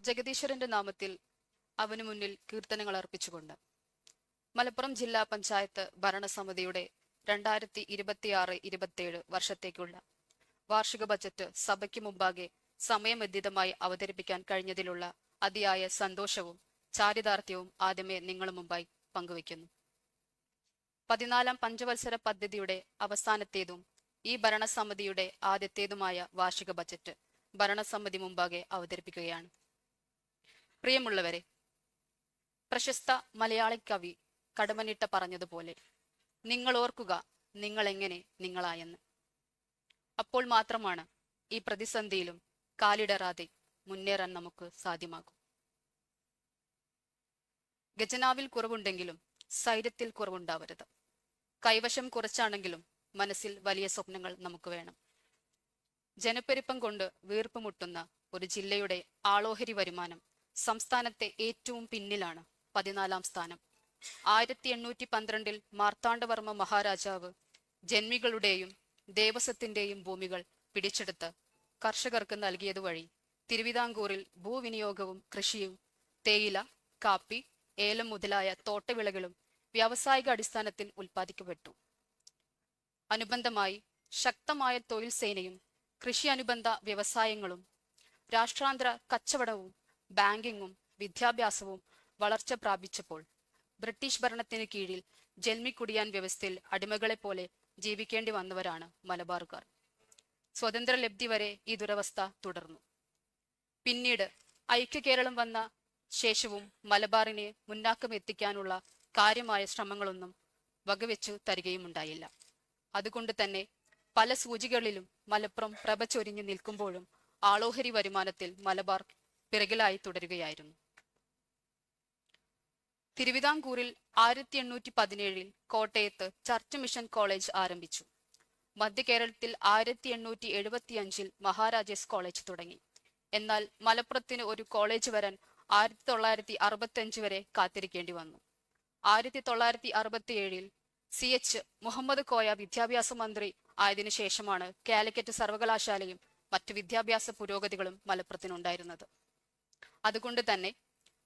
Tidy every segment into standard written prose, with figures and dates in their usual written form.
ജഗദീശ്വരന്റെ നാമത്തിൽ അവനു മുന്നിൽ കീർത്തനങ്ങൾ അർപ്പിച്ചുകൊണ്ട് മലപ്പുറം ജില്ലാ പഞ്ചായത്ത് ഭരണസമിതിയുടെ 2026-27 വർഷത്തേക്കുള്ള വാർഷിക ബജറ്റ് സഭയ്ക്ക് മുമ്പാകെ സമയബന്ധിതമായി അവതരിപ്പിക്കാൻ കഴിഞ്ഞതിലുള്ള അതിയായ സന്തോഷവും ചാരിതാർത്ഥ്യവും ആദ്യമേ നിങ്ങളു മുമ്പായി പങ്കുവയ്ക്കുന്നു. 14ാം പഞ്ചവത്സര പദ്ധതിയുടെ അവസാനത്തേതും ഈ ഭരണസമിതിയുടെ ആദ്യത്തേതുമായ വാർഷിക ബജറ്റ് ഭരണസമിതി മുമ്പാകെ അവതരിപ്പിക്കുകയാണ്. പ്രിയമുള്ളവരെ, പ്രശസ്ത മലയാളി കവി കടമ്മനിട്ട പറഞ്ഞതുപോലെ, നിങ്ങൾ ഓർക്കുക നിങ്ങൾ എങ്ങനെ നിങ്ങളായെന്ന്. അപ്പോൾ മാത്രമാണ് ഈ പ്രതിസന്ധിയിലും കാലിടറാതെ മുന്നേറാൻ നമുക്ക് സാധ്യമാകും. ഖജനാവിൽ കുറവുണ്ടെങ്കിലും സൈര്യത്തിൽ കുറവുണ്ടാവരുത്. കൈവശം കുറച്ചാണെങ്കിലും മനസ്സിൽ വലിയ സ്വപ്നങ്ങൾ നമുക്ക് വേണം. ജനപ്പെരുപ്പം കൊണ്ട് വീർപ്പുമുട്ടുന്ന ഒരു ജില്ലയുടെ ആളോഹരി വരുമാനം സംസ്ഥാനത്തെ ഏറ്റവും പിന്നിലാണ്. 14ാം സ്ഥാനം. 1812 മാർത്താണ്ഡവർമ്മ മഹാരാജാവ് ജന്മികളുടെയും ദേവസ്വത്തിന്റെയും ഭൂമികൾ പിടിച്ചെടുത്ത് കർഷകർക്ക് നൽകിയതുവഴി തിരുവിതാംകൂറിൽ ഭൂവിനിയോഗവും കൃഷിയും തേയില, കാപ്പി, ഏലം മുതലായ തോട്ടവിളകളും വ്യാവസായിക അടിസ്ഥാനത്തിൽ ഉൽപ്പാദിക്കപ്പെട്ടു. അനുബന്ധമായി ശക്തമായ തൊഴിൽ സേനയും കൃഷി അനുബന്ധ വ്യവസായങ്ങളും രാഷ്ട്രാന്തര കച്ചവടവും ബാങ്കിങ്ങും വിദ്യാഭ്യാസവും വളർച്ച പ്രാപിച്ചപ്പോൾ ബ്രിട്ടീഷ് ഭരണത്തിന് കീഴിൽ ജന്മിക്കുടിയാൻ വ്യവസ്ഥയിൽ അടിമകളെപ്പോലെ ജീവിക്കേണ്ടി വന്നവരാണ് മലബാറുകാർ. സ്വതന്ത്രലബ്ധി വരെ ഈ ദുരവസ്ഥ തുടർന്നു. പിന്നീട് ഐക്യ കേരളം വന്ന ശേഷവും മലബാറിനെ മുന്നാക്കം എത്തിക്കാനുള്ള കാര്യമായ ശ്രമങ്ങളൊന്നും വകവെച്ചു തരികയുമുണ്ടായില്ല. അതുകൊണ്ട് തന്നെ പല സൂചികളിലും മലപ്പുറം പ്രഭ ചൊരിഞ്ഞു നിൽക്കുമ്പോഴും ആളോഹരി വരുമാനത്തിൽ മലബാർ പിറകിലായി തുടരുകയായിരുന്നു. തിരുവിതാംകൂറിൽ 1817 കോട്ടയത്ത് ചർച്ച് മിഷൻ കോളേജ് ആരംഭിച്ചു. മധ്യ കേരളത്തിൽ 1875 മഹാരാജാസ് കോളേജ് തുടങ്ങി. എന്നാൽ മലപ്പുറത്തിന് ഒരു കോളേജ് വരാൻ 1965 വരെ കാത്തിരിക്കേണ്ടി വന്നു. 1967 CH മുഹമ്മദ് കോയ വിദ്യാഭ്യാസ മന്ത്രി ആയതിനു ശേഷമാണ് കാലിക്കറ്റ് സർവകലാശാലയും മറ്റു വിദ്യാഭ്യാസ പുരോഗതികളും മലപ്പുറത്തിനുണ്ടായിരുന്നത്. അതുകൊണ്ട് തന്നെ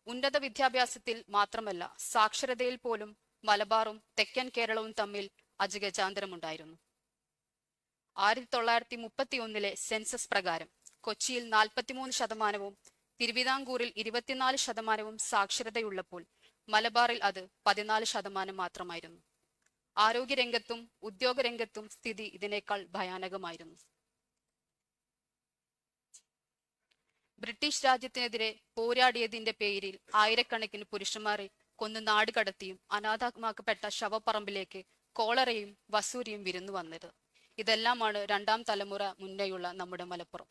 ഉന്നത വിദ്യാഭ്യാസത്തിൽ മാത്രമല്ല സാക്ഷരതയിൽ പോലും മലബാറും തെക്കൻ കേരളവും തമ്മിൽ അജഗജാന്തരമുണ്ടായിരുന്നു. 1931 സെൻസസ് പ്രകാരം കൊച്ചിയിൽ 43%, തിരുവിതാംകൂറിൽ 24% സാക്ഷരതയുള്ളപ്പോൾ മലബാറിൽ അത് 14% മാത്രമായിരുന്നു. ആരോഗ്യരംഗത്തും ഉദ്യോഗരംഗത്തും സ്ഥിതി ഇതിനേക്കാൾ ഭയാനകമായിരുന്നു. ബ്രിട്ടീഷ് രാജ്യത്തിനെതിരെ പോരാടിയതിന്റെ പേരിൽ ആയിരക്കണക്കിന് പുരുഷന്മാരെ കൊന്നു നാടുകടത്തിയും അനാഥമാക്കപ്പെട്ട ശവപ്പറമ്പിലേക്ക് കോളറയും വസൂരിയും വിരുന്നു വന്നത്. ഇതെല്ലാമാണ് 2ാം തലമുറ മുന്നേയുള്ള നമ്മുടെ മലപ്പുറം.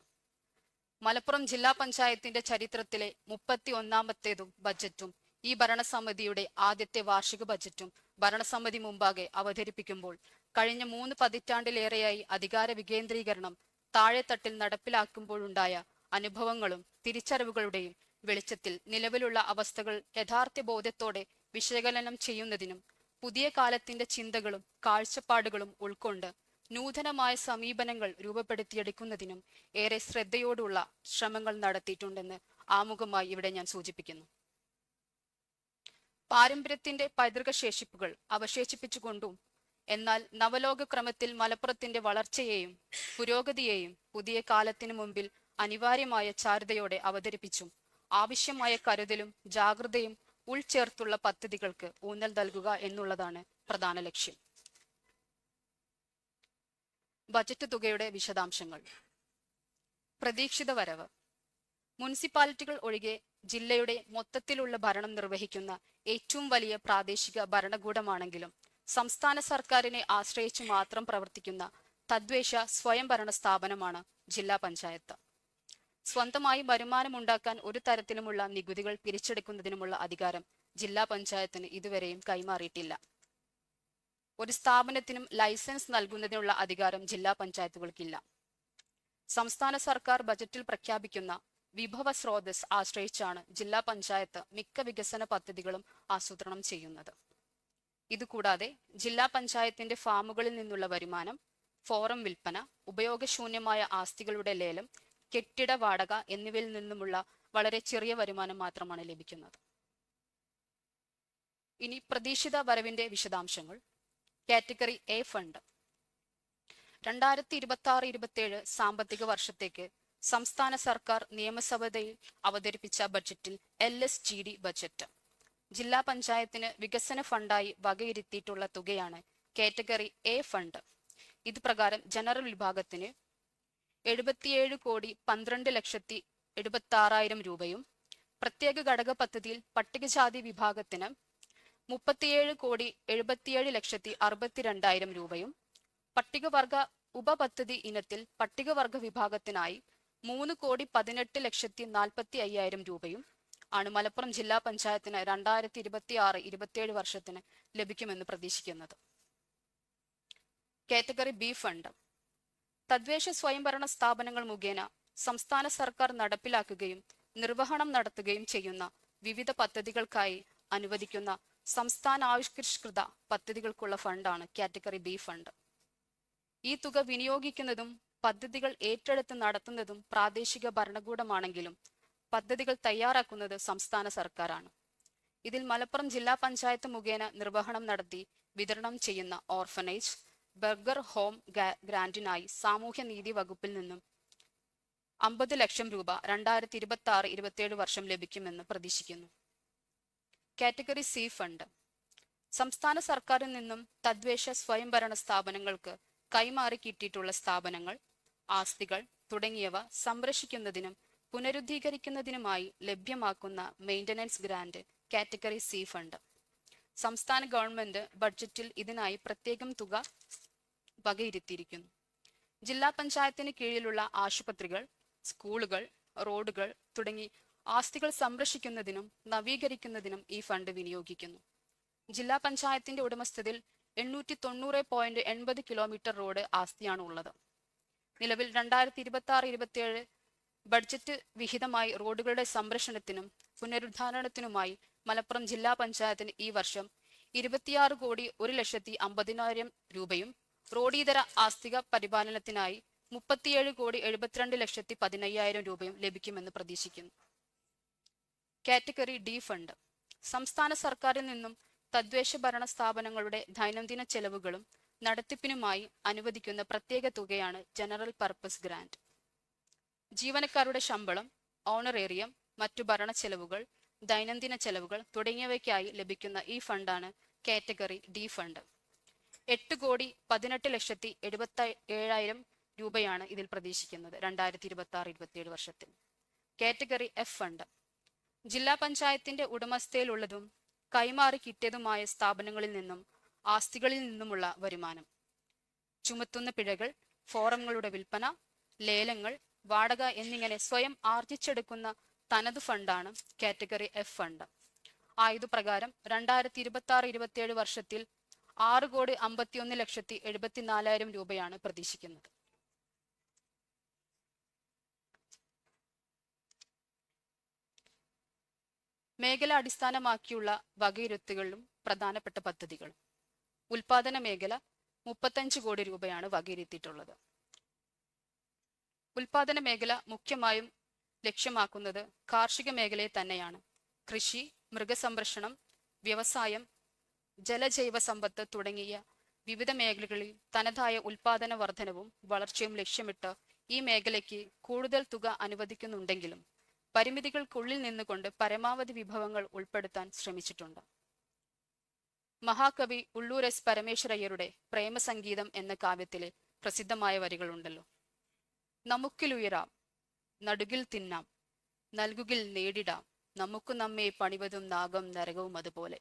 മലപ്പുറം ജില്ലാ പഞ്ചായത്തിന്റെ ചരിത്രത്തിലെ 31ാമത്തേതും ബജറ്റും ഈ ഭരണസമിതിയുടെ ആദ്യത്തെ വാർഷിക ബജറ്റും ഭരണസമിതി മുമ്പാകെ അവതരിപ്പിക്കുമ്പോൾ കഴിഞ്ഞ 3 പതിറ്റാണ്ടിലേറെയായി അധികാര വികേന്ദ്രീകരണം താഴെത്തട്ടിൽ നടപ്പിലാക്കുമ്പോഴുണ്ടായ അനുഭവങ്ങളും തിരിച്ചറിവുകളുടെയും വെളിച്ചത്തിൽ നിലവിലുള്ള അവസ്ഥകൾ യഥാർത്ഥ ബോധ്യത്തോടെ വിശകലനം ചെയ്യുന്നതിനും പുതിയ കാലത്തിന്റെ ചിന്തകളും കാഴ്ചപ്പാടുകളും ഉൾക്കൊണ്ട് നൂതനമായ സമീപനങ്ങൾ രൂപപ്പെടുത്തിയെടുക്കുന്നതിനും ഏറെ ശ്രദ്ധയോടുള്ള ശ്രമങ്ങൾ നടത്തിയിട്ടുണ്ടെന്ന് ആമുഖമായി ഇവിടെ ഞാൻ സൂചിപ്പിക്കുന്നു. പാരമ്പര്യത്തിന്റെ പൈതൃക ശേഷിപ്പുകൾ അവശേഷിപ്പിച്ചുകൊണ്ടും എന്നാൽ നവലോക ക്രമത്തിൽ മലപ്പുറത്തിന്റെ വളർച്ചയെയും പുരോഗതിയെയും പുതിയ കാലത്തിനു മുമ്പിൽ അനിവാര്യമായ ചാരുതയോടെ അവതരിപ്പിച്ചും ആവശ്യമായ കരുതലും ജാഗ്രതയും ഉൾച്ചേർത്തുള്ള പദ്ധതികൾക്ക് ഊന്നൽ നൽകുക എന്നുള്ളതാണ് പ്രധാന ലക്ഷ്യം. ബജറ്റ് തുകയുടെ വിശദാംശങ്ങൾ. പ്രതീക്ഷിത വരവ്. മുനിസിപ്പാലിറ്റികൾ ഒഴികെ ജില്ലയുടെ മൊത്തത്തിലുള്ള ഭരണം നിർവഹിക്കുന്ന ഏറ്റവും വലിയ പ്രാദേശിക ഭരണകൂടമാണെങ്കിലും സംസ്ഥാന സർക്കാരിനെ ആശ്രയിച്ച് മാത്രം പ്രവർത്തിക്കുന്ന തദ്ദേശ സ്വയംഭരണ സ്ഥാപനമാണ് ജില്ലാ പഞ്ചായത്ത്. സ്വന്തമായി വരുമാനമുണ്ടാക്കാൻ ഒരു തരത്തിലുമുള്ള നികുതികൾ പിരിച്ചെടുക്കുന്നതിനുമുള്ള അധികാരം ജില്ലാ പഞ്ചായത്തിന് ഇതുവരെയും കൈമാറിയിട്ടില്ല. ഒരു സ്ഥാപനത്തിനും ലൈസൻസ് നൽകുന്നതിനുള്ള അധികാരം ജില്ലാ പഞ്ചായത്തുകൾക്കില്ല. സംസ്ഥാന സർക്കാർ ബജറ്റിൽ പ്രഖ്യാപിക്കുന്ന വിഭവ സ്രോതസ് ആശ്രയിച്ചാണ് ജില്ലാ പഞ്ചായത്ത് മിക്ക വികസന പദ്ധതികളും ആസൂത്രണം ചെയ്യുന്നത്. ഇതുകൂടാതെ ജില്ലാ പഞ്ചായത്തിന്റെ ഫാമുകളിൽ നിന്നുള്ള വരുമാനം, ഫോറം വിൽപ്പന, ഉപയോഗശൂന്യമായ ആസ്തികളുടെ ലേലം, കെട്ടിട വാടക എന്നിവയിൽ നിന്നുമുള്ള വളരെ ചെറിയ വരുമാനം മാത്രമാണ് ലഭിക്കുന്നത്. ഇനി പ്രതീക്ഷിത വരവിന്റെ വിശദാംശങ്ങൾ. Category A fund. 2026-27 സാമ്പത്തിക വർഷത്തേക്ക് സംസ്ഥാന സർക്കാർ നിയമസഭയിൽ അവതരിപ്പിച്ച ബജറ്റിൽ LSGD ബജറ്റ് ജില്ലാ പഞ്ചായത്തിന് വികസന ഫണ്ടായി വകയിരുത്തിയിട്ടുള്ള തുകയാണ് കാറ്റഗറി എ ഫണ്ട്. ഇത് പ്രകാരം ജനറൽ വിഭാഗത്തിന് 77,12,76,000 രൂപയും, പ്രത്യേക ഘടക പദ്ധതിയിൽ പട്ടികജാതി വിഭാഗത്തിന് 37,77,62,000 രൂപയും, പട്ടികവർഗ ഉപപദ്ധതി ഇനത്തിൽ പട്ടികവർഗ വിഭാഗത്തിനായി 3,18,40,500 രൂപയും ആണ് മലപ്പുറം ജില്ലാ പഞ്ചായത്തിന് 2026-27 വർഷത്തിന് ലഭിക്കുമെന്ന് പ്രതീക്ഷിക്കുന്നത്. Category B fund. തദ്ദേശ സ്വയംഭരണ സ്ഥാപനങ്ങൾ മുഖേന സംസ്ഥാന സർക്കാർ നടപ്പിലാക്കുകയും നിർവഹണം നടത്തുകയും ചെയ്യുന്ന വിവിധ പദ്ധതികൾക്കായി അനുവദിക്കുന്ന സംസ്ഥാന ആവിഷ്കൃത പദ്ധതികൾക്കുള്ള ഫണ്ടാണ് കാറ്റഗറി ബി ഫണ്ട്. ഈ തുക വിനിയോഗിക്കുന്നതും പദ്ധതികൾ ഏറ്റെടുത്ത് നടത്തുന്നതും പ്രാദേശിക ഭരണകൂടമാണെങ്കിലും പദ്ധതികൾ തയ്യാറാക്കുന്നത് സംസ്ഥാന സർക്കാരാണ്. ഇതിൽ മലപ്പുറം ജില്ലാ പഞ്ചായത്ത് മുഖേന നിർവഹണം നടത്തി വിതരണം ചെയ്യുന്ന ഓർഫനേജ്, ബർഗർ ഹോം ഗ്രാന്റിനായി സാമൂഹ്യനീതി വകുപ്പിൽ നിന്നും 50 ലക്ഷം രൂപ 2026-27 വർഷം ലഭിക്കുമെന്ന് പ്രതീക്ഷിക്കുന്നു. Category C fund. സംസ്ഥാന സർക്കാരിൽ നിന്നും തദ്ദേശ സ്വയംഭരണ സ്ഥാപനങ്ങൾക്ക് കൈമാറി കിട്ടിയിട്ടുള്ള സ്ഥാപനങ്ങൾ, ആസ്തികൾ തുടങ്ങിയവ സംരക്ഷിക്കുന്നതിനും പുനരുദ്ധീകരിക്കുന്നതിനുമായി ലഭ്യമാക്കുന്ന maintenance grant category C fund. സംസ്ഥാന ഗവൺമെന്റ് ബഡ്ജറ്റിൽ ഇതിനായി പ്രത്യേകം തുക വകയിരുത്തിയിരിക്കുന്നു. ജില്ലാ പഞ്ചായത്തിന് കീഴിലുള്ള ആശുപത്രികൾ, സ്കൂളുകൾ, റോഡുകൾ തുടങ്ങി ആസ്തികൾ സംരക്ഷിക്കുന്നതിനും നവീകരിക്കുന്നതിനും ഈ ഫണ്ട് വിനിയോഗിക്കുന്നു. ജില്ലാ പഞ്ചായത്തിന്റെ ഉടമസ്ഥതയിൽ 890.80 കിലോമീറ്റർ റോഡ് ആസ്തിയാണ് ഉള്ളത്. നിലവിൽ 2026-27 ബഡ്ജറ്റ് വിഹിതമായി റോഡുകളുടെ സംരക്ഷണത്തിനും പുനരുദ്ധാരണത്തിനുമായി മലപ്പുറം ജില്ലാ പഞ്ചായത്തിന് ഈ വർഷം 26,01,50,000 രൂപയും, റോഡീതര ആസ്തിക പരിപാലനത്തിനായി 37,72,15,000 രൂപയും ലഭിക്കുമെന്ന് പ്രതീക്ഷിക്കുന്നു. Category D fund. സംസ്ഥാന സർക്കാരിൽ നിന്നും തദ്ദേശ ഭരണ സ്ഥാപനങ്ങളുടെ ദൈനംദിന ചെലവുകളും നടത്തിപ്പിനുമായി അനുവദിക്കുന്ന പ്രത്യേക തുകയാണ് ജനറൽ പർപ്പസ് ഗ്രാന്റ്. ജീവനക്കാരുടെ ശമ്പളം, ഓണറേറിയം, മറ്റു ഭരണ ചെലവുകൾ, ദൈനംദിന ചെലവുകൾ തുടങ്ങിയവയ്ക്കായി ലഭിക്കുന്ന ഈ ഫണ്ടാണ് കാറ്റഗറി ഡി ഫണ്ട്. 8,18,77,000 രൂപയാണ് ഇതിൽ പ്രതീക്ഷിക്കുന്നത് 2026-27 വർഷത്തിൽ. Category F fund. ജില്ലാ പഞ്ചായത്തിന്റെ ഉടമസ്ഥയിലുള്ളതും കൈമാറി കിട്ടിയതുമായ സ്ഥാപനങ്ങളിൽ നിന്നും ആസ്തികളിൽ നിന്നുമുള്ള വരുമാനം, ചുമത്തുന്ന പിഴകൾ, ഫോറങ്ങളുടെ വിൽപ്പന, ലേലങ്ങൾ, വാടക എന്നിങ്ങനെ സ്വയം ആർജിച്ചെടുക്കുന്ന തനത് ഫണ്ടാണ് കാറ്റഗറി എഫ് ഫണ്ട്. ആയതുപ്രകാരം 2026-27 വർഷത്തിൽ 6,51,74,000 രൂപയാണ് പ്രതീക്ഷിക്കുന്നത്. മേഖല അടിസ്ഥാനമാക്കിയുള്ള വകയിരുത്തലുകളും പ്രധാനപ്പെട്ട പദ്ധതികളും. ഉൽപാദന മേഖല 35 കോടി രൂപയാണ് വകയിരുത്തിയിട്ടുള്ളത്. ഉൽപാദന മേഖല മുഖ്യമായും ലക്ഷ്യമാക്കുന്നത് കാർഷിക മേഖലയെ തന്നെയാണ്. കൃഷി, മൃഗസംരക്ഷണം, വ്യവസായം, ജലജൈവ സമ്പത്ത് തുടങ്ങിയ വിവിധ മേഖലകളിൽ തനതായ ഉൽപാദന വർധനവും വളർച്ചയും ലക്ഷ്യമിട്ട് ഈ മേഖലയ്ക്ക് കൂടുതൽ തുക അനുവദിക്കുന്നുണ്ടെങ്കിലും പരിമിതികൾക്കുള്ളിൽ നിന്നുകൊണ്ട് പരമാവധി വിഭവങ്ങൾ ഉൾപ്പെടുത്താൻ ശ്രമിച്ചിട്ടുണ്ട്. മഹാകവി ഉള്ളൂർ എസ് പരമേശ്വരയ്യരുടെ പ്രേമസംഗീതം എന്ന കാവ്യത്തിലെ പ്രസിദ്ധമായ വരികളുണ്ടല്ലോ: നമുക്കിലുയരാം, നടുകിൽ തിന്നാം, നൽകുകിൽ നേടിടാം, നമുക്ക് നമ്മെ പണിവതും നാഗം നരകവും അതുപോലെ.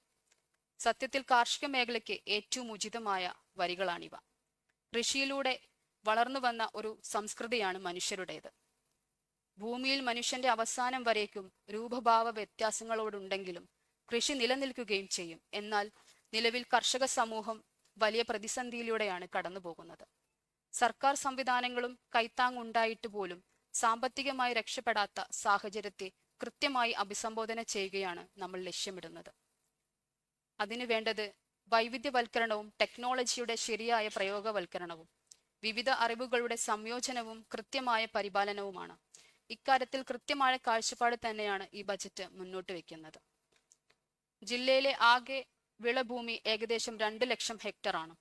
സത്യത്തിൽ കാർഷിക മേഖലയ്ക്ക് ഏറ്റവും ഉചിതമായ വരികളാണിവ. കൃഷിയിലൂടെ വളർന്നു വന്ന ഒരു സംസ്കൃതിയാണ് മനുഷ്യരുടേത്. ഭൂമിയിൽ മനുഷ്യന്റെ അവസാനം വരേക്കും രൂപഭാവ വ്യത്യാസങ്ങളോടുണ്ടെങ്കിലും കൃഷി നിലനിൽക്കുകയും ചെയ്യും. എന്നാൽ നിലവിൽ കർഷക സമൂഹം വലിയ പ്രതിസന്ധിയിലൂടെയാണ് കടന്നു പോകുന്നത്. സർക്കാർ സംവിധാനങ്ങളും കൈത്താങ്ങുണ്ടായിട്ട് പോലും സാമ്പത്തികമായി രക്ഷപ്പെടാത്ത സാഹചര്യത്തെ കൃത്യമായി അഭിസംബോധന ചെയ്യുകയാണ് നമ്മൾ ലക്ഷ്യമിടുന്നത്. അതിനു വേണ്ടത് വൈവിധ്യവൽക്കരണവും ടെക്നോളജിയുടെ ശരിയായ പ്രയോഗവൽക്കരണവും വിവിധ അറിവുകളുടെ സംയോജനവും കൃത്യമായ പരിപാലനവുമാണ്. ഇക്കാര്യത്തിൽ കൃത്യമായ കാഴ്ചപ്പാട് തന്നെയാണ് ഈ ബജറ്റ് മുന്നോട്ട് വയ്ക്കുന്നത്. ജില്ലയിലെ ആകെ വിളഭൂമി ഏകദേശം 2 ലക്ഷം ഹെക്ടറാണ്.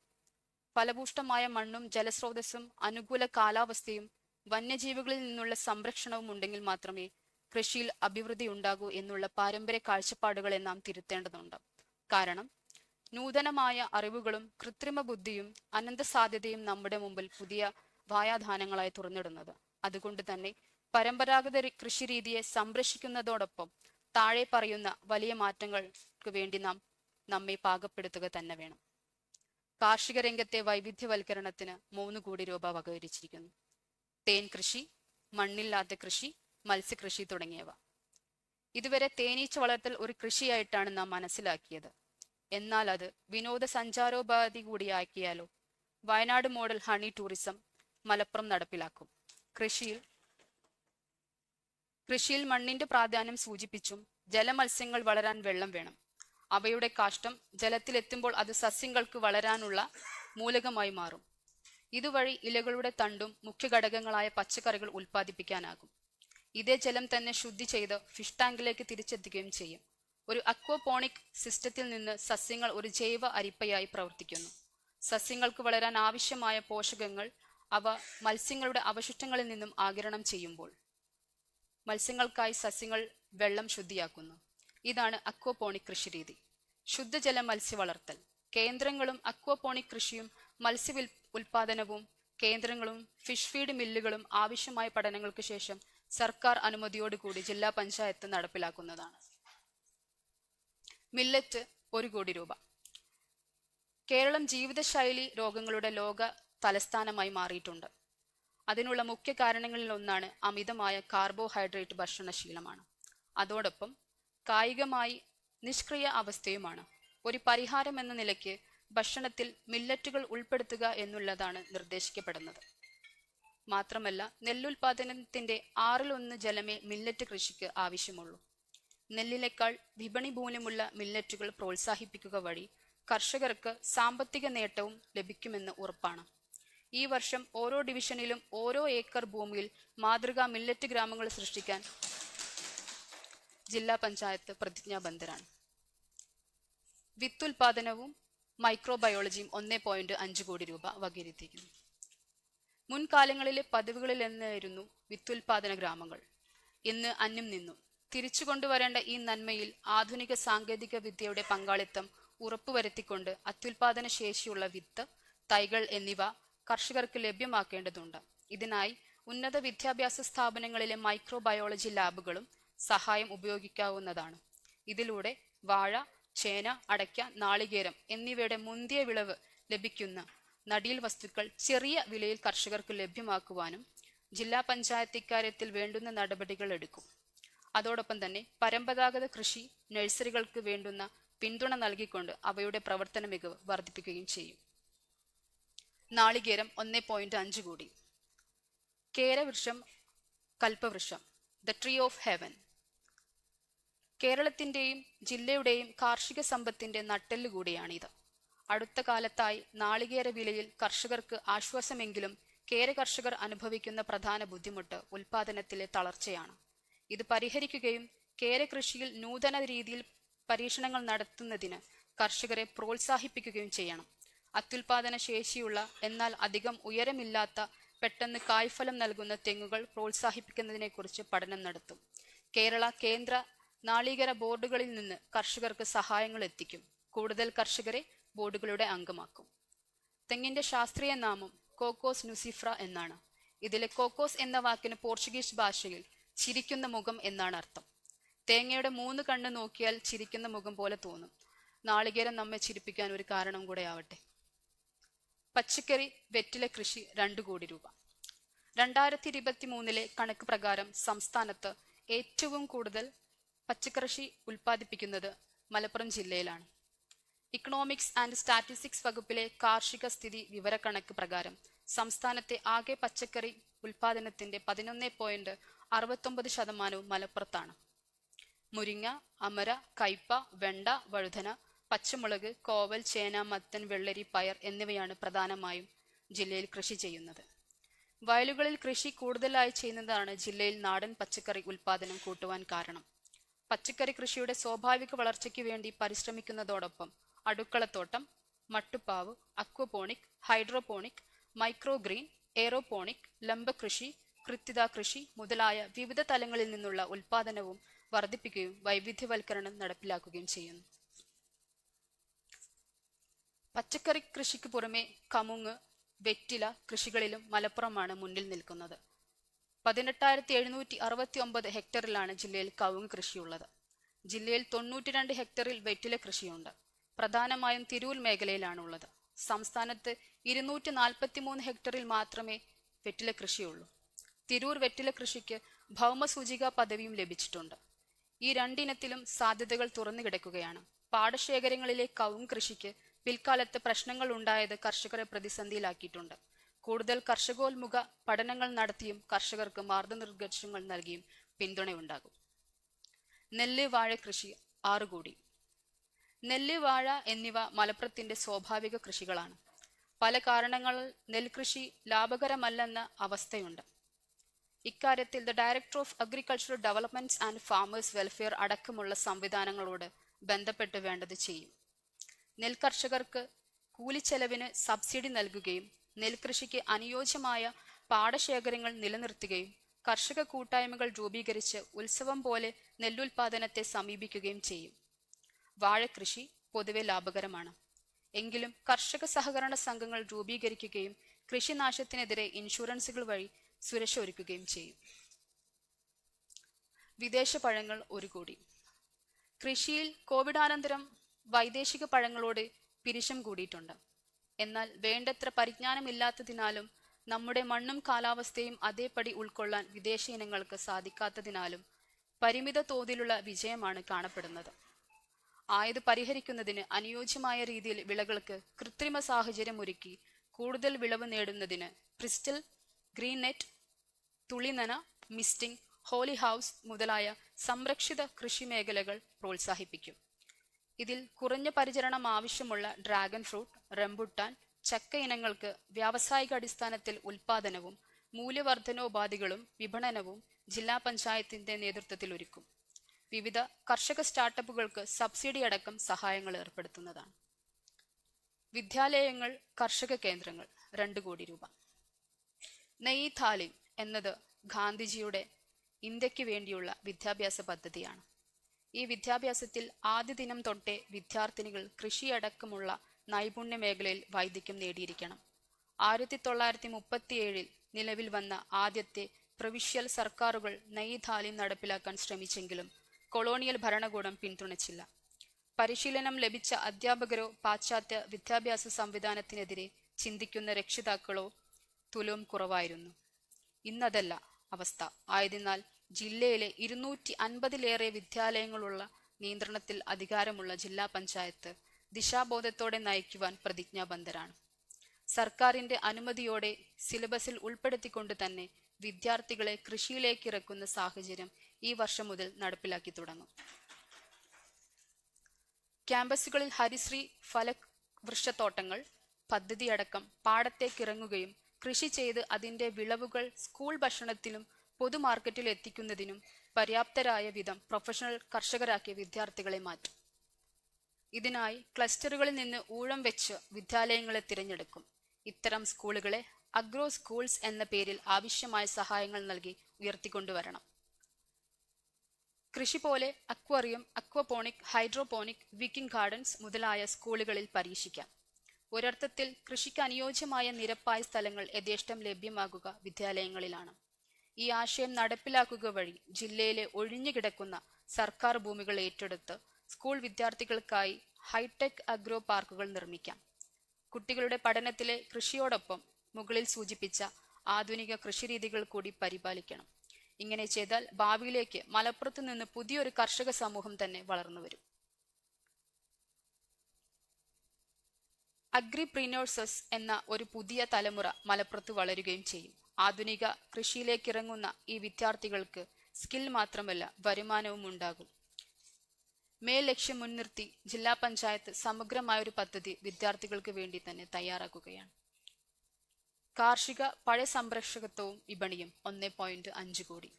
ഫലഭൂഷ്ടമായ മണ്ണും ജലസ്രോതസ്സും അനുകൂല കാലാവസ്ഥയും വന്യജീവികളിൽ നിന്നുള്ള സംരക്ഷണവും ഉണ്ടെങ്കിൽ മാത്രമേ കൃഷിയിൽ അഭിവൃദ്ധി ഉണ്ടാകൂ എന്നുള്ള പാരമ്പര്യ കാഴ്ചപ്പാടുകളെ നാം തിരുത്തേണ്ടതുണ്ട്. കാരണം നൂതനമായ അറിവുകളും കൃത്രിമ ബുദ്ധിയും അനന്ത സാധ്യതയും നമ്മുടെ മുമ്പിൽ പുതിയ വായാധാനങ്ങളായി തുറന്നിടുന്നത്. അതുകൊണ്ട് തന്നെ പരമ്പരാഗത കൃഷിരീതിയെ സംരക്ഷിക്കുന്നതോടൊപ്പം താഴെ പറയുന്ന വലിയ മാറ്റങ്ങൾക്ക് വേണ്ടി നമ്മെ പാകപ്പെടുത്തുക തന്നെ വേണം. കാർഷിക രംഗത്തെ വൈവിധ്യവൽക്കരണത്തിന് 3 കോടി രൂപ വകയിരുത്തിയിരിക്കുന്നു. തേൻ കൃഷി, മണ്ണില്ലാത്ത കൃഷി, മത്സ്യകൃഷി തുടങ്ങിയവ. ഇതുവരെ തേനീച്ച വളർത്തൽ ഒരു കൃഷിയായിട്ടാണ് നാം മനസ്സിലാക്കിയത്. എന്നാൽ അത് വിനോദസഞ്ചാരോപാധി കൂടിയാക്കിയാലോ? Wayanad model honey tourism Malappuram നടപ്പിലാക്കും. കൃഷിയിൽ മണ്ണിന്റെ പ്രാധാന്യം സൂചിപ്പിച്ചും ജലമത്സ്യങ്ങൾ വളരാൻ വെള്ളം വേണം. അവയുടെ കാഷ്ടം ജലത്തിലെത്തുമ്പോൾ അത് സസ്യങ്ങൾക്ക് വളരാനുള്ള മൂലകമായി മാറും. ഇതുവഴി ഇലകളുടെ തണ്ടും മുഖ്യ ഘടകങ്ങളായ പച്ചക്കറികൾ ഉൽപ്പാദിപ്പിക്കാനാകും. ഇതേ ജലം തന്നെ ശുദ്ധി ചെയ്ത് ഫിഷ് ടാങ്കിലേക്ക് തിരിച്ചെത്തിക്കുകയും ചെയ്യും. ഒരു അക്വപോണിക് സിസ്റ്റത്തിൽ നിന്ന് സസ്യങ്ങൾ ഒരു ജൈവ അരിപ്പയായി പ്രവർത്തിക്കുന്നു. സസ്യങ്ങൾക്ക് വളരാൻ ആവശ്യമായ പോഷകങ്ങൾ അവ മത്സ്യങ്ങളുടെ അവശിഷ്ടങ്ങളിൽ നിന്നും ആഗിരണം ചെയ്യുമ്പോൾ മത്സ്യങ്ങൾക്കായി സസ്യങ്ങൾ വെള്ളം ശുദ്ധിയാക്കുന്നു. ഇതാണ് അക്വപോണിക് കൃഷിരീതി. ശുദ്ധജല മത്സ്യ വളർത്തൽ കേന്ദ്രങ്ങളും അക്വപോണിക് കൃഷിയും മത്സ്യ ഉൽപാദനവും കേന്ദ്രങ്ങളും ഫിഷ് ഫീഡ് മില്ലുകളും ആവശ്യമായ പഠനങ്ങൾക്ക് ശേഷം സർക്കാർ അനുമതിയോടുകൂടി ജില്ലാ പഞ്ചായത്ത് നടപ്പിലാക്കുന്നതാണ്. മില്ലറ്റ് 1 കോടി രൂപ. കേരളം ജീവിതശൈലി രോഗങ്ങളുടെ ലോക തലസ്ഥാനമായി മാറിയിട്ടുണ്ട്. അതിനുള്ള മുഖ്യ കാരണങ്ങളിൽ ഒന്നാണ് അമിതമായ കാർബോഹൈഡ്രേറ്റ് ഭക്ഷണശീലമാണ്. അതോടൊപ്പം കായികമായി നിഷ്ക്രിയ അവസ്ഥയുമാണ്. ഒരു പരിഹാരം എന്ന നിലയ്ക്ക് ഭക്ഷണത്തിൽ മില്ലറ്റുകൾ ഉൾപ്പെടുത്തുക എന്നുള്ളതാണ് നിർദ്ദേശിക്കപ്പെടുന്നത്. മാത്രമല്ല നെല്ലുൽപാദനത്തിന്റെ 1/6 ജലമേ മില്ലറ്റ് കൃഷിക്ക് ആവശ്യമുള്ളൂ. നെല്ലിനേക്കാൾ വിപണി മൂല്യമുള്ള മില്ലറ്റുകൾ പ്രോത്സാഹിപ്പിക്കുക വഴി കർഷകർക്ക് സാമ്പത്തിക നേട്ടവും ലഭിക്കുമെന്ന് ഉറപ്പാണ്. ഈ വർഷം ഓരോ ഡിവിഷനിലും ഓരോ ഏക്കർ ഭൂമിയിൽ മാതൃകാ മില്ലറ്റ് ഗ്രാമങ്ങൾ സൃഷ്ടിക്കാൻ ജില്ലാ പഞ്ചായത്ത് പ്രതിജ്ഞാബദ്ധരാണ്. വിത്തുൽപാദനവും മൈക്രോബയോളജിയും 1.5 കോടി രൂപ വകയിരുത്തിയിരിക്കുന്നു. മുൻകാലങ്ങളിലെ പതിവുകളിൽ എന്നായിരുന്നു വിത്തുൽപാദന ഗ്രാമങ്ങൾ. ഇന്ന് അന്യം നിന്നു. തിരിച്ചു കൊണ്ടുവരേണ്ട ഈ നന്മയിൽ ആധുനിക സാങ്കേതിക വിദ്യയുടെ പങ്കാളിത്തം ഉറപ്പുവരുത്തിക്കൊണ്ട് അത്യുൽപാദന ശേഷിയുള്ള വിത്ത്, തൈകൾ എന്നിവ കർഷകർക്ക് ലഭ്യമാക്കേണ്ടതുണ്ട്. ഇതിനായി ഉന്നത വിദ്യാഭ്യാസ സ്ഥാപനങ്ങളിലെ മൈക്രോബയോളജി ലാബുകളും സഹായം ഉപയോഗിക്കാവുന്നതാണ്. ഇതിലൂടെ വാഴ, ചേന, അടയ്ക്ക, നാളികേരം എന്നിവയുടെ മുന്തിയ വിളവ് ലഭിക്കുന്ന നടീൽ വസ്തുക്കൾ ചെറിയ വിലയിൽ കർഷകർക്ക് ലഭ്യമാക്കുവാനും ജില്ലാ പഞ്ചായത്ത് ഇക്കാര്യത്തിൽ വേണ്ടുന്ന നടപടികൾ എടുക്കും. അതോടൊപ്പം തന്നെ പരമ്പരാഗത കൃഷി നഴ്സറികൾക്ക് വേണ്ടുന്ന പിന്തുണ നൽകിക്കൊണ്ട് അവയുടെ പ്രവർത്തന മികവ് വർദ്ധിപ്പിക്കുകയും ചെയ്യും. നാളികേരം 1.5 കോടി. കേരവൃക്ഷം, Kalpavriksham, the tree of heaven. കേരളത്തിന്റെയും ജില്ലയുടെയും കാർഷിക സമ്പത്തിന്റെ നട്ടെല്ല് കൂടിയാണിത്. അടുത്ത കാലത്തായി നാളികേര വിലയിൽ കർഷകർക്ക് ആശ്വാസമെങ്കിലും കേര കർഷകർ അനുഭവിക്കുന്ന പ്രധാന ബുദ്ധിമുട്ട് ഉൽപാദനത്തിലെ തളർച്ചയാണ്. ഇത് പരിഹരിക്കുകയും കേര കൃഷിയിൽ നൂതന രീതിയിൽ പരീക്ഷണങ്ങൾ നടത്തുന്നതിന് കർഷകരെ പ്രോത്സാഹിപ്പിക്കുകയും ചെയ്യണം. അത്യുൽപാദന ശേഷിയുള്ള എന്നാൽ അധികം ഉയരമില്ലാത്ത പെട്ടെന്ന് കായ്ഫലം നൽകുന്ന തെങ്ങുകൾ പ്രോത്സാഹിപ്പിക്കുന്നതിനെക്കുറിച്ച് പഠനം നടത്തും. കേരള കേന്ദ്ര നാളികേര ബോർഡുകളിൽ നിന്ന് കർഷകർക്ക് സഹായങ്ങൾ എത്തിക്കും. കൂടുതൽ കർഷകരെ ബോർഡുകളുടെ അംഗമാക്കും. തെങ്ങിന്റെ ശാസ്ത്രീയ നാമം കോക്കോസ് നുസിഫ്ര എന്നാണ്. ഇതിലെ കോക്കോസ് എന്ന വാക്കിന് പോർച്ചുഗീസ് ഭാഷയിൽ ചിരിക്കുന്ന മുഖം എന്നാണ് അർത്ഥം. തേങ്ങയുടെ 3 കണ്ണ് നോക്കിയാൽ ചിരിക്കുന്ന മുഖം പോലെ തോന്നും. നാളികേരം നമ്മെ ചിരിപ്പിക്കാൻ ഒരു കാരണം കൂടെ ആവട്ടെ. പച്ചക്കറി വെറ്റില കൃഷി 2 കോടി രൂപ. 2023 കണക്ക് പ്രകാരം സംസ്ഥാനത്ത് ഏറ്റവും കൂടുതൽ പച്ചക്കൃഷി ഉൽപ്പാദിപ്പിക്കുന്നത് മലപ്പുറം ജില്ലയിലാണ്. ഇക്കണോമിക്സ് ആൻഡ് സ്റ്റാറ്റിസ്റ്റിക്സ് വകുപ്പിലെ കാർഷിക സ്ഥിതി വിവരക്കണക്ക് പ്രകാരം സംസ്ഥാനത്തെ ആകെ പച്ചക്കറി ഉൽപാദനത്തിന്റെ 11.69% മലപ്പുറത്താണ്. മുരിങ്ങ, അമര, കയ്പ, വെണ്ട, വഴുതന, പച്ചമുളക്, കോവൽ, ചേന, മത്തൻ, വെള്ളരി, പയർ എന്നിവയാണ് പ്രധാനമായും ജില്ലയിൽ കൃഷി ചെയ്യുന്നത്. വയലുകളിൽ കൃഷി കൂടുതലായി ചെയ്യുന്നതാണ് ജില്ലയിൽ നാടൻ പച്ചക്കറി ഉൽപാദനം കൂട്ടുവാൻ കാരണം. പച്ചക്കറി കൃഷിയുടെ സ്വാഭാവിക വളർച്ചയ്ക്ക് വേണ്ടി പരിശ്രമിക്കുന്നതോടൊപ്പം അടുക്കളത്തോട്ടം, മട്ടുപ്പാവ്, അക്വപോണിക്, ഹൈഡ്രോപോണിക്, മൈക്രോഗ്രീൻ, എയറോപോണിക്, ലംബകൃഷി, കൃത്യത കൃഷി മുതലായ വിവിധ തലങ്ങളിൽ നിന്നുള്ള ഉൽപാദനവും വർദ്ധിപ്പിക്കുകയും വൈവിധ്യവൽക്കരണം നടപ്പിലാക്കുകയും ചെയ്യുന്നു. പച്ചക്കറി കൃഷിക്ക് പുറമെ കമുങ്ങ്, വെറ്റില കൃഷികളിലും മലപ്പുറമാണ് മുന്നിൽ നിൽക്കുന്നത്. 18,769 ഹെക്ടറിലാണ് ജില്ലയിൽ കവുങ്ങ് കൃഷിയുള്ളത്. ജില്ലയിൽ 92 ഹെക്ടറിൽ വെറ്റില കൃഷിയുണ്ട്. പ്രധാനമായും തിരൂർ മേഖലയിലാണുള്ളത്. സംസ്ഥാനത്ത് 243 ഹെക്ടറിൽ മാത്രമേ വെറ്റില കൃഷിയുള്ളൂ. തിരൂർ വെറ്റില കൃഷിക്ക് ഭൗമസൂചിക പദവിയും ലഭിച്ചിട്ടുണ്ട്. ഈ രണ്ടിനത്തിലും സാധ്യതകൾ തുറന്നു കിടക്കുകയാണ്. പാടശേഖരങ്ങളിലെ കവുങ്ങ് കൃഷിക്ക് പിൽക്കാലത്ത് പ്രശ്നങ്ങൾ ഉണ്ടായത് കർഷകരെ പ്രതിസന്ധിയിലാക്കിയിട്ടുണ്ട്. കൂടുതൽ കർഷകോന്മുഖ പഠനങ്ങൾ നടത്തിയും കർഷകർക്ക് മാർഗനിർദ്ദേശങ്ങൾ നൽകിയും പിന്തുണയുണ്ടാകും. നെല്ല്, വാഴ കൃഷി 6 കോടി. നെല്ല്, വാഴ എന്നിവ മലപ്പുറത്തിന്റെ സ്വാഭാവിക കൃഷികളാണ്. പല കാരണങ്ങളാൽ നെൽകൃഷി ലാഭകരമല്ലെന്ന അവസ്ഥയുണ്ട്. ഇക്കാര്യത്തിൽ the director of agricultural developments and farmers welfare അടക്കമുള്ള സംവിധാനങ്ങളോട് ബന്ധപ്പെട്ട് വേണ്ടത് ചെയ്യും. നെൽകർഷകർക്ക് കൂലിച്ചെലവിന് സബ്സിഡി നൽകുകയും നെൽകൃഷിക്ക് അനുയോജ്യമായ പാടശേഖരങ്ങൾ നിലനിർത്തുകയും കർഷക കൂട്ടായ്മകൾ രൂപീകരിച്ച് ഉത്സവം പോലെ നെല്ലുൽപാദനത്തെ സമീപിക്കുകയും ചെയ്യും. വാഴകൃഷി പൊതുവെ ലാഭകരമാണ്. എങ്കിലും കർഷക സഹകരണ സംഘങ്ങൾ രൂപീകരിക്കുകയും കൃഷിനാശത്തിനെതിരെ ഇൻഷുറൻസുകൾ വഴി സുരക്ഷ ഒരുക്കുകയും ചെയ്യും. വിദേശ പഴങ്ങൾ 1 കോടി. കൃഷിയിൽ കോവിഡാനന്തരം വൈദേശിക പഴങ്ങളോട് പിരിശം കൂടിയിട്ടുണ്ട്. എന്നാൽ വേണ്ടത്ര പരിജ്ഞാനമില്ലാത്തതിനാലും നമ്മുടെ മണ്ണും കാലാവസ്ഥയും അതേപടി ഉൾക്കൊള്ളാൻ വിദേശ ഇനങ്ങൾക്ക് സാധിക്കാത്തതിനാലും പരിമിത തോതിലുള്ള വിജയമാണ് കാണപ്പെടുന്നത്. ആയത് പരിഹരിക്കുന്നതിന് അനുയോജ്യമായ രീതിയിൽ വിളകൾക്ക് കൃത്രിമ സാഹചര്യം ഒരുക്കി കൂടുതൽ വിളവ് നേടുന്നതിന് ക്രിസ്റ്റൽ, ഗ്രീൻ നെറ്റ്, തുളിനന, മിസ്റ്റിംഗ്, ഹോളി ഹൗസ് മുതലായ സംരക്ഷിത കൃഷി മേഖലകൾ പ്രോത്സാഹിപ്പിക്കും. ഇതിൽ കുറഞ്ഞ പരിചരണം ആവശ്യമുള്ള ഡ്രാഗൺ ഫ്രൂട്ട്, റംബുട്ടാൻ, ചക്ക ഇനങ്ങൾക്ക് വ്യാവസായിക അടിസ്ഥാനത്തിൽ ഉൽപാദനവും മൂല്യവർദ്ധനോപാധികളും വിപണനവും ജില്ലാ പഞ്ചായത്തിന്റെ നേതൃത്വത്തിൽ ഒരുക്കും. വിവിധ കർഷക സ്റ്റാർട്ടപ്പുകൾക്ക് സബ്സിഡി അടക്കം സഹായങ്ങൾ ഏർപ്പെടുത്തുന്നതാണ്. വിദ്യാലയങ്ങൾ, കർഷക കേന്ദ്രങ്ങൾ 2 കോടി രൂപ. നയി താലിം എന്നത് ഗാന്ധിജിയുടെ ഇന്ത്യക്ക് വേണ്ടിയുള്ള വിദ്യാഭ്യാസ പദ്ധതിയാണ്. ഈ വിദ്യാഭ്യാസത്തിൽ ആദ്യ ദിനം തൊട്ടേ വിദ്യാർത്ഥിനികൾ കൃഷിയടക്കമുള്ള നൈപുണ്യ മേഖലയിൽ വൈദഗ്ധ്യം നേടിയിരിക്കണം. 1937 നിലവിൽ വന്ന ആദ്യത്തെ പ്രവിശ്യൽ സർക്കാരുകൾ നയി താലിം നടപ്പിലാക്കാൻ ശ്രമിച്ചെങ്കിലും കൊളോണിയൽ ഭരണകൂടം പിന്തുണച്ചില്ല. പരിശീലനം ലഭിച്ച അധ്യാപകരോ പാശ്ചാത്യ വിദ്യാഭ്യാസ സംവിധാനത്തിനെതിരെ ചിന്തിക്കുന്ന രക്ഷിതാക്കളോ തുലവും കുറവായിരുന്നു. ഇന്നതല്ല അവസ്ഥ. ആയതിനാൽ ജില്ലയിലെ 250-ലേറെ വിദ്യാലയങ്ങളുള്ള നിയന്ത്രണത്തിൽ അധികാരമുള്ള ജില്ലാ പഞ്ചായത്ത് ദിശാബോധത്തോടെ നയിക്കുവാൻ പ്രതിജ്ഞാബദ്ധരാണ്. സർക്കാരിന്റെ അനുമതിയോടെ സിലബസിൽ ഉൾപ്പെടുത്തിക്കൊണ്ട് തന്നെ വിദ്യാർത്ഥികളെ കൃഷിയിലേക്ക് ഇറക്കുന്ന സാഹചര്യം ഈ വർഷം മുതൽ നടപ്പിലാക്കി തുടങ്ങും. ക്യാമ്പസുകളിൽ ഹരിശ്രീ ഫലവൃക്ഷത്തോട്ടങ്ങൾ പദ്ധതിയടക്കം പാടത്തേക്കിറങ്ങുകയും കൃഷി ചെയ്ത് അതിന്റെ വിളവുകൾ സ്കൂൾ ഭക്ഷണത്തിലും പൊതുമാർക്കറ്റിൽ എത്തിക്കുന്നതിനും പര്യാപ്തരായ വിധം പ്രൊഫഷണൽ കർഷകരാക്കിയ വിദ്യാർത്ഥികളെ മാറ്റും. ഇതിനായി ക്ലസ്റ്ററുകളിൽ നിന്ന് ഊഴം വെച്ച് വിദ്യാലയങ്ങളെ തിരഞ്ഞെടുക്കും. ഇത്തരം സ്കൂളുകളെ അഗ്രോ സ്കൂൾസ് എന്ന പേരിൽ ആവശ്യമായ സഹായങ്ങൾ നൽകി ഉയർത്തിക്കൊണ്ടുവരണം. കൃഷി പോലെ അക്വേറിയം, അക്വപോണിക്, ഹൈഡ്രോപോണിക്, വിക്കിംഗ് ഗാർഡൻസ് മുതലായ സ്കൂളുകളിൽ പരീക്ഷിക്കാം. ഒരർത്ഥത്തിൽ കൃഷിക്ക് അനുയോജ്യമായ നിരപ്പായ സ്ഥലങ്ങൾ യഥേഷ്ടം ലഭ്യമാകുക വിദ്യാലയങ്ങളിലാണ്. ഈ ആശയം നടപ്പിലാക്കുക വഴി ജില്ലയിലെ ഒഴിഞ്ഞുകിടക്കുന്ന സർക്കാർ ഭൂമികൾ ഏറ്റെടുത്ത് സ്കൂൾ വിദ്യാർത്ഥികൾക്കായി ഹൈടെക് അഗ്രോ പാർക്കുകൾ നിർമ്മിക്കാം. കുട്ടികളുടെ പഠനത്തിലെ കൃഷിയോടൊപ്പം മുകളിൽ സൂചിപ്പിച്ച ആധുനിക കൃഷിരീതികൾ കൂടി പരിപാലിക്കണം. ഇങ്ങനെ ചെയ്താൽ ഭാവിയിലേക്ക് മലപ്പുറത്ത് നിന്ന് പുതിയൊരു കർഷക സമൂഹം തന്നെ വളർന്നു വരും. അഗ്രിപ്രീനേഴ്സസ് എന്ന ഒരു പുതിയ തലമുറ മലപ്പുറത്ത് വളരുകയും ചെയ്യും. ആധുനിക കൃഷിയിലേക്കിറങ്ങുന്ന ഈ വിദ്യാർത്ഥികൾക്ക് സ്കിൽ മാത്രമല്ല വരുമാനവും ഉണ്ടാകും. മേൽ ലക്ഷ്യം മുൻനിർത്തി ജില്ലാ പഞ്ചായത്ത് സമഗ്രമായൊരു പദ്ധതി വിദ്യാർത്ഥികൾക്ക് വേണ്ടി തന്നെ തയ്യാറാക്കുകയാണ്. കാർഷിക പഴയ സംരക്ഷകത്വവും വിപണിയും 1.5 കോടി.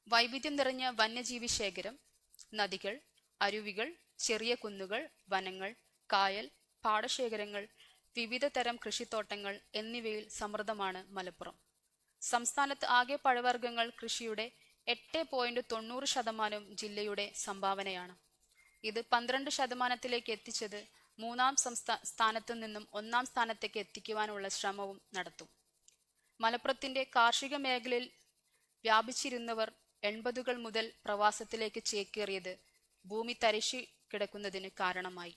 വൈവിധ്യം നിറഞ്ഞ വന്യജീവി ശേഖരം, നദികൾ, അരുവികൾ, ചെറിയ കുന്നുകൾ, വനങ്ങൾ, കായൽ, പാടശേഖരങ്ങൾ, വിവിധ തരം കൃഷിത്തോട്ടങ്ങൾ എന്നിവയിൽ സമൃദ്ധമാണ് മലപ്പുറം. സംസ്ഥാനത്ത് ആകെ പഴവർഗ്ഗങ്ങൾ കൃഷിയുടെ 8.90% ജില്ലയുടെ സംഭാവനയാണ്. ഇത് 12% എത്തിച്ചത് മൂന്നാം സ്ഥാനത്തു നിന്നും ഒന്നാം സ്ഥാനത്തേക്ക് എത്തിക്കുവാനുള്ള ശ്രമവും നടത്തും. മലപ്പുറത്തിന്റെ കാർഷിക മേഖലയിൽ വ്യാപിച്ചിരുന്നവർ 80കൾ മുതൽ പ്രവാസത്തിലേക്ക് ചേക്കേറിയത് ഭൂമി തരിശു കിടക്കുന്നതിന് കാരണമായി.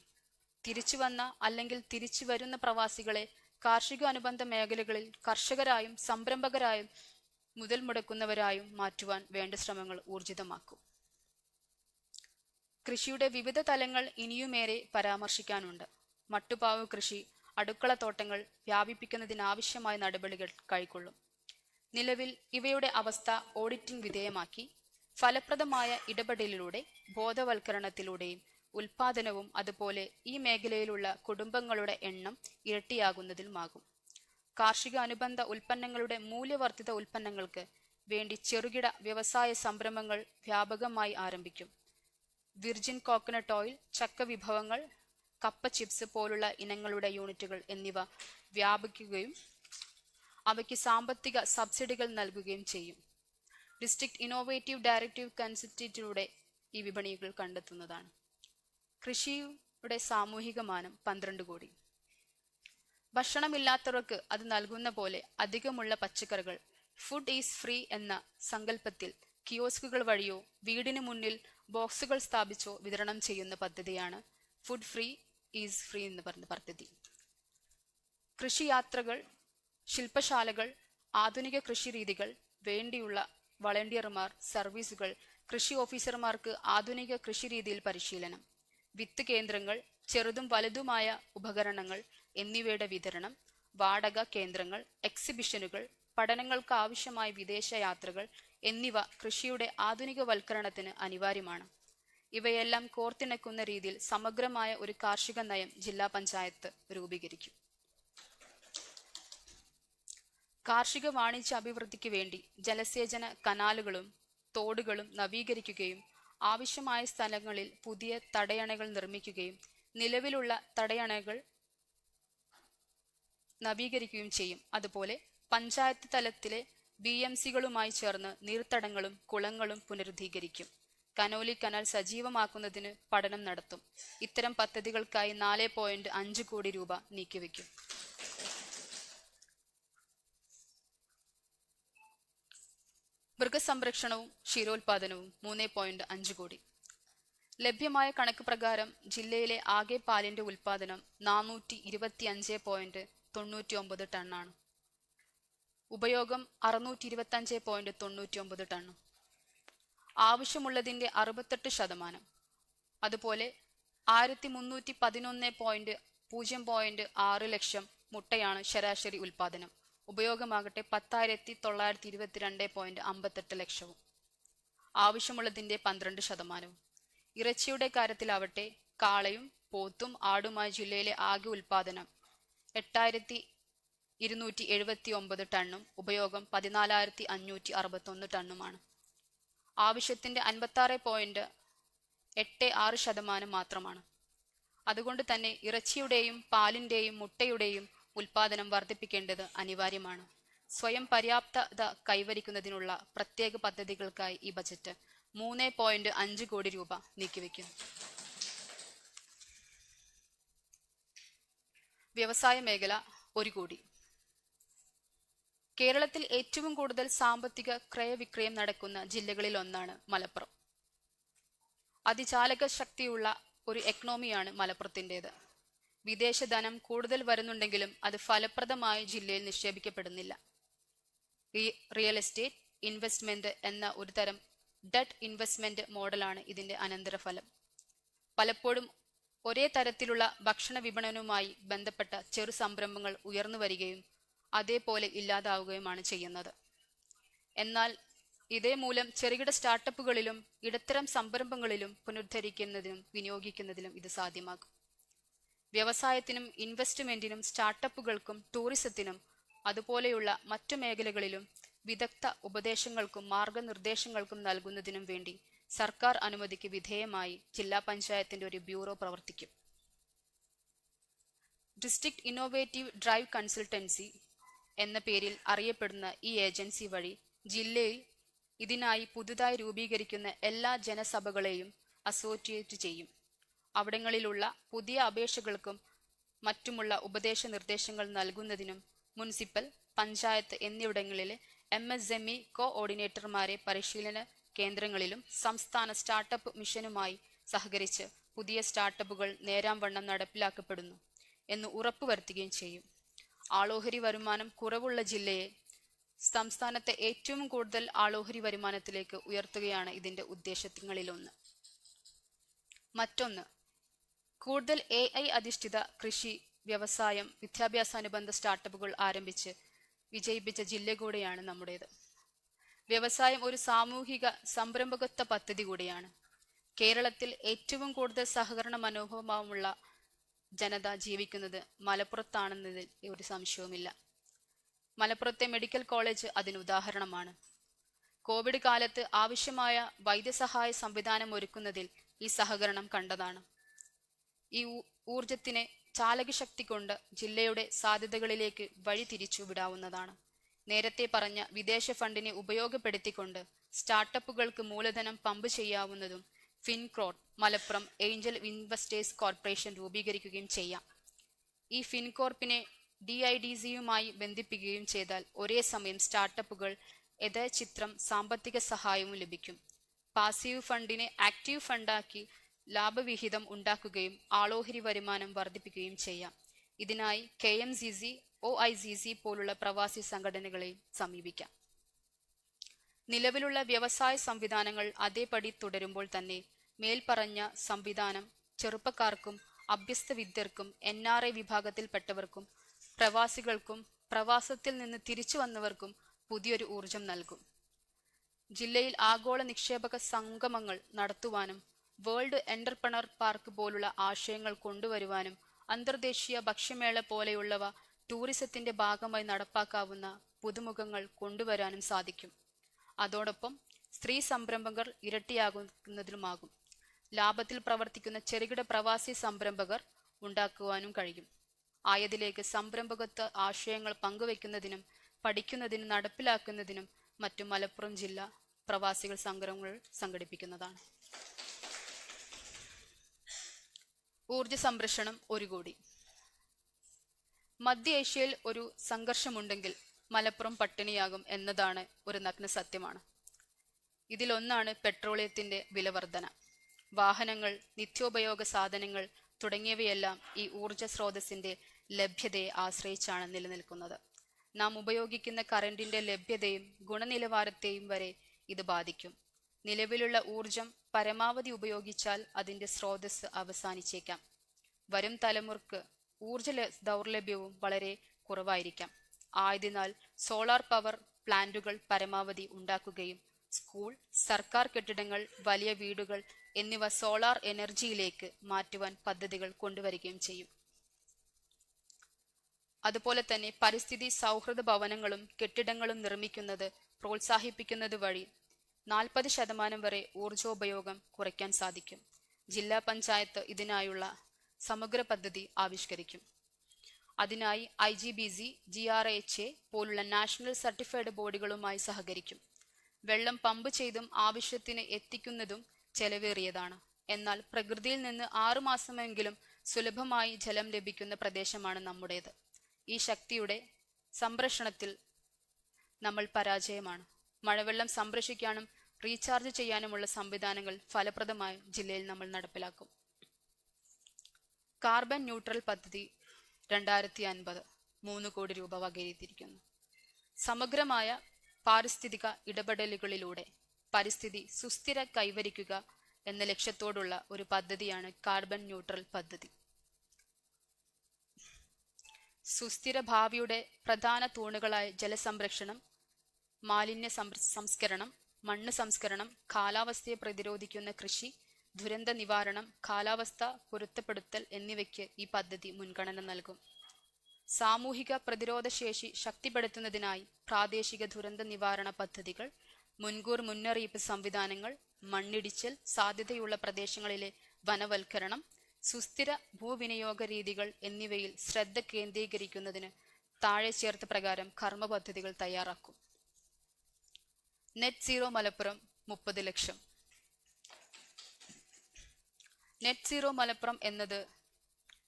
തിരിച്ചു വന്ന അല്ലെങ്കിൽ തിരിച്ചു വരുന്ന പ്രവാസികളെ കാർഷിക അനുബന്ധ മേഖലകളിൽ കർഷകരായും സംരംഭകരായും മുതൽ മുടക്കുന്നവരായും മാറ്റുവാൻ വേണ്ട ശ്രമങ്ങൾ ഊർജിതമാക്കും. കൃഷിയുടെ വിവിധ തലങ്ങൾ ഇനിയുമേറെ പരാമർശിക്കാനുണ്ട്. മട്ടുപാവ് കൃഷി, അടുക്കളത്തോട്ടങ്ങൾ വ്യാപിപ്പിക്കുന്നതിനാവശ്യമായ നടപടികൾ കൈക്കൊള്ളും. നിലവിൽ ഇവയുടെ അവസ്ഥ ഓഡിറ്റിംഗ് വിധേയമാക്കി ഫലപ്രദമായ ഇടപെടലിലൂടെ ബോധവൽക്കരണത്തിലൂടെയും ഉൽപാദനവും അതുപോലെ ഈ മേഖലയിലുള്ള കുടുംബങ്ങളുടെ എണ്ണം ഇരട്ടിയാകുന്നതിലുമാകും. കാർഷിക അനുബന്ധ ഉൽപ്പന്നങ്ങളുടെ മൂല്യവർദ്ധിത ഉൽപ്പന്നങ്ങൾക്ക് വേണ്ടി ചെറുകിട വ്യവസായ സംരംഭങ്ങൾ വ്യാപകമായി ആരംഭിക്കും. വിർജിൻ കോക്കനട്ട് ഓയിൽ, ചക്ക വിഭവങ്ങൾ, കപ്പ ചിപ്സ് പോലുള്ള ഇനങ്ങളുടെ യൂണിറ്റുകൾ എന്നിവ വ്യാപിക്കുകയും അവയ്ക്ക് സാമ്പത്തിക സബ്സിഡികൾ നൽകുകയും ചെയ്യും. ഡിസ്ട്രിക്ട് ഇന്നോവേറ്റീവ് ഡയറക്റ്റീവ് കൺസെപ്റ്റിലൂടെ ഈ വിപണികൾ കണ്ടെത്തുന്നതാണ്. കൃഷിയുടെ സാമൂഹിക മാനം 12 കോടി. ഭക്ഷണമില്ലാത്തവർക്ക് അത് നൽകുന്ന പോലെ അധികമുള്ള പച്ചക്കറികൾ ഫുഡ് ഈസ് ഫ്രീ എന്ന സങ്കല്പത്തിൽ കിയോസ്കുകൾ വഴിയോ വീടിന് മുന്നിൽ ബോക്സുകൾ സ്ഥാപിച്ചോ വിതരണം ചെയ്യുന്ന പദ്ധതിയാണ് ഫുഡ് ഫ്രീ ഈസ് ഫ്രീ എന്ന് പറഞ്ഞ പദ്ധതി. കൃഷിയാത്രകൾ, ശില്പശാലകൾ, ആധുനിക കൃഷി രീതികൾ വേണ്ടിയുള്ള വളണ്ടിയർമാർ, സർവീസുകൾ, കൃഷി ഓഫീസർമാർക്ക് ആധുനിക കൃഷി രീതിയിൽ പരിശീലനം, വിത്ത് കേന്ദ്രങ്ങൾ, ചെറുതും വലുതുമായ ഉപകരണങ്ങൾ എന്നിവയുടെ വിതരണം, വാടക കേന്ദ്രങ്ങൾ, എക്സിബിഷനുകൾ, പഠനങ്ങൾക്ക് ആവശ്യമായ വിദേശ യാത്രകൾ എന്നിവ കൃഷിയുടെ ആധുനികവൽക്കരണത്തിന് അനിവാര്യമാണ്. ഇവയെല്ലാം കോർത്തിണക്കുന്ന രീതിയിൽ സമഗ്രമായ ഒരു കാർഷിക നയം ജില്ലാ പഞ്ചായത്ത് രൂപീകരിക്കും. കാർഷിക വാണിജ്യ അഭിവൃദ്ധിക്ക് വേണ്ടി ജലസേചന കനാലുകളും തോടുകളും നവീകരിക്കുകയും ആവശ്യമായ സ്ഥലങ്ങളിൽ പുതിയ തടയണകൾ നിർമ്മിക്കുകയും നിലവിലുള്ള തടയണകൾ നവീകരിക്കുകയും ചെയ്യും. അതുപോലെ പഞ്ചായത്ത് തലത്തിലെ BMCകളുമായി ചേർന്ന് നീർത്തടങ്ങളും കുളങ്ങളും പുനരുദ്ധീകരിക്കും. കനോലി കനാൽ സജീവമാക്കുന്നതിന് പഠനം നടത്തും. ഇത്തരം പദ്ധതികൾക്കായി 4.5 കോടി രൂപ നീക്കിവെക്കും. മൃഗസംരക്ഷണവും ക്ഷീരോത്പാദനവും 3.5 കോടി. ലഭ്യമായ കണക്ക് പ്രകാരം ജില്ലയിലെ ആകെ പാലിന്റെ ഉൽപാദനം 425.99 ടണ്ണാണ്. ഉപയോഗം 625.99 ടണ്ണും. ആവശ്യമുള്ളതിന്റെ 68%. അതുപോലെ 1311.0.6 ലക്ഷം മുട്ടയാണ് ശരാശരി ഉൽപാദനം. ഉപയോഗമാകട്ടെ 10,922.58 ലക്ഷവും. ആവശ്യമുള്ളതിന്റെ 12%. ഇറച്ചിയുടെ കാര്യത്തിലാവട്ടെ കാളയും പോത്തും ആടുമായ ജില്ലയിലെ ആകെ ഉൽപാദനം 8,279 ടണ്ണും ഉപയോഗം 14,561 ടണ്ണുമാണ്. ആവശ്യത്തിന്റെ 56.86% മാത്രമാണ്. അതുകൊണ്ട് തന്നെ ഇറച്ചിയുടെയും പാലിന്റെയും മുട്ടയുടെയും ഉൽപാദനം വർദ്ധിപ്പിക്കേണ്ടത് അനിവാര്യമാണ്. സ്വയം പര്യാപ്തത കൈവരിക്കുന്നതിനുള്ള പ്രത്യേക പദ്ധതികൾക്കായി ഈ ബജറ്റ് 3.5 കോടി രൂപ നീക്കിവെക്കുന്നു. വ്യവസായ മേഖല 1 കോടി. കേരളത്തിൽ ഏറ്റവും കൂടുതൽ സാമ്പത്തിക ക്രയവിക്രയം നടക്കുന്ന ജില്ലകളിൽ ഒന്നാണ് മലപ്പുറം. അതിചാലക ശക്തിയുള്ള ഒരു എക്കണോമിയാണ് മലപ്പുറത്തിൻ്റെത്. വിദേശ ധനം കൂടുതൽ വരുന്നുണ്ടെങ്കിലും അത് ഫലപ്രദമായി ജില്ലയിൽ നിക്ഷേപിക്കപ്പെടുന്നില്ല. റിയൽ എസ്റ്റേറ്റ് ഇൻവെസ്റ്റ്മെന്റ് എന്ന ഒരു തരം ഡെറ്റ് ഇൻവെസ്റ്റ്മെന്റ് മോഡലാണ് ഇതിന്റെ അനന്തരഫലം. പലപ്പോഴും ഒരേ തരത്തിലുള്ള ഭക്ഷണ വിപണനവുമായി ബന്ധപ്പെട്ട ചെറു സംരംഭങ്ങൾ ഉയർന്നു വരികയും അതേപോലെ ഇല്ലാതാവുകയുമാണ് ചെയ്യുന്നത്. എന്നാൽ ഇതേ മൂലം ചെറുകിട സ്റ്റാർട്ടപ്പുകളിലും ഇടത്തരം സംരംഭങ്ങളിലും പുനരുദ്ധരിക്കുന്നതിനും വിനിയോഗിക്കുന്നതിനും ഇത് സാധ്യമാകും. വ്യവസായത്തിനും ഇൻവെസ്റ്റ്മെന്റിനും സ്റ്റാർട്ടപ്പുകൾക്കും ടൂറിസത്തിനും അതുപോലെയുള്ള മറ്റു മേഖലകളിലും വിദഗ്ധ ഉപദേശങ്ങൾക്കും മാർഗനിർദ്ദേശങ്ങൾക്കും നൽകുന്നതിനും വേണ്ടി സർക്കാർ അനുമതിക്ക് വിധേയമായി ജില്ലാ പഞ്ചായത്തിന്റെ ഒരു ബ്യൂറോ പ്രവർത്തിക്കും. ഡിസ്ട്രിക്ട് ഇന്നോവേറ്റീവ് ഡ്രൈവ് കൺസൾട്ടൻസി എന്ന പേരിൽ അറിയപ്പെടുന്ന ഈ ഏജൻസി വഴി ജില്ലയിൽ ഇതിനായി പുതുതായി രൂപീകരിക്കുന്ന എല്ലാ ജനസഭകളെയും അസോസിയേറ്റ് ചെയ്യും. അവിടങ്ങളിലുള്ള പുതിയ അപേക്ഷകൾക്കും മറ്റുമുള്ള ഉപദേശ നിർദ്ദേശങ്ങൾ നൽകുന്നതിനും മുനിസിപ്പൽ, പഞ്ചായത്ത് എന്നിവിടങ്ങളിലെ MSME കോഓർഡിനേറ്റർമാരെ പരിശീലന കേന്ദ്രങ്ങളിലും സംസ്ഥാന സ്റ്റാർട്ടപ്പ് മിഷനുമായി സഹകരിച്ച് പുതിയ സ്റ്റാർട്ടപ്പുകൾ നേരാംവണ്ണം നടപ്പിലാക്കപ്പെടുന്നു എന്ന് ഉറപ്പുവരുത്തുകയും ചെയ്യും. ആളോഹരി വരുമാനം കുറവുള്ള ജില്ലയെ സംസ്ഥാനത്തെ ഏറ്റവും കൂടുതൽ ആളോഹരി വരുമാനത്തിലേക്ക് ഉയർത്തുകയാണ് ഇതിന്റെ ഉദ്ദേശങ്ങളിലൊന്ന്. മറ്റൊന്ന്, കൂടുതൽ AI അധിഷ്ഠിത കൃഷി, വ്യവസായം, വിദ്യാഭ്യാസാനുബന്ധ സ്റ്റാർട്ടപ്പുകൾ ആരംഭിച്ച് വിജയിപ്പിച്ച ജില്ല കൂടെയാണ് നമ്മുടേത്. വ്യവസായം ഒരു സാമൂഹിക സംരംഭകത്വ പദ്ധതി കൂടിയാണ്. കേരളത്തിൽ ഏറ്റവും കൂടുതൽ സഹകരണ മനോഭാവമുള്ള ജനത ജീവിക്കുന്നത് മലപ്പുറത്താണെന്നതിൽ ഒരു സംശയവുമില്ല. മലപ്പുറത്തെ മെഡിക്കൽ കോളേജ് അതിന് ഉദാഹരണമാണ്. കോവിഡ് കാലത്ത് ആവശ്യമായ വൈദ്യസഹായ സംവിധാനം ഒരുക്കുന്നതിൽ ഈ സഹകരണം കണ്ടതാണ്. ഈ ഊർജത്തിനെ ചാലകശക്തി കൊണ്ട് ജില്ലയുടെ സാധ്യതകളിലേക്ക് വഴി തിരിച്ചു വിടാവുന്നതാണ്. നേരത്തെ പറഞ്ഞ വിദേശ ഫണ്ടിനെ ഉപയോഗപ്പെടുത്തിക്കൊണ്ട് സ്റ്റാർട്ടപ്പുകൾക്ക് മൂലധനം പമ്പ് ചെയ്യാവുന്നതും Fincor Malappuram angel investors corporation രൂപീകരിക്കുകയും ചെയ്യാം. ഈ ഫിൻകോർപ്പിനെ DIDCയുമായി ബന്ധിപ്പിക്കുകയും ചെയ്താൽ ഒരേ സമയം സ്റ്റാർട്ടപ്പുകൾ യഥേച്ഛിത്രം സാമ്പത്തിക സഹായവും ലഭിക്കും. പാസീവ് ഫണ്ടിനെ ആക്റ്റീവ് ഫണ്ടാക്കി ലാഭവിഹിതം ഉണ്ടാക്കുകയും ആളോഹരി വരുമാനം വർദ്ധിപ്പിക്കുകയും ചെയ്യാം. ഇതിനായി KMCC, OICC പോലുള്ള പ്രവാസി സംഘടനകളെയും സമീപിക്കാം. നിലവിലുള്ള വ്യവസായ സംവിധാനങ്ങൾ അതേപടി തുടരുമ്പോൾ തന്നെ മേൽപ്പറഞ്ഞ സംവിധാനം ചെറുപ്പക്കാർക്കും അഭ്യസ്ത വിദ്യർക്കും NRI വിഭാഗത്തിൽപ്പെട്ടവർക്കും പ്രവാസികൾക്കും പ്രവാസത്തിൽ നിന്ന് തിരിച്ചു വന്നവർക്കും പുതിയൊരു ഊർജം നൽകും. ജില്ലയിൽ ആഗോള നിക്ഷേപക സംഗമങ്ങൾ നടത്തുവാനും വേൾഡ് എന്റർപ്രണർ പാർക്ക് പോലുള്ള ആശയങ്ങൾ കൊണ്ടുവരുവാനും അന്തർദേശീയ ഭക്ഷ്യമേള പോലെയുള്ളവ ടൂറിസത്തിന്റെ ഭാഗമായി നടപ്പാക്കാവുന്ന പുതുമുഖങ്ങൾ കൊണ്ടുവരാനും സാധിക്കും. അതോടൊപ്പം സ്ത്രീ സംരംഭകർ ഇരട്ടിയാകുന്നതിലുമാകും. ലാഭത്തിൽ പ്രവർത്തിക്കുന്ന ചെറുകിട പ്രവാസി സംരംഭകർ ഉണ്ടാക്കുവാനും കഴിയും. ആയതിലേക്ക് സംരംഭകത്വ ആശയങ്ങൾ പങ്കുവയ്ക്കുന്നതിനും പഠിക്കുന്നതിനും നടപ്പിലാക്കുന്നതിനും മറ്റും മലപ്പുറം ജില്ല പ്രവാസികൾ സംഗമങ്ങൾ സംഘടിപ്പിക്കുന്നതാണ്. ഊർജ സംരക്ഷണം 1 കോടി. മധ്യ ഏഷ്യയിൽ ഒരു സംഘർഷമുണ്ടെങ്കിൽ മലപ്പുറം പട്ടിണിയാകും എന്നതാണ് ഒരു നഗ്ന സത്യമാണ്. ഇതിലൊന്നാണ് പെട്രോളിയത്തിന്റെ വിലവർധന. വാഹനങ്ങൾ, നിത്യോപയോഗ സാധനങ്ങൾ തുടങ്ങിയവയെല്ലാം ഈ ഊർജ സ്രോതസ്സിന്റെ ലഭ്യതയെ ആശ്രയിച്ചാണ് നിലനിൽക്കുന്നത്. നാം ഉപയോഗിക്കുന്ന കറണ്ടിന്റെ ലഭ്യതയും ഗുണനിലവാരത്തെയും വരെ ഇത് ബാധിക്കും. നിലവിലുള്ള ഊർജം പരമാവധി ഉപയോഗിച്ചാൽ അതിന്റെ സ്രോതസ് അവസാനിച്ചേക്കാം. വരും തലമുറക്ക് ഊർജ ദൗർലഭ്യവും വളരെ കുറവായിരിക്കാം. ആയതിനാൽ സോളാർ പവർ പ്ലാന്റുകൾ പരമാവധി ഉണ്ടാക്കുകയും സ്കൂൾ, സർക്കാർ കെട്ടിടങ്ങൾ, വലിയ വീടുകൾ എന്നിവ സോളാർ എനർജിയിലേക്ക് മാറ്റുവാൻ പദ്ധതികൾ കൊണ്ടുവരികയും ചെയ്യും. അതുപോലെ തന്നെ പരിസ്ഥിതി സൗഹൃദ ഭവനങ്ങളും കെട്ടിടങ്ങളും നിർമ്മിക്കുന്നത് പ്രോത്സാഹിപ്പിക്കുന്നത് വഴി 40% വരെ ഊർജോപയോഗം കുറയ്ക്കാൻ സാധിക്കും. ജില്ലാ പഞ്ചായത്ത് ഇതിനായുള്ള സമഗ്ര പദ്ധതി ആവിഷ്കരിക്കും. അതിനായി IGBC, GRHA പോലുള്ള നാഷണൽ സർട്ടിഫൈഡ് ബോഡികളുമായി സഹകരിക്കും. വെള്ളം പമ്പ് ചെയ്തും ആവശ്യത്തിന് എത്തിക്കുന്നതും ചെലവേറിയതാണ്. എന്നാൽ പ്രകൃതിയിൽ നിന്ന് 6 മാസമെങ്കിലും സുലഭമായി ജലം ലഭിക്കുന്ന പ്രദേശമാണ് നമ്മുടേത്. ഈ ശക്തിയുടെ സംരക്ഷണത്തിൽ നമ്മൾ പരാജയമാണ്. മഴവെള്ളം സംരക്ഷിക്കാനും റീചാർജ് ചെയ്യാനുമുള്ള സംവിധാനങ്ങൾ ഫലപ്രദമായി ജില്ലയിൽ നമ്മൾ നടപ്പിലാക്കും. കാർബൺ ന്യൂട്രൽ പദ്ധതി 2050 3 കോടി രൂപ വകയിരുത്തിയിരിക്കുന്നു. സമഗ്രമായ പാരിസ്ഥിതിക ഇടപെടലുകളിലൂടെ പരിസ്ഥിതി സുസ്ഥിര കൈവരിക്കുക എന്ന ലക്ഷ്യത്തോടുള്ള ഒരു പദ്ധതിയാണ് കാർബൺ ന്യൂട്രൽ പദ്ധതി. സുസ്ഥിര ഭാവിയുടെ പ്രധാന തൂണുകളായ ജലസംരക്ഷണം, മാലിന്യ സംസ്കരണം, മണ്ണ് സംസ്കരണം, കാലാവസ്ഥയെ പ്രതിരോധിക്കുന്ന കൃഷി, ദുരന്ത നിവാരണം, കാലാവസ്ഥ പൊരുത്തപ്പെടുത്തൽ എന്നിവയ്ക്ക് ഈ പദ്ധതി മുൻഗണന നൽകും. സാമൂഹിക പ്രതിരോധശേഷി ശക്തിപ്പെടുത്തുന്നതിനായി പ്രാദേശിക ദുരന്ത നിവാരണ പദ്ധതികൾ, മുൻകൂർ മുന്നറിയിപ്പ് സംവിധാനങ്ങൾ, മണ്ണിടിച്ചിൽ സാധ്യതയുള്ള പ്രദേശങ്ങളിലെ വനവൽക്കരണം, സുസ്ഥിര ഭൂവിനിയോഗ രീതികൾ എന്നിവയിൽ ശ്രദ്ധ കേന്ദ്രീകരിക്കുന്നതിന് താഴെ ചേർത്ത പ്രകാരം കർമ്മ പദ്ധതികൾ തയ്യാറാക്കും. നെറ്റ് സീറോ മലപ്പുറം 30 ലക്ഷം. നെറ്റ് സീറോ മലപ്പുറം എന്നത്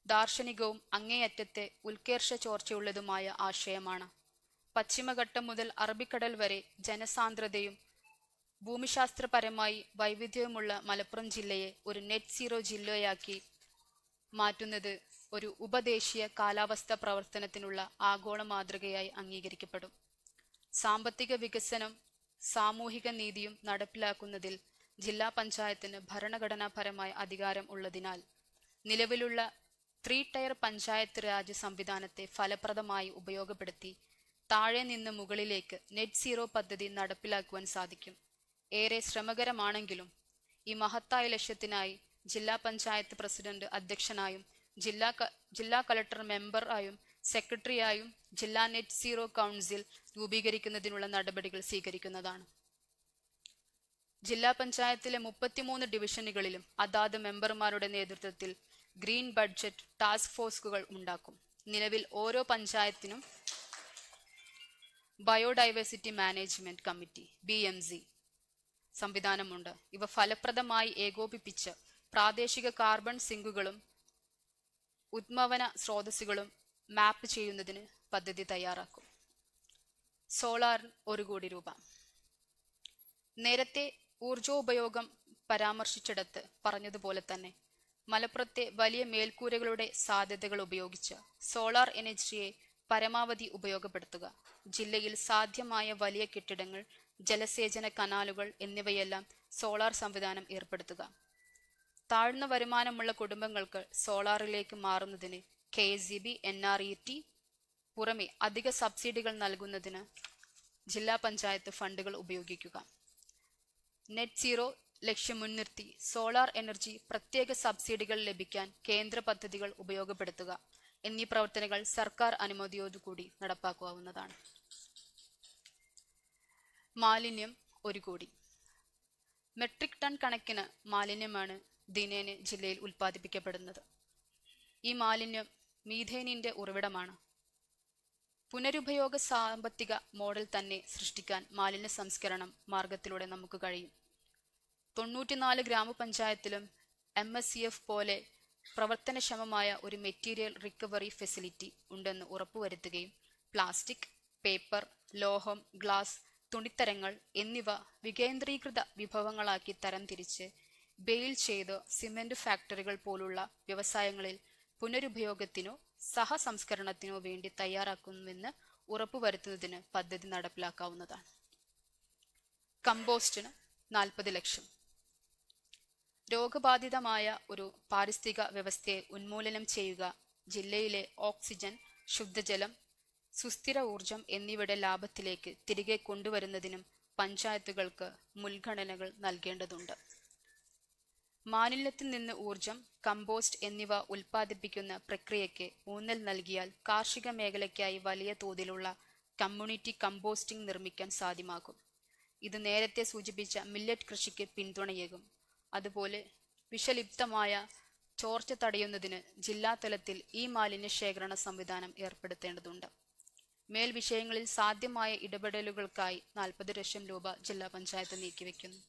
ദാർശനികവും അങ്ങേയറ്റത്തെ ഉത്കർഷ ചോർച്ചയുള്ളതുമായ ആശയമാണ്. പശ്ചിമഘട്ടം മുതൽ അറബിക്കടൽ വരെ ജനസാന്ദ്രതയും ഭൂമിശാസ്ത്രപരമായി വൈവിധ്യവുമുള്ള മലപ്പുറം ജില്ലയെ ഒരു നെറ്റ് സീറോ ജില്ലയാക്കി മാറ്റുന്നത് ഒരു ഉപദേശീയ കാലാവസ്ഥ പ്രവർത്തനത്തിനുള്ള ആഗോള മാതൃകയായി അംഗീകരിക്കപ്പെടും. സാമ്പത്തിക വികസനം സാമൂഹിക നീതിയും നടപ്പിലാക്കുന്നതിൽ ജില്ലാ പഞ്ചായത്തിന് ഭരണഘടനാപരമായ അധികാരം ഉള്ളതിനാൽ നിലവിലുള്ള 3 ടയർ പഞ്ചായത്ത് രാജ് സംവിധാനത്തെ ഫലപ്രദമായി ഉപയോഗപ്പെടുത്തി താഴെ നിന്ന് മുകളിലേക്ക് നെറ്റ് സീറോ പദ്ധതി നടപ്പിലാക്കുവാൻ സാധിക്കും. ഏറെ ശ്രമകരമാണെങ്കിലും ഈ മഹത്തായ ലക്ഷ്യത്തിനായി ജില്ലാ പഞ്ചായത്ത് പ്രസിഡന്റ് അധ്യക്ഷനായും ജില്ലാ കളക്ടർ മെമ്പറായും സെക്രട്ടറിയായും ജില്ലാ നെറ്റ് സീറോ കൗൺസിൽ രൂപീകരിക്കുന്നതിനുള്ള നടപടികൾ സ്വീകരിക്കുന്നതാണ്. ജില്ലാ പഞ്ചായത്തിലെ 33 ഡിവിഷനുകളിലും അതാത് മെമ്പർമാരുടെ നേതൃത്വത്തിൽ ഗ്രീൻ ബഡ്ജറ്റ് ടാസ്ക് ഫോഴ്സുകൾ ഉണ്ടാക്കും. നിലവിൽ ഓരോ പഞ്ചായത്തിനും ബയോഡൈവേഴ്സിറ്റി മാനേജ്മെന്റ് കമ്മിറ്റി BMC സംവിധാനമുണ്ട്. ഇവ ഫലപ്രദമായി ഏകോപിപ്പിച്ച് പ്രാദേശിക കാർബൺ സിങ്കുകളും ഉദ്വമന സ്രോതസ്സുകളും മാപ്പ് ചെയ്യുന്നതിന് പദ്ധതി തയ്യാറാക്കും. സോളാറിന് 1 കോടി രൂപ. നേരത്തെ ഊർജോപയോഗം പരാമർശിച്ചിടത്ത് പറഞ്ഞതുപോലെ തന്നെ മലപ്പുറത്തെ വലിയ മേൽക്കൂരകളുടെ സാധ്യതകൾ ഉപയോഗിച്ച് സോളാർ എനർജിയെ പരമാവധി ഉപയോഗപ്പെടുത്തുക, ജില്ലയിൽ സാധ്യമായ വലിയ കെട്ടിടങ്ങൾ, ജലസേചന കനാലുകൾ എന്നിവയെല്ലാം സോളാർ സംവിധാനം ഏർപ്പെടുത്തുക. താഴ്ന്ന വരുമാനമുള്ള കുടുംബങ്ങൾക്ക് സോളാറിലേക്ക് മാറുന്നതിന് KSEB NRET പുറമെ അധിക സബ്സിഡികൾ നൽകുന്നതിന് ജില്ലാ പഞ്ചായത്ത് ഫണ്ടുകൾ ഉപയോഗിക്കുക. നെറ്റ് സീറോ ലക്ഷ്യം മുൻനിർത്തി സോളാർ എനർജി പ്രത്യേക സബ്സിഡികൾ ലഭിക്കാൻ കേന്ദ്ര പദ്ധതികൾ ഉപയോഗപ്പെടുത്തുക എന്നീ പ്രവർത്തനങ്ങൾ സർക്കാർ അനുമതിയോടുകൂടി നടപ്പാക്കാവുന്നതാണ്. മാലിന്യം 1 കോടി. മെട്രിക് ടൺ കണക്കിന് മാലിന്യമാണ് ദിനേന ജില്ലയിൽ ഉൽപ്പാദിപ്പിക്കപ്പെടുന്നത്. ഈ മാലിന്യം മീഥേനിന്റെ ഉറവിടമാണ്. പുനരുപയോഗ സാമ്പത്തിക മോഡൽ തന്നെ സൃഷ്ടിക്കാൻ മാലിന്യ സംസ്കരണം മാർഗത്തിലൂടെ നമുക്ക് കഴിയും. 94 ഗ്രാമപഞ്ചായത്തിലും MSCF പോലെ പ്രവർത്തനക്ഷമമായ ഒരു മെറ്റീരിയൽ റിക്കവറി ഫെസിലിറ്റി ഉണ്ടെന്ന് ഉറപ്പുവരുത്തുകയും പ്ലാസ്റ്റിക്, പേപ്പർ, ലോഹം, ഗ്ലാസ്, തുണിത്തരങ്ങൾ എന്നിവ വികേന്ദ്രീകൃത വിഭവങ്ങളാക്കി തരംതിരിച്ച് ബെയിൽ ചെയ്ത് സിമന്റ് ഫാക്ടറികൾ പോലുള്ള വ്യവസായങ്ങളിൽ പുനരുപയോഗത്തിനോ സഹസംസ്കരണത്തിനോ വേണ്ടി തയ്യാറാക്കുന്നുവെന്ന് ഉറപ്പുവരുത്തുന്നതിന് പദ്ധതി നടപ്പിലാക്കാവുന്നതാണ്. കമ്പോസ്റ്റിന് 40 ലക്ഷം. രോഗബാധിതമായ ഒരു പാരിസ്ഥിതിക വ്യവസ്ഥയെ ഉന്മൂലനം ചെയ്യുക, ജില്ലയിലെ ഓക്സിജൻ, ശുദ്ധജലം, സുസ്ഥിര ഊർജം എന്നിവയുടെ ലാഭത്തിലേക്ക് തിരികെ കൊണ്ടുവരുന്നതിനും പഞ്ചായത്തുകൾക്ക് മുൻഗണനകൾ നൽകേണ്ടതുണ്ട്. മാലിന്യത്തിൽ നിന്ന് ഊർജം, കമ്പോസ്റ്റ് എന്നിവ ഉൽപ്പാദിപ്പിക്കുന്ന പ്രക്രിയയ്ക്ക് ഊന്നൽ നൽകിയാൽ കാർഷിക മേഖലയ്ക്കായി വലിയ തോതിലുള്ള കമ്മ്യൂണിറ്റി കമ്പോസ്റ്റിംഗ് നിർമ്മിക്കാൻ സാധ്യമാകും. ഇത് നേരത്തെ സൂചിപ്പിച്ച മില്ലറ്റ് കൃഷിക്ക് പിന്തുണയേകും. അതുപോലെ വിഷലിപ്തമായ ചോർച്ച തടയുന്നതിന് ജില്ലാതലത്തിൽ ഈ മാലിന്യ ശേഖരണ സംവിധാനം ഏർപ്പെടുത്തേണ്ടതുണ്ട്. മേൽ വിഷയങ്ങളിൽ സാധ്യമായ ഇടപെടലുകൾക്കായി 40 ലക്ഷം രൂപ ജില്ലാ പഞ്ചായത്ത് നീക്കിവെക്കുന്നു.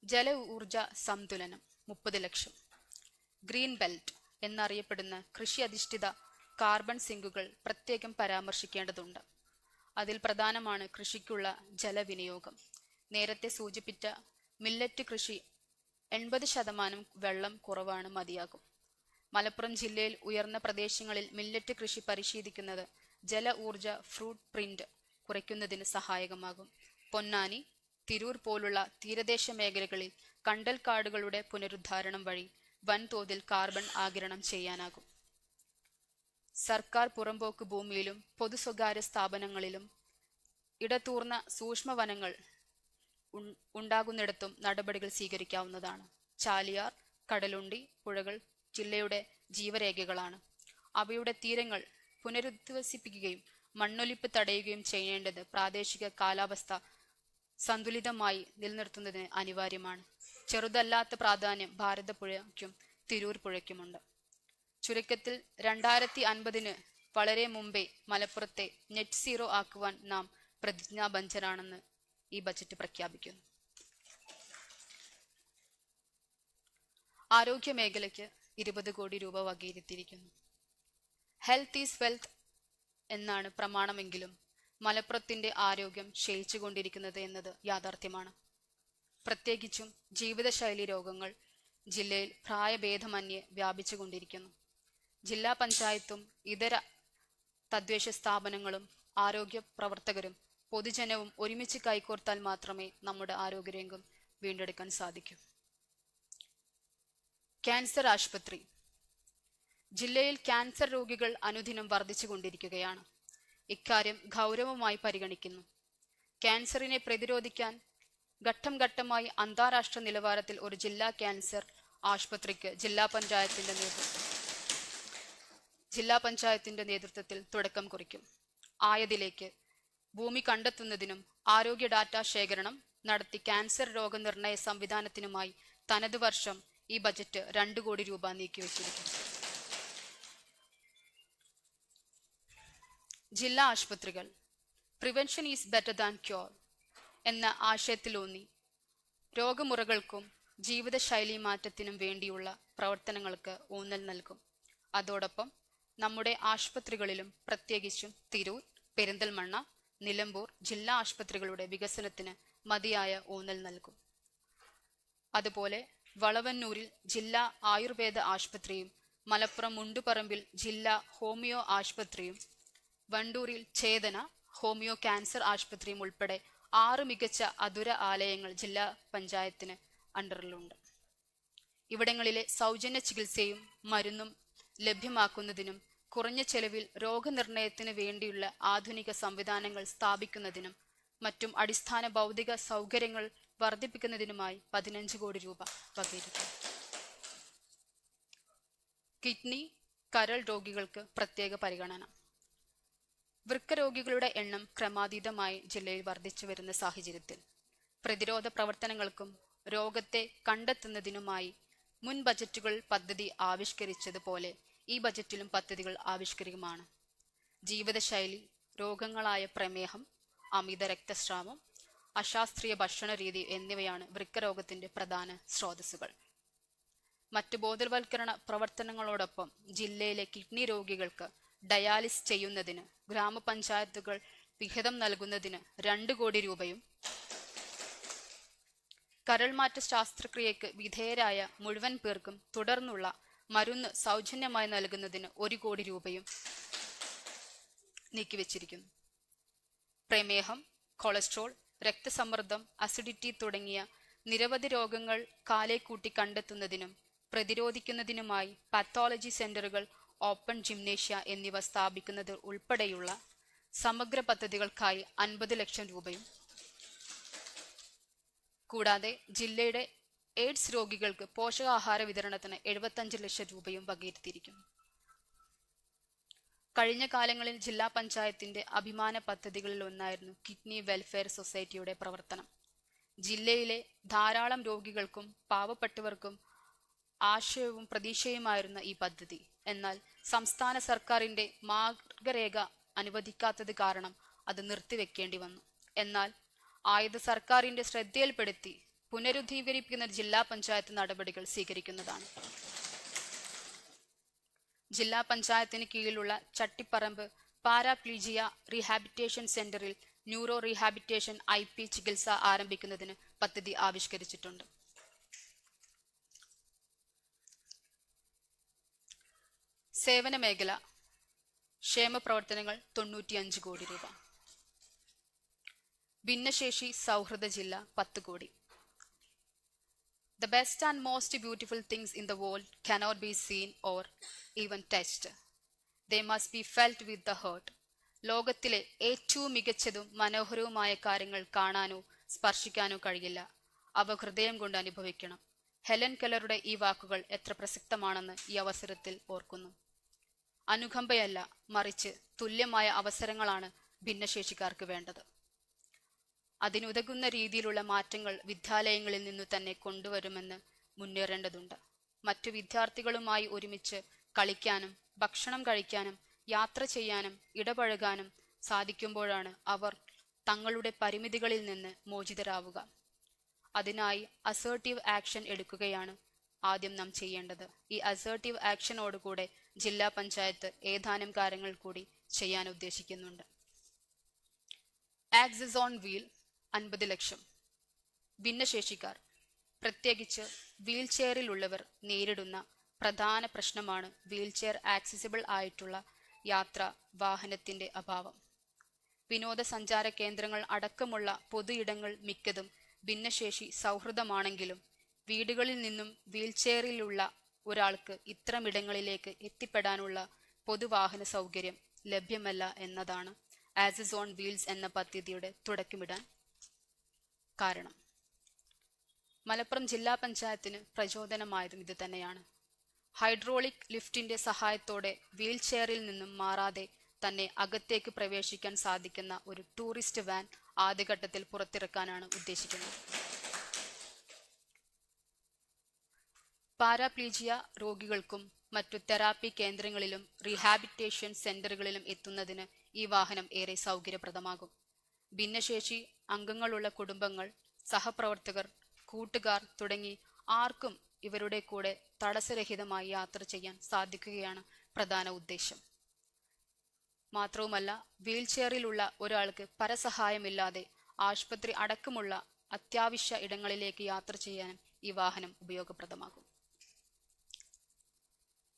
ജല ഊർജ സന്തുലനം 30 ലക്ഷം. ഗ്രീൻ ബെൽറ്റ് എന്നറിയപ്പെടുന്ന കൃഷി അധിഷ്ഠിത കാർബൺ സിങ്കുകൾ പ്രത്യേകം പരാമർശിക്കേണ്ടതുണ്ട്. അതിൽ പ്രധാനമാണ് കൃഷിക്കുള്ള ജലവിനിയോഗം. നേരത്തെ സൂചിപ്പിച്ച മില്ലറ്റ് കൃഷി 80% വെള്ളം കുറവാണ് മതിയാകും. മലപ്പുറം ജില്ലയിൽ ഉയർന്ന പ്രദേശങ്ങളിൽ മില്ലറ്റ് കൃഷി പരിശീലിക്കുന്നത് ജല ഊർജ ഫ്രൂട്ട് പ്രിന്റ് കുറയ്ക്കുന്നതിന് സഹായകമാകും. പൊന്നാനി, തിരൂർ പോലുള്ള തീരദേശ മേഖലകളിൽ കണ്ടൽ കാടുകളുടെ പുനരുദ്ധാരണം വഴി വൻതോതിൽ കാർബൺ ആഗിരണം ചെയ്യാനാകും. സർക്കാർ പുറമ്പോക്ക് ഭൂമിയിലും പൊതു സ്വകാര്യ സ്ഥാപനങ്ങളിലും ഇടതൂർന്ന സൂക്ഷ്മവനങ്ങൾ ഉണ്ടാകുന്നിടത്തും നടപടികൾ സ്വീകരിക്കാവുന്നതാണ്. ചാലിയാർ, കടലുണ്ടി പുഴകൾ ജില്ലയുടെ ജീവരേഖകളാണ്. അവയുടെ തീരങ്ങൾ പുനരുദ്ധിവസിപ്പിക്കുകയും മണ്ണൊലിപ്പ് തടയുകയും ചെയ്യേണ്ടത് പ്രാദേശിക കാലാവസ്ഥ സന്തുലിതമായി നിലനിർത്തുന്നതിന് അനിവാര്യമാണ്. ചെറുതല്ലാത്ത പ്രാധാന്യം ഭാരതപ്പുഴയ്ക്കും തിരൂർ പുഴയ്ക്കുമുണ്ട്. ചുരുക്കത്തിൽ 2050 വളരെ മുമ്പേ മലപ്പുറത്തെ നെറ്റ് സീറോ ആക്കുവാൻ നാം പ്രതിജ്ഞാബദ്ധരാണെന്ന് ഈ ബജറ്റ് പ്രഖ്യാപിക്കുന്നു. ആരോഗ്യ മേഖലയ്ക്ക് 20 കോടി രൂപ വകയിരുത്തിയിരിക്കുന്നു. ഹെൽത്ത് ഈസ് വെൽത്ത് എന്നാണ് പ്രമാണമെങ്കിലും മലപ്പുറത്തിന്റെ ആരോഗ്യം ക്ഷയിച്ചുകൊണ്ടിരിക്കുന്നത് എന്നത് യാഥാർത്ഥ്യമാണ്. പ്രത്യേകിച്ചും ജീവിതശൈലി രോഗങ്ങൾ ജില്ലയിൽ പ്രായഭേദമന്യേ വ്യാപിച്ചുകൊണ്ടിരിക്കുന്നു. ജില്ലാ പഞ്ചായത്തും ഇതര തദ്ദേശ സ്ഥാപനങ്ങളും ആരോഗ്യ പ്രവർത്തകരും പൊതുജനവും ഒരുമിച്ച് കൈകോർത്താൽ മാത്രമേ നമ്മുടെ ആരോഗ്യരംഗം വീണ്ടെടുക്കാൻ സാധിക്കൂ. ക്യാൻസർ ആശുപത്രി. ജില്ലയിൽ ക്യാൻസർ രോഗികൾ അനുദിനം വർദ്ധിച്ചുകൊണ്ടിരിക്കുകയാണ്. ഇക്കാര്യം ഗൗരവമായി പരിഗണിക്കുന്നു. ക്യാൻസറിനെ പ്രതിരോധിക്കാൻ ഘട്ടം ഘട്ടമായി അന്താരാഷ്ട്ര നിലവാരത്തിൽ ഒരു ജില്ലാ ക്യാൻസർ ആശുപത്രിക്ക് ജില്ലാ പഞ്ചായത്തിന്റെ നേതൃത്വത്തിൽ തുടക്കം കുറിക്കും. ആയതിലേക്ക് ഭൂമി കണ്ടെത്തുന്നതിനും ആരോഗ്യ ഡാറ്റ ശേഖരണം നടത്തി ക്യാൻസർ രോഗനിർണയ സംവിധാനത്തിനുമായി തനത് വർഷം ഈ ബജറ്റ് 2 കോടി രൂപ നീക്കിവച്ചിരിക്കുന്നു. ജില്ലാ ആശുപത്രികൾ. Prevention is better than cure എന്ന ആശയത്തിലൂന്നി രോഗമുറകൾക്കും ജീവിതശൈലി മാറ്റത്തിനും വേണ്ടിയുള്ള പ്രവർത്തനങ്ങൾക്ക് ഊന്നൽ നൽകും. അതോടൊപ്പം നമ്മുടെ ആശുപത്രികളിലും പ്രത്യേകിച്ചും തിരൂർ, പെരിന്തൽമണ്ണ, നിലമ്പൂർ ജില്ലാ ആശുപത്രികളുടെ വികസനത്തിന് മതിയായ ഊന്നൽ നൽകും. അതുപോലെ വളവന്നൂരിൽ ജില്ലാ ആയുർവേദ ആശുപത്രിയും മലപ്പുറം മുണ്ടുപറമ്പിൽ ജില്ലാ ഹോമിയോ ആശുപത്രിയും വണ്ടൂരിൽ ചേതന ഹോമിയോ ക്യാൻസർ ആശുപത്രിയും ഉൾപ്പെടെ 6 മികച്ച അതുര ആലയങ്ങൾ ജില്ലാ പഞ്ചായത്തിന് അണ്ടറിലുണ്ട്. ഇവിടങ്ങളിലെ സൗജന്യ ചികിത്സയും മരുന്നും ലഭ്യമാക്കുന്നതിനും കുറഞ്ഞ ചെലവിൽ രോഗനിർണയത്തിന് വേണ്ടിയുള്ള ആധുനിക സംവിധാനങ്ങൾ സ്ഥാപിക്കുന്നതിനും മറ്റും അടിസ്ഥാന ഭൗതിക സൗകര്യങ്ങൾ വർദ്ധിപ്പിക്കുന്നതിനുമായി 15 കോടി രൂപ വകയിരുത്തും. കിഡ്നി, കരൾ രോഗികൾക്ക് പ്രത്യേക പരിഗണന. വൃക്ക രോഗികളുടെ എണ്ണം ക്രമാതീതമായി ജില്ലയിൽ വർദ്ധിച്ചു വരുന്ന സാഹചര്യത്തിൽ പ്രതിരോധ പ്രവർത്തനങ്ങൾക്കും രോഗത്തെ കണ്ടെത്തുന്നതിനുമായി മുൻ ബജറ്റുകൾ പദ്ധതി ആവിഷ്കരിച്ചതുപോലെ ഈ ബജറ്റിലും പദ്ധതികൾ ആവിഷ്കരിക്കുമാണ്. ജീവിതശൈലി രോഗങ്ങളായ പ്രമേഹം, അമിത രക്തസ്രാവം, അശാസ്ത്രീയ ഭക്ഷണ രീതി എന്നിവയാണ് വൃക്കരോഗത്തിന്റെ പ്രധാന സ്രോതസ്സുകൾ. മറ്റു ബോധവൽക്കരണ പ്രവർത്തനങ്ങളോടൊപ്പം ജില്ലയിലെ കിഡ്നി രോഗികൾക്ക് ഡയാലിസ് ചെയ്യുന്നതിന് ഗ്രാമപഞ്ചായത്തുകൾ വിഹിതം നൽകുന്നതിന് 2 കോടി രൂപയും കരൾമാറ്റ ശസ്ത്രക്രിയയ്ക്ക് വിധേയരായ മുഴുവൻ പേർക്കും തുടർന്നുള്ള മരുന്ന് സൗജന്യമായി നൽകുന്നതിന് 1 കോടി രൂപയും നീക്കിവച്ചിരിക്കുന്നു. പ്രമേഹം, കൊളസ്ട്രോൾ, രക്തസമ്മർദ്ദം, അസിഡിറ്റി തുടങ്ങിയ നിരവധി രോഗങ്ങൾ കാലേക്കൂട്ടി കണ്ടെത്തുന്നതിനും പ്രതിരോധിക്കുന്നതിനുമായി പാത്തോളജി സെന്ററുകൾ, ഓപ്പൺ ജിംനേഷ്യ എന്നിവ സ്ഥാപിക്കുന്നത് ഉൾപ്പെടെയുള്ള സമഗ്ര പദ്ധതികൾക്കായി 50 ലക്ഷം രൂപയും കൂടാതെ ജില്ലയുടെ എയ്ഡ്സ് രോഗികൾക്ക് പോഷകാഹാര വിതരണത്തിന് 75 ലക്ഷം രൂപയും വകയിരുത്തിയിരിക്കുന്നു. കഴിഞ്ഞ കാലങ്ങളിൽ ജില്ലാ പഞ്ചായത്തിന്റെ അഭിമാന പദ്ധതികളിൽ ഒന്നായിരുന്നു കിഡ്നി വെൽഫെയർ സൊസൈറ്റിയുടെ പ്രവർത്തനം. ജില്ലയിലെ ധാരാളം രോഗികൾക്കും പാവപ്പെട്ടവർക്കും ആശയവും പ്രതീക്ഷയുമായിരുന്ന ഈ പദ്ധതി എന്നാൽ സംസ്ഥാന സർക്കാരിന്റെ മാർഗരേഖ അനുവദിക്കാത്തത് കാരണം അത് നിർത്തിവെക്കേണ്ടി വന്നു. എന്നാൽ ആയത് സർക്കാരിന്റെ ശ്രദ്ധയിൽപ്പെടുത്തി പുനരുദ്ധീകരിക്കുന്ന ജില്ലാ പഞ്ചായത്ത് നടപടികൾ സ്വീകരിക്കുന്നതാണ്. ജില്ലാ പഞ്ചായത്തിന് കീഴിലുള്ള ചട്ടിപ്പറമ്പ് പാരാപ്ലീജിയ റീഹാബിറ്റേഷൻ സെന്ററിൽ ന്യൂറോ റീഹാബിറ്റേഷൻ IP ചികിത്സ ആരംഭിക്കുന്നതിന് പദ്ധതി ആവിഷ്കരിച്ചിട്ടുണ്ട്. സേവന മേഖല ക്ഷേമ പ്രവർത്തനങ്ങൾ 95 കോടി രൂപ. ഭിന്നശേഷി സൗഹൃദ ജില്ല 10 കോടി. The best and most beautiful things in the world cannot be seen or even touched. They must be felt with the heart. ലോകത്തിലെ ഏറ്റവും മികച്ചതും മനോഹരവുമായ കാര്യങ്ങൾ കാണാനോ സ്പർശിക്കാനോ കഴിയില്ല, അവ ഹൃദയം കൊണ്ട് അനുഭവിക്കണം. ഹെലൻ കെല്ലറുടെ ഈ വാക്കുകൾ എത്ര പ്രസക്തമാണെന്ന് ഈ അവസരത്തിൽ ഓർക്കുന്നു. അനുകമ്പയല്ല, മറിച്ച് തുല്യമായ അവസരങ്ങളാണ് ഭിന്നശേഷിക്കാർക്ക് വേണ്ടത്. അതിനുതകുന്ന രീതിയിലുള്ള മാറ്റങ്ങൾ വിദ്യാലയങ്ങളിൽ നിന്നു തന്നെ കൊണ്ടുവരുമെന്ന് മുന്നേറേണ്ടതുണ്ട്. മറ്റു വിദ്യാർത്ഥികളുമായി ഒരുമിച്ച് കളിക്കാനും ഭക്ഷണം കഴിക്കാനും യാത്ര ചെയ്യാനും ഇടപഴകാനും സാധിക്കുമ്പോഴാണ് അവർ തങ്ങളുടെ പരിമിതികളിൽ നിന്ന് മോചിതരാവുക. അതിനായി അസേർട്ടീവ് ആക്ഷൻ എടുക്കുകയാണ് ആദ്യം നാം ചെയ്യേണ്ടത്. ഈ അസേർട്ടീവ് ആക്ഷനോടുകൂടെ ജില്ലാ പഞ്ചായത്ത് ഏതാനും കാര്യങ്ങൾ കൂടി ചെയ്യാൻ ഉദ്ദേശിക്കുന്നുണ്ട്. ആക്സസ് ഓൺ വീൽ 50 ലക്ഷം. ഭിന്നശേഷിക്കാർ, പ്രത്യേകിച്ച് വീൽ ചെയറിലുള്ളവർ നേരിടുന്ന പ്രധാന പ്രശ്നമാണ് വീൽചെയർ ആക്സസിബിൾ ആയിട്ടുള്ള യാത്രാ വാഹനത്തിന്റെ അഭാവം. വിനോദസഞ്ചാര കേന്ദ്രങ്ങൾ അടക്കമുള്ള പൊതു ഇടങ്ങൾ മിക്കതും ഭിന്നശേഷി സൗഹൃദമാണെങ്കിലും വീടുകളിൽ നിന്നും വീൽചെയറിലുള്ള ഒരാൾക്ക് ഇത്തരമിടങ്ങളിലേക്ക് എത്തിപ്പെടാനുള്ള പൊതുവാഹന സൗകര്യം ലഭ്യമല്ല എന്നതാണ് ആക്സസ് ഓൺ വീൽസ് എന്ന പദ്ധതിയുടെ തുടക്കമിടാൻ കാരണം. മലപ്പുറം ജില്ലാ പഞ്ചായത്തിന് പ്രചോദനമായതും ഇത് തന്നെയാണ്. ഹൈഡ്രോളിക് ലിഫ്റ്റിന്റെ സഹായത്തോടെ വീൽ ചെയറിൽ നിന്നും മാറാതെ തന്നെ അകത്തേക്ക് പ്രവേശിക്കാൻ സാധിക്കുന്ന ഒരു ടൂറിസ്റ്റ് വാൻ ആദ്യഘട്ടത്തിൽ പുറത്തിറക്കാനാണ് ഉദ്ദേശിക്കുന്നത്. പാരാപ്ലീജിയ രോഗികൾക്കും മറ്റു തെറാപ്പി കേന്ദ്രങ്ങളിലും റീഹാബിറ്റേഷൻ സെന്ററുകളിലും എത്തുന്നതിന് ഈ വാഹനം ഏറെ സൗകര്യപ്രദമാകും. ഭിന്നശേഷി അംഗങ്ങളുള്ള കുടുംബങ്ങൾ, സഹപ്രവർത്തകർ, കൂട്ടുകാർ തുടങ്ങി ആർക്കും ഇവരുടെ കൂടെ തടസ്സരഹിതമായി യാത്ര ചെയ്യാൻ സാധിക്കുകയാണ് പ്രധാന ഉദ്ദേശം. മാത്രവുമല്ല, വീൽ ചെയറിലുള്ള ഒരാൾക്ക് പരസഹായമില്ലാതെ ആശുപത്രി അടക്കമുള്ള അത്യാവശ്യ ഇടങ്ങളിലേക്ക് യാത്ര ചെയ്യാനും ഈ വാഹനം ഉപയോഗപ്രദമാകും.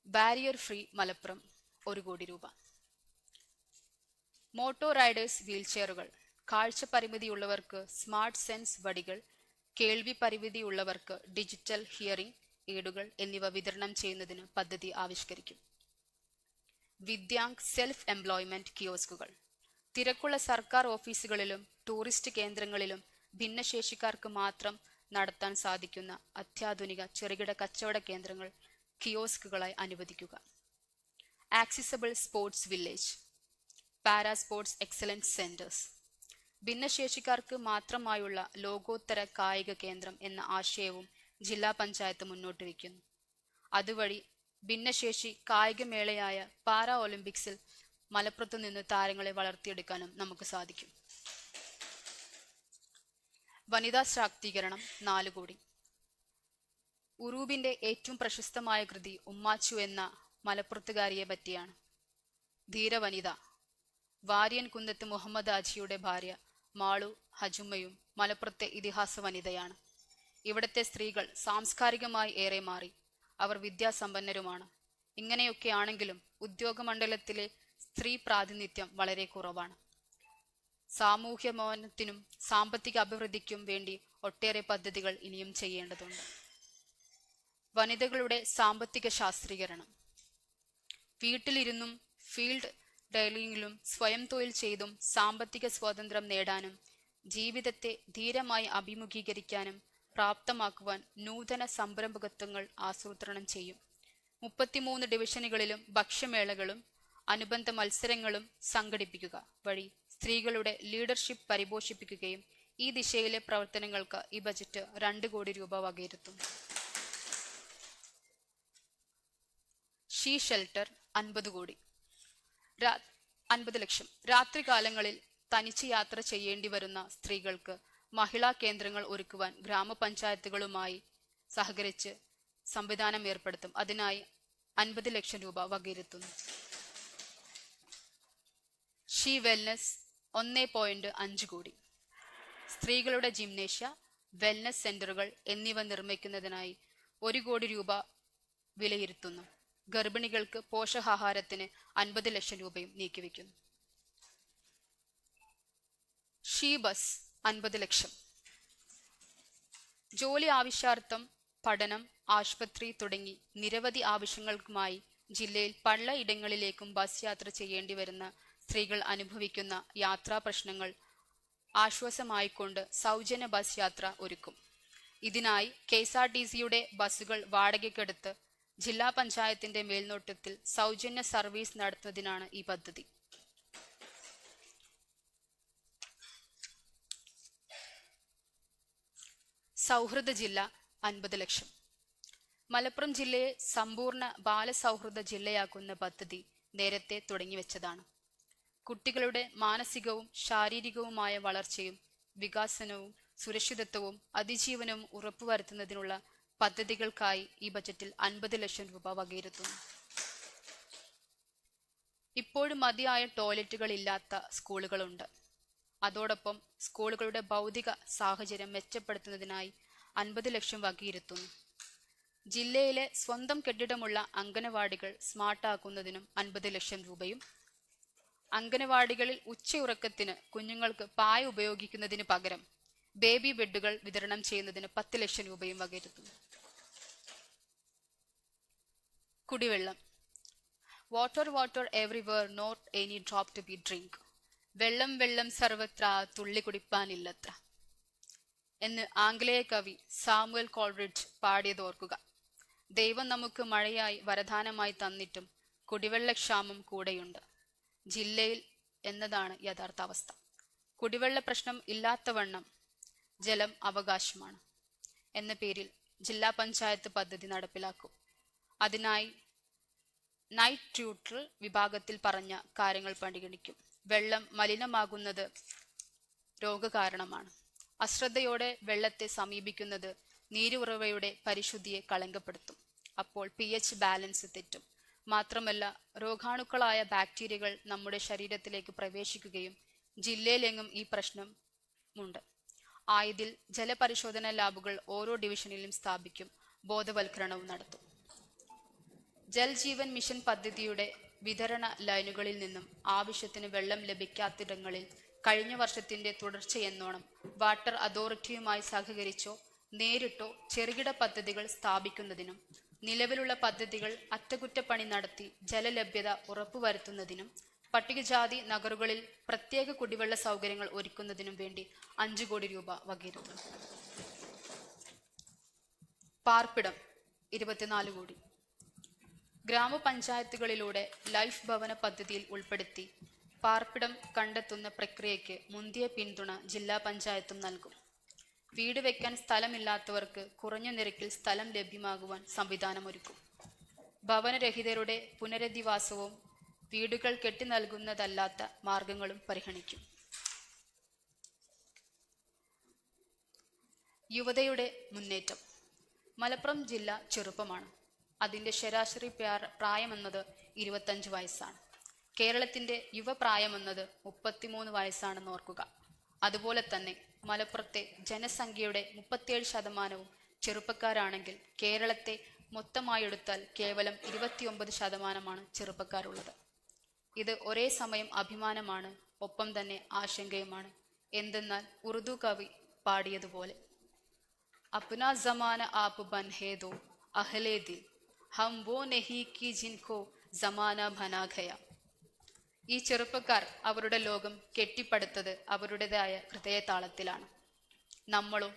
ബാരിയർ ഫ്രീ മലപ്പുറം 1 കോടി രൂപ. മോട്ടോ റൈഡേഴ്സ് വീൽചെയറുകൾ, കാഴ്ച പരിമിതിയുള്ളവർക്ക് സ്മാർട്ട് സെൻസ് വടികൾ, കേൾവി പരിമിതിയുള്ളവർക്ക് ഡിജിറ്റൽ ഹിയറിംഗ് എയ്ഡുകൾ എന്നിവ വിതരണം ചെയ്യുന്നതിന് പദ്ധതി ആവിഷ്കരിക്കും. വിദ്യാങ് സെൽഫ് എംപ്ലോയ്മെന്റ് കിയോസ്കുകൾ, തിരക്കുള്ള സർക്കാർ ഓഫീസുകളിലും ടൂറിസ്റ്റ് കേന്ദ്രങ്ങളിലും ഭിന്നശേഷിക്കാർക്ക് മാത്രം നടത്താൻ സാധിക്കുന്ന അത്യാധുനിക ചെറുകിട കച്ചവട കേന്ദ്രങ്ങൾ കിയോസ്കുകളായി അനുവദിക്കുക. Accessible sports village, para sports excellence centres, ഭിന്നശേഷിക്കാർക്ക് മാത്രമായുള്ള ലോകോത്തര കായിക കേന്ദ്രം എന്ന ആശയവും ജില്ലാ പഞ്ചായത്ത് മുന്നോട്ട് വയ്ക്കുന്നു. അതുവഴി ഭിന്നശേഷി കായികമേളയായ പാരാ ഒളിമ്പിക്സിൽ മലപ്പുറത്തു നിന്ന് താരങ്ങളെ വളർത്തിയെടുക്കാനും നമുക്ക് സാധിക്കും. വനിതാ ശാക്തീകരണം 4 കോടി. ഉറൂബിന്റെ ഏറ്റവും പ്രശസ്തമായ കൃതി ഉമ്മാച്ചു എന്ന മലപ്പുറത്തുകാരിയെ പറ്റിയാണ്. ധീരവനിത വാര്യൻ കുന്നത്ത് മുഹമ്മദ് ആജിയുടെ ഭാര്യ മാളു ഹജുമ്മയും മലപ്പുറത്തെ ഇതിഹാസ വനിതയാണ്. ഇവിടത്തെ സ്ത്രീകൾ സാംസ്കാരികമായി ഏറെ മാറി. അവർ വിദ്യാസമ്പന്നരുമാണ്. ഇങ്ങനെയൊക്കെയാണെങ്കിലും ഉദ്യോഗമണ്ഡലത്തിലെ സ്ത്രീ പ്രാതിനിധ്യം വളരെ കുറവാണ്. സാമൂഹ്യമോന്നത്തിനും സാമ്പത്തിക അഭിവൃദ്ധിക്കും വേണ്ടി ഒട്ടേറെ പദ്ധതികൾ ഇനിയും ചെയ്യേണ്ടതുണ്ട്. വനിതകളുടെ സാമ്പത്തിക ശാസ്ത്രീകരണം, വീട്ടിലിരുന്നും ഫീൽഡ് ഡെയിലിംഗിലും സ്വയം തൊഴിൽ ചെയ്തും സാമ്പത്തിക സ്വാതന്ത്ര്യം നേടാനും ജീവിതത്തെ ധീരമായി അഭിമുഖീകരിക്കാനും പ്രാപ്തമാക്കുവാൻ നൂതന സംരംഭകത്വങ്ങൾ ആസൂത്രണം ചെയ്യും. 33 ഡിവിഷനുകളിലും ഭക്ഷ്യമേളകളും അനുബന്ധ മത്സരങ്ങളും സംഘടിപ്പിക്കുക വഴി സ്ത്രീകളുടെ ലീഡർഷിപ്പ് പരിപോഷിപ്പിക്കുകയും ഈ ദിശയിലെ പ്രവർത്തനങ്ങൾക്ക് ഈ ബജറ്റ് 2 കോടി രൂപ വകയിരുത്തും. ഷീ ഷെൽട്ടർ 50 കോടി. 50 ലക്ഷം. രാത്രികാലങ്ങളിൽ തനിച്ച് യാത്ര ചെയ്യേണ്ടി വരുന്ന സ്ത്രീകൾക്ക് മഹിളാ കേന്ദ്രങ്ങൾ ഒരുക്കുവാൻ ഗ്രാമപഞ്ചായത്തുകളുമായി സഹകരിച്ച് സംവിധാനം ഏർപ്പെടുത്തും. അതിനായി 50 ലക്ഷം രൂപ വകയിരുത്തുന്നു. ഷീ വെൽനസ് 1.5 കോടി. സ്ത്രീകളുടെ ജിംനേഷ്യ, വെൽനസ് സെന്ററുകൾ എന്നിവ നിർമ്മിക്കുന്നതിനായി 1 കോടി രൂപ വിലയിരുത്തുന്നു. ഗർഭിണികൾക്ക് പോഷകാഹാരത്തിന് 50 ലക്ഷം രൂപയും നീക്കിവെക്കുന്നു. ഷീ ബസ് 50 ലക്ഷം. ജോലി ആവശ്യാർത്ഥം, പഠനം, ആശുപത്രി തുടങ്ങി നിരവധി ആവശ്യങ്ങൾക്കുമായി ജില്ലയിൽ പല ഇടങ്ങളിലേക്കും ബസ് യാത്ര ചെയ്യേണ്ടി വരുന്ന സ്ത്രീകൾ അനുഭവിക്കുന്ന യാത്രാ പ്രശ്നങ്ങൾ ആശ്വാസമായിക്കൊണ്ട് സൗജന്യ ബസ് യാത്ര ഒരുക്കും. ഇതിനായി KSRTCയുടെ ബസ്സുകൾ വാടകയ്ക്കെടുത്ത് ജില്ലാ പഞ്ചായത്തിന്റെ മേൽനോട്ടത്തിൽ സൗജന്യ സർവീസ് നടത്തുന്നതിനാണ് ഈ പദ്ധതി. സൗഹൃദ ജില്ല 50 ലക്ഷം. മലപ്പുറം ജില്ലയെ സമ്പൂർണ്ണ ബാലസൗഹൃദ ജില്ലയാക്കുന്ന പദ്ധതി നേരത്തെ തുടങ്ങിവെച്ചതാണ്. കുട്ടികളുടെ മാനസികവും ശാരീരികവുമായ വളർച്ചയും വികാസനവും സുരക്ഷിതത്വവും അതിജീവനവും ഉറപ്പുവരുത്തുന്നതിനുള്ള പദ്ധതികൾക്കായി ഈ ബജറ്റിൽ 50 ലക്ഷം രൂപ വകയിരുത്തുന്നു. ഇപ്പോഴും മതിയായ ടോയ്ലറ്റുകൾ ഇല്ലാത്ത സ്കൂളുകളുണ്ട്. അതോടൊപ്പം സ്കൂളുകളുടെ ഭൗതിക സാഹചര്യം മെച്ചപ്പെടുത്തുന്നതിനായി 50 ലക്ഷം വകയിരുത്തുന്നു. ജില്ലയിലെ സ്വന്തം കെട്ടിടമുള്ള അംഗനവാടികൾ സ്മാർട്ടാക്കുന്നതിനും 50 ലക്ഷം രൂപയും അംഗനവാടികളിൽ ഉച്ചയുറക്കത്തിന് കുഞ്ഞുങ്ങൾക്ക് പായ ഉപയോഗിക്കുന്നതിന് പകരം ബേബി ബെഡുകൾ വിതരണം ചെയ്യുന്നതിന് 10 ലക്ഷം രൂപയും വകയിരുത്തുന്നു. കുടിവെള്ളം. Water water everywhere, not any drop to be drink. വെള്ളം വെള്ളം സർവത്ര, തുള്ളി കുടിപ്പാനില്ലത്ര എന്ന് ആംഗലേയ കവി സാമുവൽ കോൾറിഡ്ജ് പാടിയത് ഓർക്കുക. ദൈവം നമുക്ക് മഴയായി വരദാനമായി തന്നിട്ടും കുടിവെള്ളക്ഷാമം കൂടെയുണ്ട് ജില്ലയിൽ എന്നതാണ് യഥാർത്ഥ അവസ്ഥ. കുടിവെള്ള പ്രശ്നം ഇല്ലാത്തവണ്ണം ജലം അവകാശമാണ് എന്ന പേരിൽ ജില്ലാ പഞ്ചായത്ത് പദ്ധതി നടപ്പിലാക്കും. അതിനായി നൈറ്റ് ട്യൂട്ടൽ വിഭാഗത്തിൽ പറഞ്ഞ കാര്യങ്ങൾ പരിഗണിക്കും. വെള്ളം മലിനമാകുന്നത് രോഗകാരണമാണ്. അശ്രദ്ധയോടെ വെള്ളത്തെ സമീപിക്കുന്നത് നീരുറവയുടെ പരിശുദ്ധിയെ കളങ്കപ്പെടുത്തും. അപ്പോൾ pH ബാലൻസ് തെറ്റും. മാത്രമല്ല, രോഗാണുക്കളായ ബാക്ടീരിയകൾ നമ്മുടെ ശരീരത്തിലേക്ക് പ്രവേശിക്കുകയും ജില്ലയിലെങ്ങും ഈ പ്രശ്നമുണ്ട്. ആയതിൽ ജലപരിശോധന ലാബുകൾ ഓരോ ഡിവിഷനിലും സ്ഥാപിക്കും. ബോധവൽക്കരണവും നടത്തും. ജൽ ജീവൻ മിഷൻ പദ്ധതിയുടെ വിതരണ ലൈനുകളിൽ നിന്നും ആവശ്യത്തിന് വെള്ളം ലഭിക്കാത്തിടങ്ങളിൽ കഴിഞ്ഞ വർഷത്തിന്റെ തുടർച്ചയെന്നോണം വാട്ടർ അതോറിറ്റിയുമായി സഹകരിച്ചോ നേരിട്ടോ ചെറുകിട പദ്ധതികൾ സ്ഥാപിക്കുന്നതിനും നിലവിലുള്ള പദ്ധതികൾ അറ്റകുറ്റപ്പണി നടത്തി ജലലഭ്യത ഉറപ്പുവരുത്തുന്നതിനും പട്ടികജാതി നഗറുകളിൽ പ്രത്യേക കുടിവെള്ള സൗകര്യങ്ങൾ ഒരുക്കുന്നതിനും വേണ്ടി 5 കോടി രൂപ വകയിരുത്തുന്നു. പാർപ്പിടം 24 കോടി. ഗ്രാമപഞ്ചായത്തുകളിലൂടെ ലൈഫ് ഭവന പദ്ധതിയിൽ ഉൾപ്പെടുത്തി പാർപ്പിടം കണ്ടെത്തുന്ന പ്രക്രിയയ്ക്ക് മുന്തിയ പിന്തുണ ജില്ലാ പഞ്ചായത്തും നൽകും. വീട് വെക്കാൻ സ്ഥലമില്ലാത്തവർക്ക് കുറഞ്ഞ നിരക്കിൽ സ്ഥലം ലഭ്യമാകുവാൻ സംവിധാനമൊരുക്കും. ഭവനരഹിതരുടെ പുനരധിവാസവും വീടുകൾ കെട്ടി നൽകുന്നതല്ലാത്ത മാർഗങ്ങളും പരിഗണിക്കും. യുവതയുടെ മുന്നേറ്റം. മലപ്പുറം ജില്ല ചെറുപ്പമാണ്. അതിൻ്റെ ശരാശരി പ്രായമെന്നത് 25 വയസ്സാണ്. കേരളത്തിൻ്റെ യുവപ്രായമെന്നത് 33 വയസ്സാണെന്ന് ഓർക്കുക. അതുപോലെ തന്നെ മലപ്പുറത്തെ ജനസംഖ്യയുടെ 37% ചെറുപ്പക്കാരാണെങ്കിൽ കേരളത്തെ മൊത്തമായെടുത്താൽ കേവലം 29% ചെറുപ്പക്കാരുള്ളത്. ഇത് ഒരേ സമയം അഭിമാനമാണ്, ഒപ്പം തന്നെ ആശങ്കയുമാണ്. എന്തെന്നാൽ ഉറുദു കവി പാടിയതുപോലെ, അപ്നാ ജമാന ആപ് ബൻ ഹേ ദോ അഹ്ലേ ദിൽ, ഹം വോ നഹി കി ജിൻകോ ജമാന ബനാ ഗയാ. ഈ ചെറുപ്പക്കാർ അവരുടെ ലോകം കെട്ടിപ്പടുത്തത് അവരുടേതായ ഹൃദയതാളത്തിലാണ്. നമ്മളും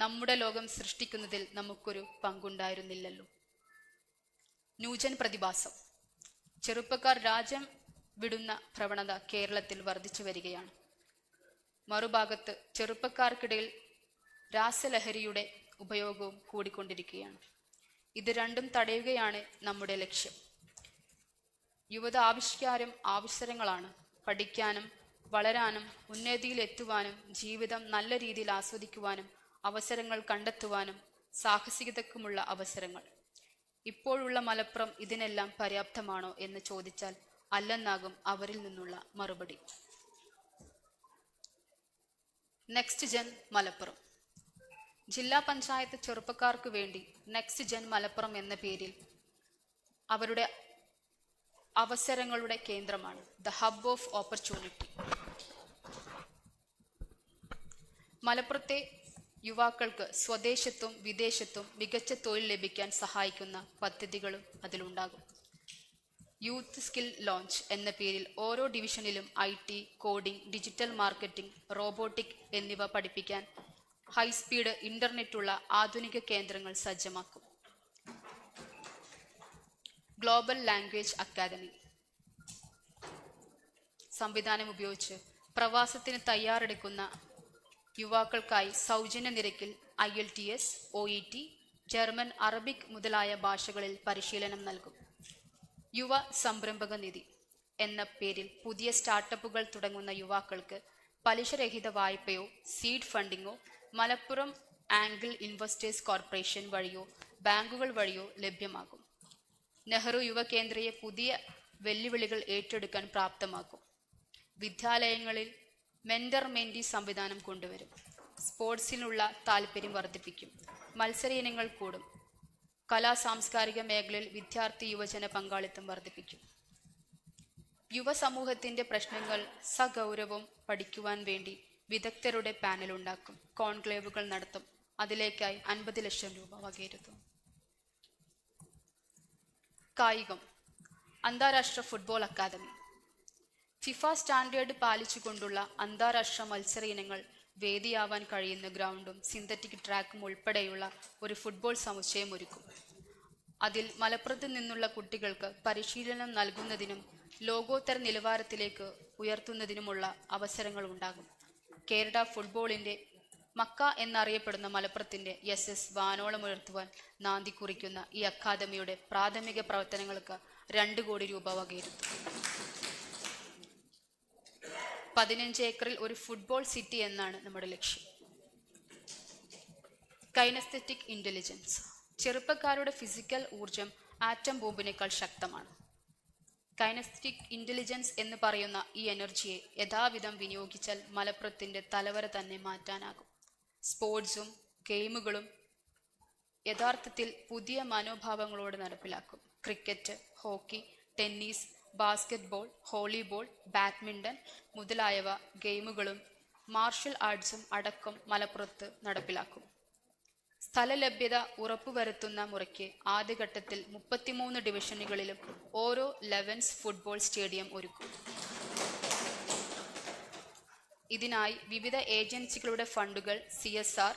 നമ്മുടെ ലോകം സൃഷ്ടിക്കുന്നതിൽ നമുക്കൊരു പങ്കുണ്ടായിരുന്നില്ലല്ലോ. ന്യൂജൻ പ്രതിഭാസം. ചെറുപ്പക്കാർ രാജ്യം വിടുന്ന പ്രവണത കേരളത്തിൽ വർദ്ധിച്ചു വരികയാണ്. മറുഭാഗത്ത് ചെറുപ്പക്കാർക്കിടയിൽ രാസലഹരിയുടെ ഉപയോഗവും കൂടിക്കൊണ്ടിരിക്കുകയാണ്. ഇത് രണ്ടും തടയുകയാണ് നമ്മുടെ ലക്ഷ്യം. യുവത ആവിഷ്കാരം അവസരങ്ങളാണ്. പഠിക്കാനും വളരാനും ഉന്നതിയിലെത്തുവാനും ജീവിതം നല്ല രീതിയിൽ ആസ്വദിക്കുവാനും അവസരങ്ങൾ കണ്ടെത്തുവാനും സാഹസികതക്കുമുള്ള അവസരങ്ങൾ. ഇപ്പോഴുള്ള മലപ്പുറം ഇതിനെല്ലാം പര്യാപ്തമാണോ എന്ന് ചോദിച്ചാൽ അല്ലെന്നാകും അവരിൽ നിന്നുള്ള മറുപടി. നെക്സ്റ്റ് ജൻ മലപ്പുറം. ജില്ലാ പഞ്ചായത്ത് ചെറുപ്പക്കാർക്ക് വേണ്ടി നെക്സ്റ്റ് ജൻ മലപ്പുറം എന്ന പേരിൽ അവരുടെ അവസരങ്ങളുടെ കേന്ദ്രമാണ്. The hub of opportunity. മലപ്പുറത്തെ യുവാക്കൾക്ക് സ്വദേശത്തും വിദേശത്തും മികച്ച തൊഴിൽ ലഭിക്കാൻ സഹായിക്കുന്ന പദ്ധതികളും അതിലുണ്ടാകും. യൂത്ത് സ്കിൽ ലോഞ്ച് എന്ന പേരിൽ ഓരോ ഡിവിഷനിലും IT, coding, digital marketing, robotic എന്നിവ പഠിപ്പിക്കാൻ ഹൈസ്പീഡ് ഇന്റർനെറ്റുള്ള ആധുനിക കേന്ദ്രങ്ങൾ സജ്ജമാക്കും. ഗ്ലോബൽ ലാംഗ്വേജ് അക്കാദമി സംവിധാനം ഉപയോഗിച്ച് പ്രവാസത്തിന് തയ്യാറെടുക്കുന്ന യുവാക്കൾക്കായി സൗജന്യ നിരക്കിൽ IELTS, OET, ജർമ്മൻ, അറബിക് മുതലായ ഭാഷകളിൽ പരിശീലനം നൽകും. യുവ സംരംഭക നിധി എന്ന പേരിൽ പുതിയ സ്റ്റാർട്ടപ്പുകൾ തുടങ്ങുന്ന യുവാക്കൾക്ക് പലിശരഹിത വായ്പയോ സീഡ് ഫണ്ടിങ്ങോ മലപ്പുറം ആംഗിൾ ഇൻവെസ്റ്റേഴ്സ് കോർപ്പറേഷൻ വഴിയോ ബാങ്കുകൾ വഴിയോ ലഭ്യമാകും. നെഹ്റു യുവകേന്ദ്രയെ പുതിയ വെല്ലുവിളികൾ ഏറ്റെടുക്കാൻ പ്രാപ്തമാക്കും. വിദ്യാലയങ്ങളിൽ മെന്റർ മെന്റി സംവിധാനം കൊണ്ടുവരും. സ്പോർട്സിനുള്ള താല്പര്യം വർദ്ധിപ്പിക്കും. മത്സര ഇനങ്ങൾ കൂടും. കലാ സാംസ്കാരിക മേഖലയിൽ വിദ്യാർത്ഥി യുവജന പങ്കാളിത്തം വർദ്ധിപ്പിക്കും. യുവസമൂഹത്തിന്റെ പ്രശ്നങ്ങൾ സഗൗരവം പഠിക്കുവാൻ വേണ്ടി വിദഗ്ധരുടെ പാനൽ ഉണ്ടാക്കും. കോൺക്ലേവുകൾ നടത്തും. അതിലേക്കായി 50 ലക്ഷം രൂപ വകയിരുത്തും. കായികം. അന്താരാഷ്ട്ര ഫുട്ബോൾ അക്കാദമി. ഫിഫ സ്റ്റാൻഡേർഡ് പാലിച്ചുകൊണ്ടുള്ള അന്താരാഷ്ട്ര മത്സര ഇനങ്ങൾ വേദിയാവാൻ കഴിയുന്ന ഗ്രൗണ്ടും സിന്തറ്റിക് ട്രാക്കും ഉൾപ്പെടെയുള്ള ഒരു ഫുട്ബോൾ സമുച്ചയം ഒരുക്കും. അതിൽ മലപ്പുറത്ത് നിന്നുള്ള കുട്ടികൾക്ക് പരിശീലനം നൽകുന്നതിനും ലോകോത്തര നിലവാരത്തിലേക്ക് ഉയർത്തുന്നതിനുമുള്ള അവസരങ്ങൾ ഉണ്ടാകും. കേരള ഫുട്ബോളിന്റെ മക്ക എന്നറിയപ്പെടുന്ന മലപ്പുറത്തിന്റെ യശസ് വാനോളമുയർത്തുവാൻ നാന്ദി കുറിക്കുന്ന ഈ അക്കാദമിയുടെ പ്രാഥമിക പ്രവർത്തനങ്ങൾക്ക് 2 കോടി രൂപ വകയിരുത്തും. 15 ഏക്കറിൽ ഒരു ഫുട്ബോൾ സിറ്റി എന്നാണ് നമ്മുടെ ലക്ഷ്യം. Kinaesthetic intelligence. ചെറുപ്പക്കാരുടെ ഫിസിക്കൽ ഊർജം ആറ്റം ബോംബിനേക്കാൾ ശക്തമാണ്. കൈനസ്തെറ്റിക് ഇന്റലിജൻസ് എന്ന് പറയുന്ന ഈ എനർജിയെ യഥാവിധം വിനിയോഗിച്ചാൽ മലപ്പുറത്തിന്റെ തലവര തന്നെ മാറ്റാനാകും. സ്പോർട്സും ഗെയിമുകളും യഥാർത്ഥത്തിൽ പുതിയ മനോഭാവങ്ങളോട് നടപ്പിലാക്കും. Cricket, hockey, tennis, basketball, volleyball, badminton മുതലായവ ഗെയിമുകളും മാർഷൽ ആർട്സും അടക്കം മലപ്പുറത്ത് നടപ്പിലാക്കും. സ്ഥലലഭ്യത ഉറപ്പുവരുത്തുന്ന മുറയ്ക്ക് ആദ്യഘട്ടത്തിൽ 33 ഡിവിഷനുകളിലും ഓരോ 11 ഫുട്ബോൾ സ്റ്റേഡിയം ഒരുക്കും. ഇതിനായി വിവിധ ഏജൻസികളുടെ ഫണ്ടുകൾ, CSR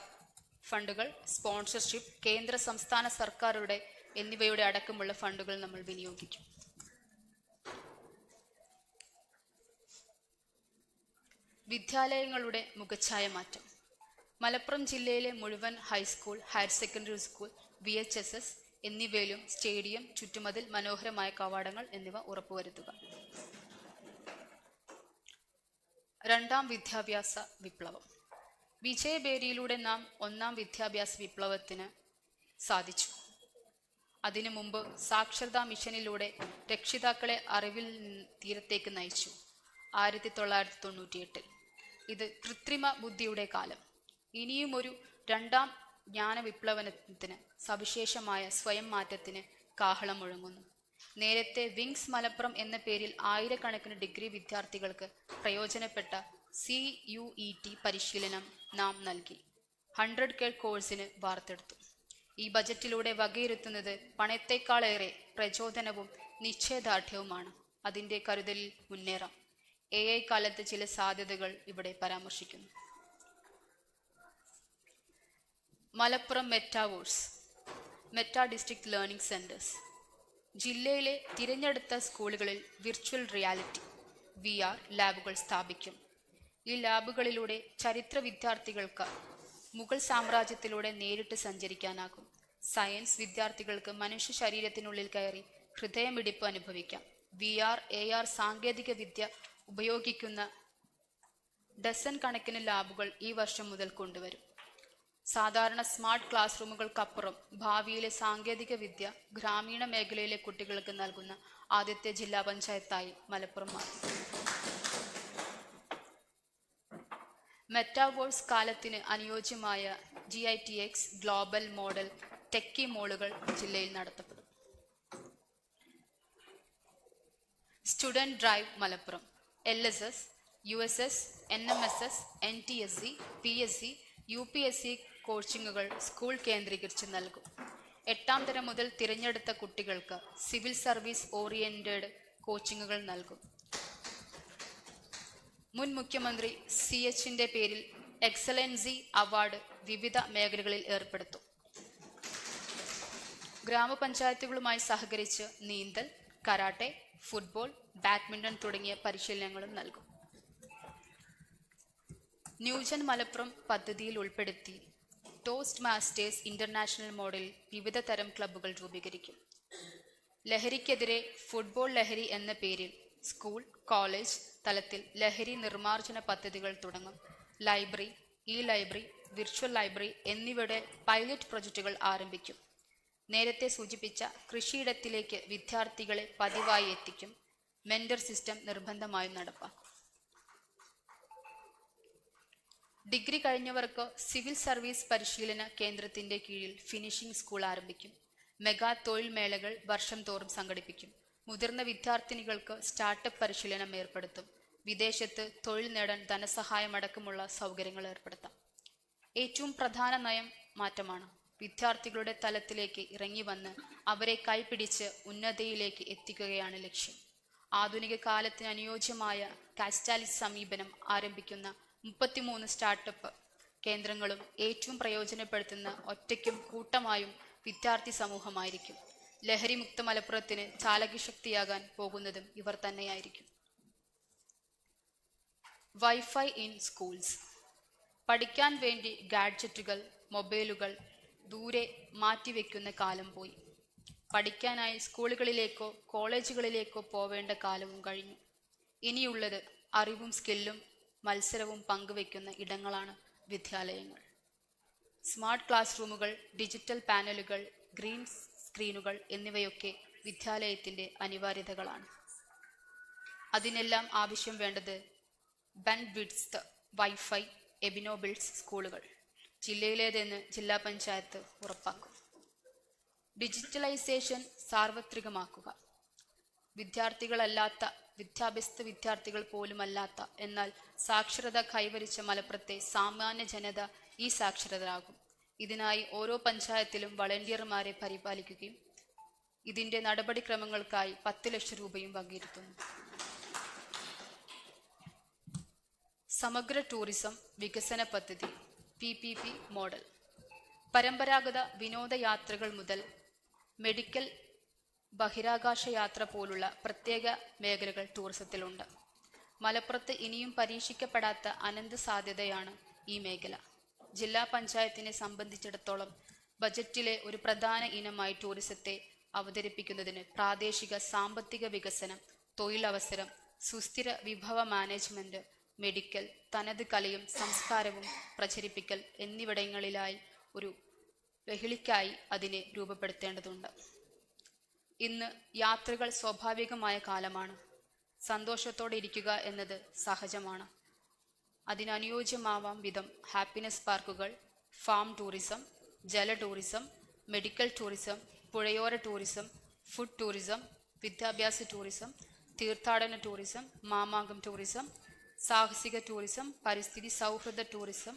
ഫണ്ടുകൾ, സ്പോൺസർഷിപ്പ്, കേന്ദ്ര സംസ്ഥാന സർക്കാരുകളുടെ എന്നിവയുടെ അടക്കമുള്ള ഫണ്ടുകൾ നമ്മൾ വിനിയോഗിക്കും. വിദ്യാലയങ്ങളുടെ മുഖച്ഛായ മാറ്റം. മലപ്പുറം ജില്ലയിലെ മുഴുവൻ high school, higher secondary school, VHSS എന്നിവയിലും സ്റ്റേഡിയം, ചുറ്റുമതിൽ, മനോഹരമായ കവാടങ്ങൾ എന്നിവ ഉറപ്പുവരുത്തുക. 2ാം വിദ്യാഭ്യാസ വിപ്ലവം. വിജയബേരിയിലൂടെ നാം 1ാം വിദ്യാഭ്യാസ വിപ്ലവത്തിന് സാധിച്ചു. അതിനു മുമ്പ് സാക്ഷരതാ മിഷനിലൂടെ രക്ഷിതാക്കളെ അറിവിൽ തീരത്തേക്ക് നയിച്ചു. 1998. ഇത് കൃത്രിമ ബുദ്ധിയുടെ കാലം. ഇനിയും ഒരു 2ാം ജ്ഞാന വിപ്ലവനത്തിന് സവിശേഷമായ സ്വയം മാറ്റത്തിന് കാഹളം മുഴങ്ങുന്നു. നേരത്തെ വിങ്സ് മലപ്പുറം എന്ന പേരിൽ ആയിരക്കണക്കിന് ഡിഗ്രി വിദ്യാർത്ഥികൾക്ക് പ്രയോജനപ്പെട്ട CUET പരിശീലനം നാം നൽകി. 100K കോഴ്സിന് വാർത്തെടുത്തു. ഈ ബജറ്റിലൂടെ വകയിരുത്തുന്നത് പണത്തേക്കാളേറെ പ്രചോദനവും നിശ്ചയദാർഢ്യവുമാണ്. അതിൻ്റെ കരുതലിൽ മുന്നേറാം. AI കാലത്ത് ചില സാധ്യതകൾ ഇവിടെ പരാമർശിക്കുന്നു. Malappuram metaverse, meta district learning centres. ജില്ലയിലെ തിരഞ്ഞെടുത്ത സ്കൂളുകളിൽ വിർച്വൽ റിയാലിറ്റി VR ലാബുകൾ സ്ഥാപിക്കും. ഈ ലാബുകളിലൂടെ ചരിത്ര വിദ്യാർത്ഥികൾക്ക് മുഗൾ സാമ്രാജ്യത്തിലൂടെ നേരിട്ട് സഞ്ചരിക്കാനാകും. സയൻസ് വിദ്യാർത്ഥികൾക്ക് മനുഷ്യ ശരീരത്തിനുള്ളിൽ കയറി ഹൃദയമിടിപ്പ് അനുഭവിക്കാം. VR, AR സാങ്കേതിക വിദ്യ ഉപയോഗിക്കുന്ന ഡസൻ കണക്കിന് ലാബുകൾ ഈ വർഷം മുതൽ കൊണ്ടുവരും. സാധാരണ സ്മാർട്ട് ക്ലാസ് റൂമുകൾക്കപ്പുറം ഭാവിയിലെ സാങ്കേതിക വിദ്യ ഗ്രാമീണ മേഖലയിലെ കുട്ടികൾക്ക് നൽകുന്ന ആദ്യത്തെ ജില്ലാ പഞ്ചായത്തായി മലപ്പുറം മാറി. മെറ്റാവേഴ്സ് കാലത്തിന് അനുയോജ്യമായ GITX ഗ്ലോബൽ മോഡൽ ടെക്കി മോളുകൾ ജില്ലയിൽ നടത്തപ്പെടും. Student drive Malappuram. LSS, USS, NMSS, NTSC, PSC, UPSC കോച്ചിങ്ങുകൾ സ്കൂൾ കേന്ദ്രീകരിച്ച് നൽകും. 8ാം തരം മുതൽ തിരഞ്ഞെടുത്ത കുട്ടികൾക്ക് സിവിൽ സർവീസ് ഓറിയന്റഡ് കോച്ചിങ്ങുകൾ നൽകും. മുൻ മുഖ്യമന്ത്രി CHന്റെ പേരിൽ എക്സലൻസി അവാർഡ് വിവിധ മേഖലകളിൽ ഏർപ്പെടുത്തും. ഗ്രാമപഞ്ചായത്തുകളുമായി സഹകരിച്ച് നീന്തൽ, കരാട്ടെ, ഫുട്ബോൾ, ബാഡ്മിന്റൺ തുടങ്ങിയ പരിശീലനങ്ങളും നൽകും. ന്യൂജൻ മലപ്പുറം പദ്ധതിയിൽ ഉൾപ്പെടുത്തി ടോസ്റ്റ് മാസ്റ്റേഴ്സ് ഇന്റർനാഷണൽ മോഡലിൽ വിവിധ തരം ക്ലബ്ബുകൾ രൂപീകരിക്കും. ലഹരിക്കെതിരെ ഫുട്ബോൾ ലഹരി എന്ന പേരിൽ സ്കൂൾ, കോളേജ് തലത്തിൽ ലഹരി നിർമ്മാർജ്ജന പദ്ധതികൾ തുടങ്ങും. ലൈബ്രറി, ലൈബ്രറി, വിർച്വൽ ലൈബ്രറി എന്നിവയുടെ പൈലറ്റ് പ്രൊജക്റ്റുകൾ ആരംഭിക്കും. നേരത്തെ സൂചിപ്പിച്ച കൃഷിയിടത്തിലേക്ക് വിദ്യാർത്ഥികളെ പതിവായി എത്തിക്കും. മെന്റർ സിസ്റ്റം നിർബന്ധമായും നടപ്പാക്കും. ഡിഗ്രി കഴിഞ്ഞവർക്ക് സിവിൽ സർവീസ് പരിശീലന കേന്ദ്രത്തിന്റെ കീഴിൽ ഫിനിഷിംഗ് സ്കൂൾ ആരംഭിക്കും. മെഗാ തൊഴിൽ മേളകൾ വർഷം തോറും സംഘടിപ്പിക്കും. മുതിർന്ന വിദ്യാർത്ഥിനികൾക്ക് സ്റ്റാർട്ടപ്പ് പരിശീലനം ഏർപ്പെടുത്തും. വിദേശത്ത് തൊഴിൽ നേടാൻ ധനസഹായമടക്കമുള്ള സൗകര്യങ്ങൾ ഏർപ്പെടുത്താം. ഏറ്റവും പ്രധാന നയം മാറ്റമാണ്. വിദ്യാർത്ഥികളുടെ തലത്തിലേക്ക് ഇറങ്ങി വന്ന് അവരെ കൈപിടിച്ച് ഉന്നതിയിലേക്ക് എത്തിക്കുകയാണ് ലക്ഷ്യം. ആധുനിക കാലത്തിന് അനുയോജ്യമായ കാസ്റ്റാലിസ് സമീപനം ആരംഭിക്കുന്ന 33 സ്റ്റാർട്ടപ്പ് കേന്ദ്രങ്ങളും ഏറ്റവും പ്രയോജനപ്പെടുത്തുന്ന ഒറ്റയ്ക്കും കൂട്ടമായും വിദ്യാർത്ഥി സമൂഹമായിരിക്കും. ലഹരിമുക്ത മലപ്പുറത്തിന് ചാലകശക്തിയാകാൻ പോകുന്നതും ഇവർ തന്നെയായിരിക്കും. Wifi in schools. പഠിക്കാൻ വേണ്ടി ഗാഡ്ജറ്റുകൾ, മൊബൈലുകൾ ദൂരെ മാറ്റിവെക്കുന്ന കാലം പോയി. പഠിക്കാനായി സ്കൂളുകളിലേക്കോ കോളേജുകളിലേക്കോ പോവേണ്ട കാലവും കഴിഞ്ഞു. ഇനിയുള്ളത് അറിവും സ്കില്ലും മത്സരവും പങ്കുവെക്കുന്ന ഇടങ്ങളാണ് വിദ്യാലയങ്ങൾ. സ്മാർട്ട് ക്ലാസ് റൂമുകൾ, ഡിജിറ്റൽ പാനലുകൾ, ഗ്രീൻ സ്ക്രീനുകൾ എന്നിവയൊക്കെ വിദ്യാലയത്തിൻ്റെ അനിവാര്യതകളാണ്. അതിനെല്ലാം ആവശ്യം വേണ്ടത് ബാൻഡ്വിഡ്ത്ത് വൈഫൈ എബിനോബിൾസ് സ്കൂളുകൾ ജില്ലയിലേതെന്ന് ജില്ലാ പഞ്ചായത്ത് ഉറപ്പാക്കും. ഡിജിറ്റലൈസേഷൻ സാർവത്രികമാക്കുക. വിദ്യാഭ്യസ്ത വിദ്യാർത്ഥികൾ പോലുമല്ലാത്ത എന്നാൽ സാക്ഷരത കൈവരിച്ച മലപ്പുറത്തെ സാമാന്യ ജനത ഈ സാക്ഷരരാകും. ഇതിനായി ഓരോ പഞ്ചായത്തിലും വളണ്ടിയർമാരെ പരിപാലിക്കുകയും ഇതിൻ്റെ നടപടിക്രമങ്ങൾക്കായി 10 ലക്ഷം രൂപയും വകയിരുത്തുന്നു. സമഗ്ര ടൂറിസം വികസന പദ്ധതി PPP മോഡൽ. പരമ്പരാഗത വിനോദയാത്രകൾ മുതൽ മെഡിക്കൽ, ബഹിരാകാശ യാത്ര പോലുള്ള പ്രത്യേക മേഖലകൾ ടൂറിസത്തിലുണ്ട്. മലപ്പുറത്ത് ഇനിയും പരീക്ഷിക്കപ്പെടാത്ത അനന്ത സാധ്യതയാണ് ഈ മേഖല. ജില്ലാ പഞ്ചായത്തിനെ സംബന്ധിച്ചിടത്തോളം ബജറ്റിലെ ഒരു പ്രധാന ഇനമായി ടൂറിസത്തെ അവതരിപ്പിക്കുന്നതിന് പ്രാദേശിക സാമ്പത്തിക വികസനം, തൊഴിലവസരം, സുസ്ഥിര വിഭവ മാനേജ്മെന്റ്, മെഡിക്കൽ, തനത് കലയും സംസ്കാരവും പ്രചരിപ്പിക്കൽ എന്നിവിടങ്ങളിലായി ഒരു വെഹിളിക്കായി അതിനെ രൂപപ്പെടുത്തേണ്ടതുണ്ട്. ഇന്ന് യാത്രകൾ സ്വാഭാവികമായ കാലമാണ്. സന്തോഷത്തോടെ ഇരിക്കുക എന്നത് സഹജമാണ്. അതിനനുയോജ്യമാവാം വിധം ഹാപ്പിനെസ് പാർക്കുകൾ, ഫാം ടൂറിസം, ജല ടൂറിസം, മെഡിക്കൽ ടൂറിസം, പുഴയോര ടൂറിസം, ഫുഡ് ടൂറിസം, വിദ്യാഭ്യാസ ടൂറിസം, തീർത്ഥാടന ടൂറിസം, മാമാങ്കം ടൂറിസം, സാഹസിക ടൂറിസം, പരിസ്ഥിതി സൗഹൃദ ടൂറിസം,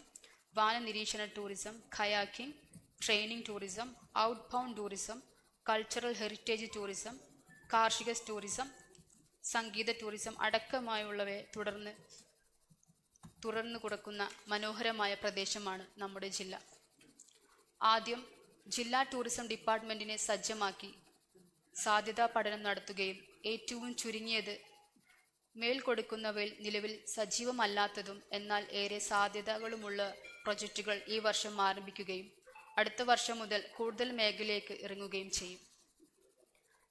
വാനനിരീക്ഷണ tourism, kayaking, training tourism, outbound tourism, cultural heritage tourism, കാർഷിക ടൂറിസം, സംഗീത ടൂറിസം അടക്കമായുള്ളവയെ തുറന്നു കൊടുക്കുന്ന മനോഹരമായ പ്രദേശമാണ് നമ്മുടെ ജില്ല. ആദ്യം ജില്ലാ ടൂറിസം ഡിപ്പാർട്ട്മെന്റിനെ സജ്ജമാക്കി സാധ്യതാ പഠനം നടത്തുകയും ഏറ്റവും ചുരുങ്ങിയത് മേൽ കൊടുക്കുന്നവയിൽ നിലവിൽ സജീവമല്ലാത്തതും എന്നാൽ ഏറെ സാധ്യതകളുമുള്ള പ്രൊജക്റ്റുകൾ ഈ വർഷം ആരംഭിക്കുകയും അടുത്ത വർഷം മുതൽ കൂടുതൽ മേഖലയിലേക്ക് ഇറങ്ങുകയും ചെയ്യും.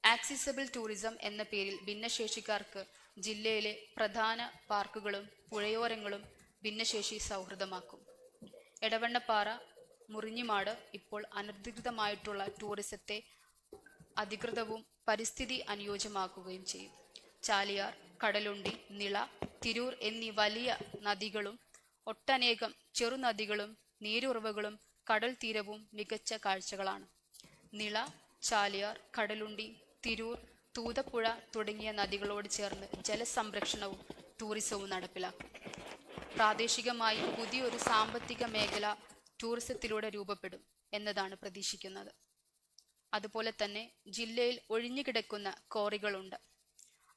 ആക്സസിബിൾ ടൂറിസം എന്ന പേരിൽ ഭിന്നശേഷിക്കാർക്ക് ജില്ലയിലെ പ്രധാന പാർക്കുകളും പുഴയോരങ്ങളും ഭിന്നശേഷി സൗഹൃദമാക്കും. എടവണ്ണപ്പാറ, മുറിഞ്ഞിമാട് ഇപ്പോൾ അനധികൃതമായിട്ടുള്ള ടൂറിസത്തെ അധികൃതവും പരിസ്ഥിതി അനുയോജ്യമാക്കുകയും ചെയ്യും. ചാലിയാർ, കടലുണ്ടി, നിള, തിരൂർ എന്നീ വലിയ നദികളും ഒട്ടനേകം ചെറുനദികളും നീരുറവകളും കടൽ തീരവും മികച്ച കാഴ്ചകളാണ്. നിള, ചാലിയാർ, കടലുണ്ടി, തിരൂർ, തൂതപ്പുഴ തുടങ്ങിയ നദികളോട് ചേർന്ന് ജലസംരക്ഷണവും ടൂറിസവും നടപ്പിലാക്കും. പ്രാദേശികമായി പുതിയൊരു സാമ്പത്തിക മേഖല ടൂറിസത്തിലൂടെ രൂപപ്പെടും എന്നതാണ് പ്രതീക്ഷിക്കുന്നത്. അതുപോലെ തന്നെ ജില്ലയിൽ ഒഴിഞ്ഞുകിടക്കുന്ന ക്വാറികളുണ്ട്.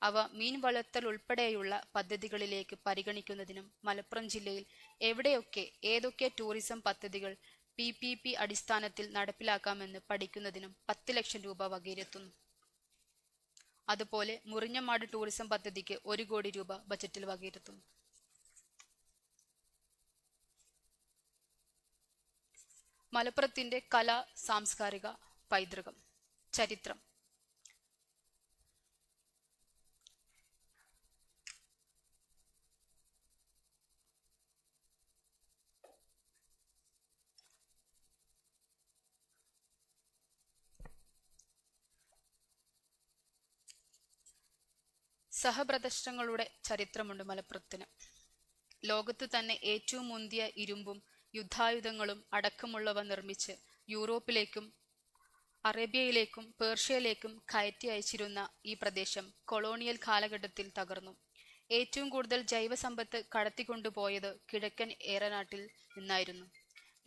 അവ മീൻ വളർത്തൽ ഉൾപ്പെടെയുള്ള പദ്ധതികളിലേക്ക് പരിഗണിക്കുന്നതിനും മലപ്പുറം ജില്ലയിൽ എവിടെയൊക്കെ ഏതൊക്കെ ടൂറിസം പദ്ധതികൾ PPP അടിസ്ഥാനത്തിൽ നടപ്പിലാക്കാമെന്ന് പഠിക്കുന്നതിനും 10 ലക്ഷം രൂപ വകയിരുത്തുന്നു. അതുപോലെ മുറിഞ്ഞമാട് ടൂറിസം പദ്ധതിക്ക് 1 കോടി രൂപ ബജറ്റിൽ വകയിരുത്തുന്നു. മലപ്പുറത്തിന്റെ കലാ സാംസ്കാരിക പൈതൃകം. ചരിത്രം. സഹപ്രദർശനങ്ങളുടെ ചരിത്രമുണ്ട് മലപ്പുറത്തിന്. ലോകത്ത് തന്നെ ഏറ്റവും മുന്തിയ ഇരുമ്പും യുദ്ധായുധങ്ങളും അടക്കമുള്ളവ നിർമ്മിച്ച് യൂറോപ്പിലേക്കും അറേബ്യയിലേക്കും പേർഷ്യയിലേക്കും കയറ്റി അയച്ചിരുന്ന ഈ പ്രദേശം കൊളോണിയൽ കാലഘട്ടത്തിൽ തകർന്നു. ഏറ്റവും കൂടുതൽ ജൈവസമ്പത്ത് കടത്തിക്കൊണ്ടുപോയത് കിഴക്കൻ ഏറനാട്ടിൽ നിന്നായിരുന്നു.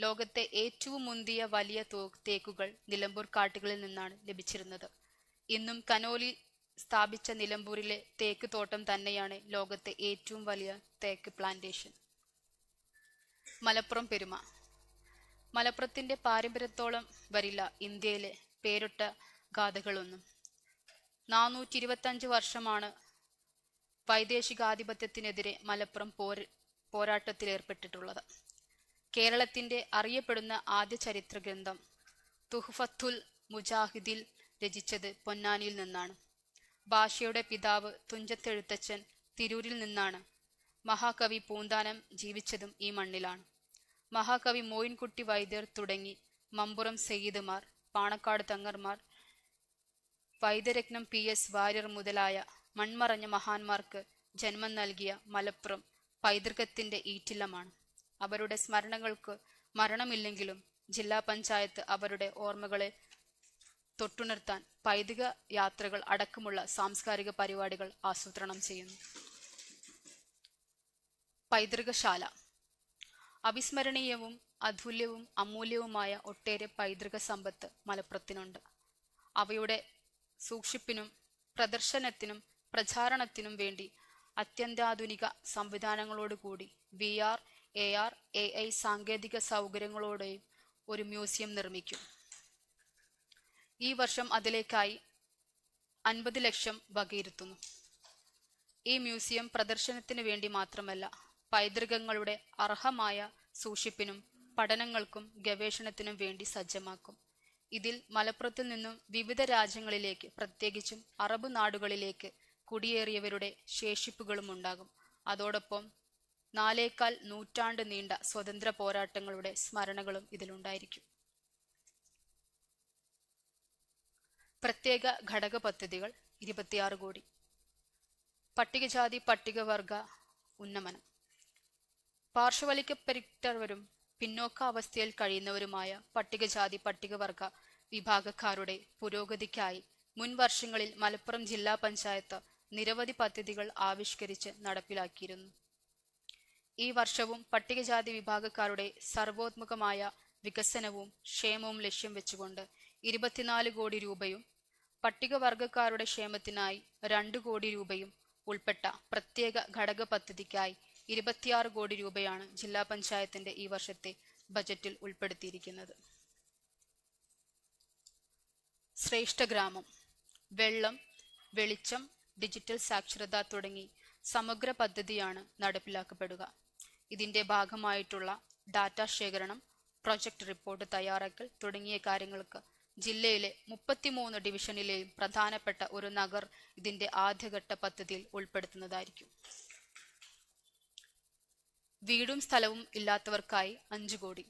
ലോകത്തെ ഏറ്റവും മുന്തിയ വലിയ തേക്കുകൾ നിലമ്പൂർ കാട്ടുകളിൽ നിന്നാണ് ലഭിച്ചിരുന്നത്. ഇന്നും കനോലി സ്ഥാപിച്ച നിലമ്പൂരിലെ തേക്ക് തോട്ടം തന്നെയാണ് ലോകത്തെ ഏറ്റവും വലിയ തേക്ക് പ്ലാന്റേഷൻ. മലപ്പുറം പെരുമ. മലപ്പുറത്തിന്റെ പാരമ്പര്യത്തോളം വരില്ല ഇന്ത്യയിലെ പേരൊട്ട ഗാഥകളൊന്നും. 425 വർഷമാണ് വൈദേശികാധിപത്യത്തിനെതിരെ മലപ്പുറം പോരാട്ടത്തിലേർപ്പെട്ടിട്ടുള്ളത്. കേരളത്തിന്റെ അറിയപ്പെടുന്ന ആദ്യ ചരിത്ര ഗ്രന്ഥം തുഹ്ഫത്തുൽ മുജാഹിദിൽ രചിച്ചത് പൊന്നാനിയിൽ നിന്നാണ്. ഭാഷയുടെ പിതാവ് തുഞ്ചത്തെഴുത്തച്ഛൻ തിരൂരിൽ നിന്നാണ്. മഹാകവി പൂന്താനം ജീവിച്ചതും ഈ മണ്ണിലാണ്. മഹാകവി മോയിൻകുട്ടി വൈദ്യർ തുടങ്ങി മമ്പുറം സയ്യിദുമാർ, പാണക്കാട് തങ്ങർമാർ, വൈദ്യരത്നം PS വാര്യർ മുതലായ മൺമറഞ്ഞ മഹാന്മാർക്ക് ജന്മം നൽകിയ മലപ്പുറം പൈതൃകത്തിന്റെ ഈറ്റില്ലമാണ്. അവരുടെ സ്മരണകൾക്ക് മരണമില്ലെങ്കിലും ജില്ലാ പഞ്ചായത്ത് അവരുടെ ഓർമ്മകളെ തൊട്ടുണർത്താൻ പൈതൃക യാത്രകൾ അടക്കമുള്ള സാംസ്കാരിക പരിപാടികൾ ആസൂത്രണം ചെയ്യുന്നു. പൈതൃകശാല. അവിസ്മരണീയവും അതുല്യവും അമൂല്യവുമായ ഒട്ടേറെ പൈതൃക സമ്പത്ത് മലപ്പുറത്തിനുണ്ട്. അവയുടെ സൂക്ഷിപ്പിനും പ്രദർശനത്തിനും പ്രചാരണത്തിനും വേണ്ടി അത്യന്താധുനിക സംവിധാനങ്ങളോടുകൂടി VR, AR, AI സാങ്കേതിക സൗകര്യങ്ങളോടെയും ഒരു മ്യൂസിയം നിർമ്മിക്കും. ഈ വർഷം അതിലേക്കായി 50 ലക്ഷം വകയിരുത്തുന്നു. ഈ മ്യൂസിയം പ്രദർശനത്തിന് വേണ്ടി മാത്രമല്ല, പൈതൃകങ്ങളുടെ അർഹമായ സൂക്ഷിപ്പിനും പഠനങ്ങൾക്കും ഗവേഷണത്തിനും വേണ്ടി സജ്ജമാക്കും. ഇതിൽ മലപ്പുറത്തിൽ നിന്നും വിവിധ രാജ്യങ്ങളിലേക്ക്, പ്രത്യേകിച്ചും അറബ് നാടുകളിലേക്ക് കുടിയേറിയവരുടെ ശേഷിപ്പുകളും ഉണ്ടാകും. അതോടൊപ്പം 4.25 നൂറ്റാണ്ട് നീണ്ട സ്വതന്ത്ര പോരാട്ടങ്ങളുടെ സ്മരണകളും ഇതിലുണ്ടായിരിക്കും. പ്രത്യേക ഘടക പദ്ധതികൾ 26 കോടി. പട്ടികജാതി പട്ടികവർഗ ഉന്നമനം. പാർശ്വവൽക്കരിക്കപ്പെട്ടവരും പിന്നോക്കാവസ്ഥയിൽ കഴിയുന്നവരുമായ പട്ടികജാതി പട്ടികവർഗ വിഭാഗക്കാരുടെ പുരോഗതിക്കായി മുൻ വർഷങ്ങളിൽ മലപ്പുറം ജില്ലാ പഞ്ചായത്ത് നിരവധി പദ്ധതികൾ ആവിഷ്കരിച്ച് നടപ്പിലാക്കിയിരുന്നു. ഈ വർഷവും പട്ടികജാതി വിഭാഗക്കാരുടെ സർവോത്മുഖമായ വികസനവും ക്ഷേമവും ലക്ഷ്യം വെച്ചുകൊണ്ട് 24 കോടി രൂപയും പട്ടികവർഗക്കാരുടെ ക്ഷേമത്തിനായി 2 കോടി രൂപയും ഉൾപ്പെട്ട പ്രത്യേക ഘടക പദ്ധതിക്കായി 26 കോടി രൂപയാണ് ജില്ലാ പഞ്ചായത്തിന്റെ ഈ വർഷത്തെ ബജറ്റിൽ ഉൾപ്പെടുത്തിയിരിക്കുന്നത്. ശ്രേഷ്ഠ ഗ്രാമം. വെള്ളം, വെളിച്ചം, ഡിജിറ്റൽ സാക്ഷരത തുടങ്ങി സമഗ്ര പദ്ധതിയാണ് നടപ്പിലാക്കപ്പെടുക. ഇതിന്റെ ഭാഗമായിട്ടുള്ള ഡാറ്റ ശേഖരണം, പ്രൊജക്ട് റിപ്പോർട്ട് തയ്യാറാക്കൽ തുടങ്ങിയ കാര്യങ്ങൾക്ക് ജില്ലയിലെ 33 ഡിവിഷനിലെയും പ്രധാനപ്പെട്ട ഒരു നഗർ ഇതിന്റെ ആദ്യഘട്ട പദ്ധതിയിൽ ഉൾപ്പെടുത്തുന്നതായിരിക്കും. വീടും സ്ഥലവും ഇല്ലാത്തവർക്കായി 5 കോടി.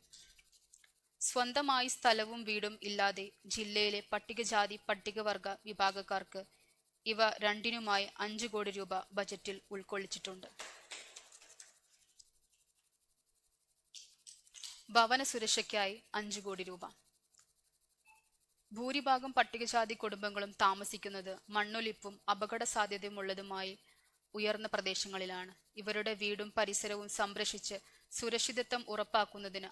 സ്വന്തമായി സ്ഥലവും വീടും ഇല്ലാതെ ജില്ലയിലെ പട്ടികജാതി പട്ടികവർഗ വിഭാഗക്കാർക്ക് ഇവ രണ്ടിനുമായി 5 കോടി രൂപ ബജറ്റിൽ ഉൾക്കൊള്ളിച്ചിട്ടുണ്ട്. ഭവന സുരക്ഷയ്ക്കായി 5 കോടി രൂപ. ഭൂരിഭാഗം പട്ടികജാതി കുടുംബങ്ങളും താമസിക്കുന്നത് മണ്ണൊലിപ്പും അപകട സാധ്യതയുമുള്ളതുമായി ഉയർന്ന പ്രദേശങ്ങളിലാണ്. ഇവരുടെ വീടും പരിസരവും സംരക്ഷിച്ച് സുരക്ഷിതത്വം ഉറപ്പാക്കുന്നതിന്